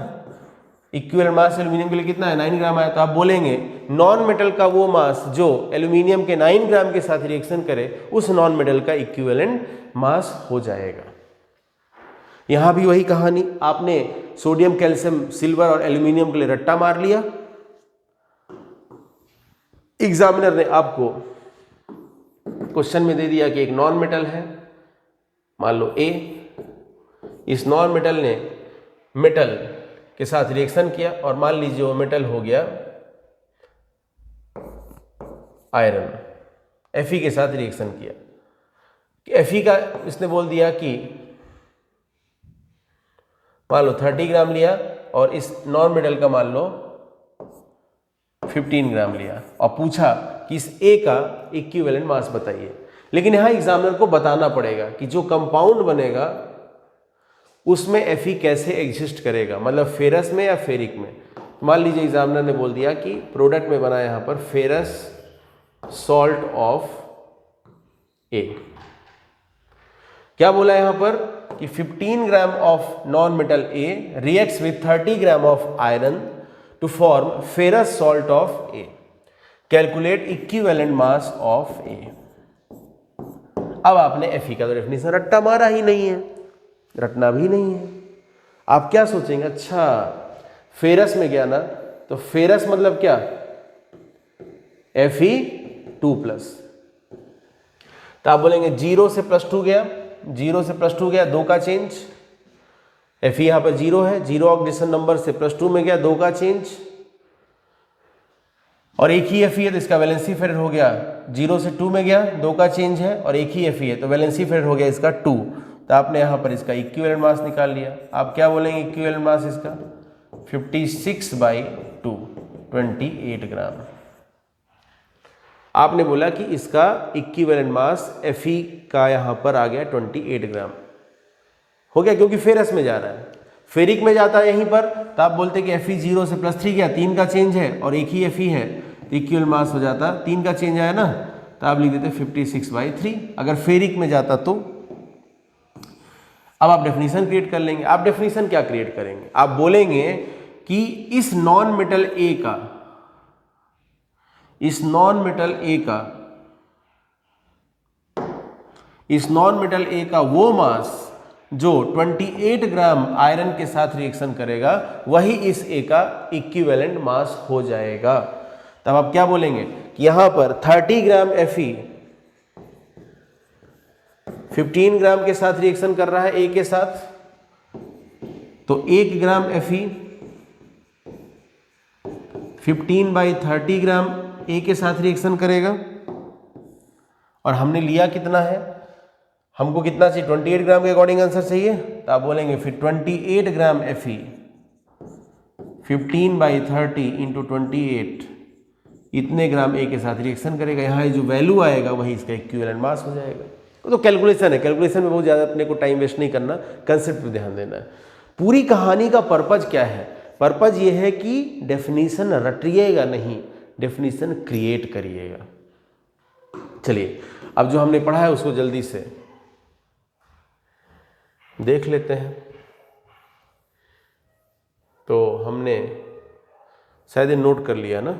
इक्विवेलेंट मास एल्यूमिनियम के लिए कितना है 9 ग्राम आया, तो आप बोलेंगे नॉन मेटल का वो मास जो एल्यूमिनियम के 9 ग्राम के साथ रिएक्शन करे उस नॉन मेटल का इक्विवेलेंट मास हो जाएगा। यहां भी वही कहानी, आपने सोडियम कैल्शियम सिल्वर और एल्यूमिनियम के लिए रट्टा मार लिया, एग्जामिनर ने आपको क्वेश्चन में दे दिया कि एक नॉन मेटल है, मान लो ए, इस नॉन मेटल ने मेटल के साथ रिएक्शन किया और मान लीजिए वो मेटल हो गया आयरन, Fe के साथ रिएक्शन किया। Fe का इसने बोल दिया कि मान लो 30 ग्राम लिया और इस नॉन मेटल का मान लो 15 ग्राम लिया और पूछा कि इस ए का इक्विवेलेंट मास बताइए। लेकिन यहां एग्जामिनर को बताना पड़ेगा कि जो कंपाउंड बनेगा उसमें Fe कैसे एग्जिस्ट करेगा, मतलब फेरस में या फेरिक में। मान लीजिए एग्जामिनर ने बोल दिया कि प्रोडक्ट में बना यहां पर फेरस सॉल्ट ऑफ ए। क्या बोला यहां पर कि 15 gram of non metal A reacts with 30 gram of iron to form ferrous salt of A, calculate equivalent mass of A. अब आपने Fe का तो डेफिनेशन रट्टा मारा ही नहीं है, रटना भी नहीं है। आप क्या सोचेंगे, अच्छा फेरस में गया ना, तो फेरस मतलब क्या Fe2+, तो आप बोलेंगे 0 से +2 गया, 0 से +2 गया, 2 का चेंज, Fe यहां पर 0 है, 0 ऑक्सीडेशन नंबर से +2 में गया, 2 का चेंज, और एक ही Fe है तो इसका वैलेंसी फेरर हो गया, 0 से 2 में गया, 2 का चेंज है और एक ही Fe है तो वैलेंसी फेरर हो गया इसका 2। तो आपने यहां पर इसका इक्विवेलेंट मास निकाल लिया। आप क्या बोलेंगे इक्विवेलेंट मास इसका 56/2, 28 ग्राम। आपने बोला कि इसका इक्विवेलेंट मास Fe का यहां पर आ गया 28 ग्राम हो गया, क्योंकि फेरस में जा रहा है। फेरिक में जाता है यहीं पर तो आप बोलते कि Fe 0 से +3 गया, 3 का चेंज है और एक ही Fe है तो इक्विवेलेंट मास हो जाता, 3 का चेंज आया ना, तो आप लिख देते 56/3। अगर फेरिक में जाता तो। अब आप डेफिनेशन क्रिएट कर लेंगे। आप डेफिनेशन क्या क्रिएट करेंगे, आप बोलेंगे कि इस नॉन मेटल ए का वो मास जो 28 ग्राम आयरन के साथ रिएक्शन करेगा वही इस ए का इक्विवेलेंट मास हो जाएगा। तब आप क्या बोलेंगे कि यहां पर 30 ग्राम Fe 15 ग्राम के साथ रिएक्शन कर रहा है ए के साथ, तो 1 ग्राम Fe 15/30 ग्राम ए के साथ रिएक्शन करेगा। और हमने लिया कितना है, हमको कितना चाहिए 28 ग्राम के अकॉर्डिंग आंसर चाहिए, तो आप बोलेंगे फिर 28 ग्राम Fe 15/30 इंटू 28 इतने ग्राम ए के साथ रिएक्शन करेगा। यहाँ जो वैल्यू आएगा वही इसका इक्विवेलेंट मास हो जाएगा। तो कैलकुलेशन है, कैलकुलेशन में बहुत ज़्यादा अपने को टाइम वेस्ट नहीं करना, कंसेप्ट पे ध्यान देना है। पूरी कहानी का पर्पज क्या है, पर्पज ये है कि डेफिनेशन रटिएगा नहीं, डेफिनेशन क्रिएट करिएगा। चलिए अब जो हमने पढ़ा है उसको जल्दी से देख लेते हैं। तो हमने शायद नोट कर लिया ना,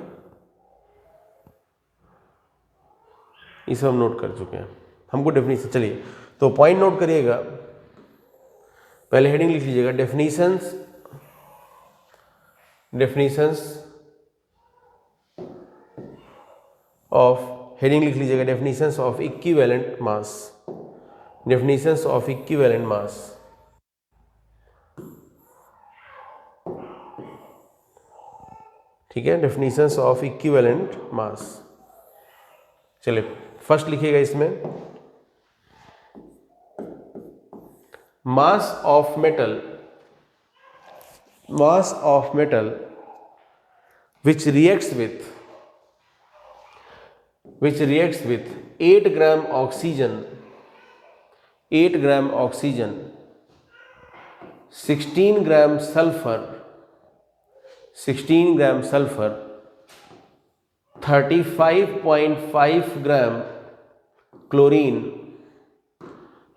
ये सब हम नोट कर चुके हैं, हमको डेफिनेशन। चलिए तो पॉइंट नोट करिएगा, पहले हेडिंग लिख लीजिएगा डेफिनेशंस ऑफ, हेडिंग लिख लीजिएगा definitions of equivalent mass, definitions of equivalent mass. ठीक है, डेफिनेशंस ऑफ इक्विवेलेंट मास। चलिए फर्स्ट लिखिएगा इसमें, mass of metal which reacts with 8 gram oxygen 16 gram sulfur 35.5 gram chlorine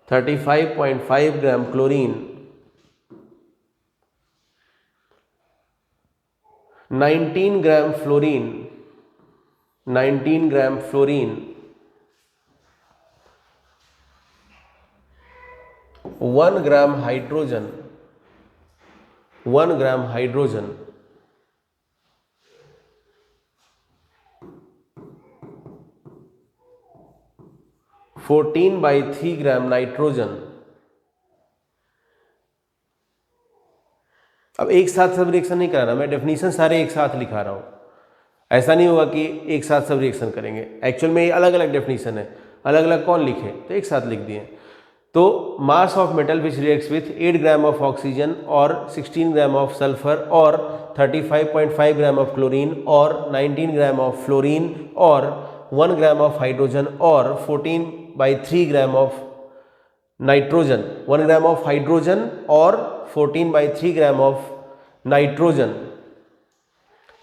35.5 gram chlorine 19 gram fluorine 19 gram fluorine 1 gram hydrogen 1 gram hydrogen 14/3 gram nitrogen. अब एक साथ सब reaction नहीं कराना, मैं डेफिनेशन सारे एक साथ लिखा रहा हूं। ऐसा नहीं होगा कि एक साथ सब रिएक्शन करेंगे, एक्चुअल में ये अलग अलग डेफिनेशन है, अलग अलग कौन लिखे, तो एक साथ लिख दिए। तो mass of metal which reacts with 8 gram of oxygen और 16 ग्राम ऑफ सल्फर और 35.5 ग्राम ऑफ क्लोरीन और 19 ग्राम ऑफ फ्लोरीन और 1 ग्राम ऑफ हाइड्रोजन और 14/3 gram of nitrogen, 1 gram of hydrogen और 14/3 gram of nitrogen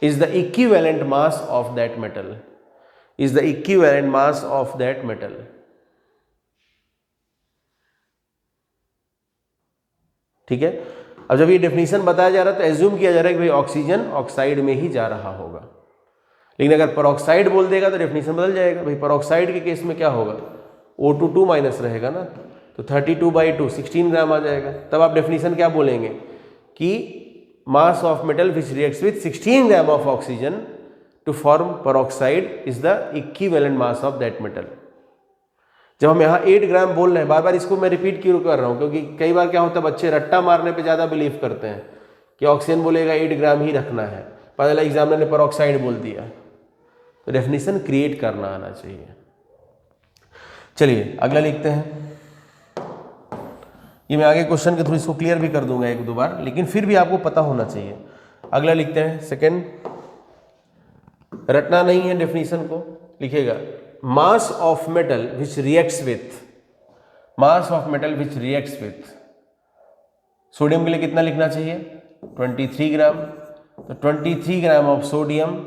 is the equivalent mass of that metal, is the equivalent mass of that metal। ठीक है। अब जब ये definition बताया जा रहा है तो एज्यूम किया जा रहा है कि भाई ऑक्सीजन ऑक्साइड में ही जा रहा होगा, लेकिन अगर परऑक्साइड बोल देगा तो डेफिनेशन बदल जाएगा। भाई परऑक्साइड के केस में क्या होगा, O2 2 माइनस रहेगा ना, तो 32/2 16 ग्राम आ जाएगा। तब आप डेफिनेशन क्या बोलेंगे कि mass of metal which reacts with 16 gram of oxygen to form peroxide is the equivalent mass of that metal। जब हम यहाँ 8 ग्राम बोल रहे हैं, बार बार इसको मैं रिपीट क्यों कर रहा हूँ, क्योंकि कई बार क्या होता है बच्चे रट्टा मारने पे ज़्यादा बिलीव करते हैं कि ऑक्सीजन बोलेगा 8 ग्राम ही रखना है, पहले एग्जामिनर ने पेरोक्साइड बोल दिया, तो डेफिनेशन क्रिएट करना आना चाहिए। चलिए अगला लिखते हैं। ये मैं आगे क्वेश्चन के थ्रू इसको क्लियर भी कर दूंगा एक दो बार, लेकिन फिर भी आपको पता होना चाहिए। अगला लिखते हैं सेकंड, रटना नहीं है डेफिनेशन को, लिखेगा mass of metal which reacts with, mass of metal which reacts with, sodium के लिए कितना लिखना चाहिए 23 ग्राम, तो 23 ग्राम ऑफ सोडियम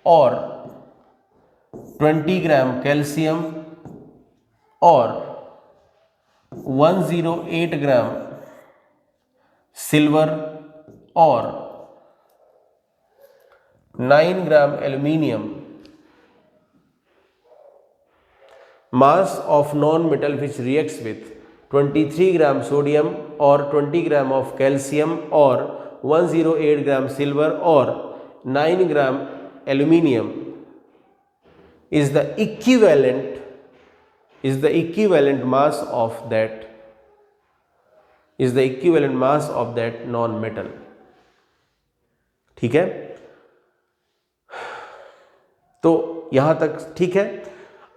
और 20 ग्राम कैल्शियम और 108 ग्राम सिल्वर और 9 gram aluminium. Mass of non metal which reacts with 23 gram sodium और 20 ग्राम ऑफ कैल्शियम और 108 ग्राम सिल्वर और 9 gram aluminium is the equivalent mass of that, is the equivalent mass of that non metal। ठीक है, तो यहां तक ठीक है।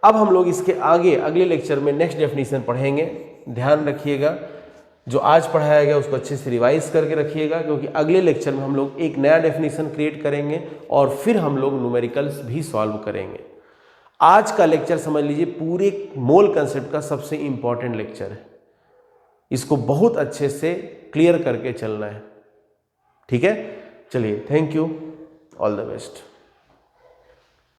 अब हम लोग इसके आगे अगले लेक्चर में नेक्स्ट डेफिनेशन पढ़ेंगे। ध्यान रखिएगा, जो आज पढ़ाया गया उसको अच्छे से रिवाइज करके रखिएगा, क्योंकि अगले लेक्चर में हम लोग एक नया डेफिनेशन क्रिएट करेंगे और फिर हम लोग न्यूमेरिकल्स भी सॉल्व करेंगे। आज का लेक्चर समझ लीजिए पूरे मोल कंसेप्ट का सबसे इंपॉर्टेंट लेक्चर है, इसको बहुत अच्छे से क्लियर करके चलना है। ठीक है, चलिए thank you, all the best.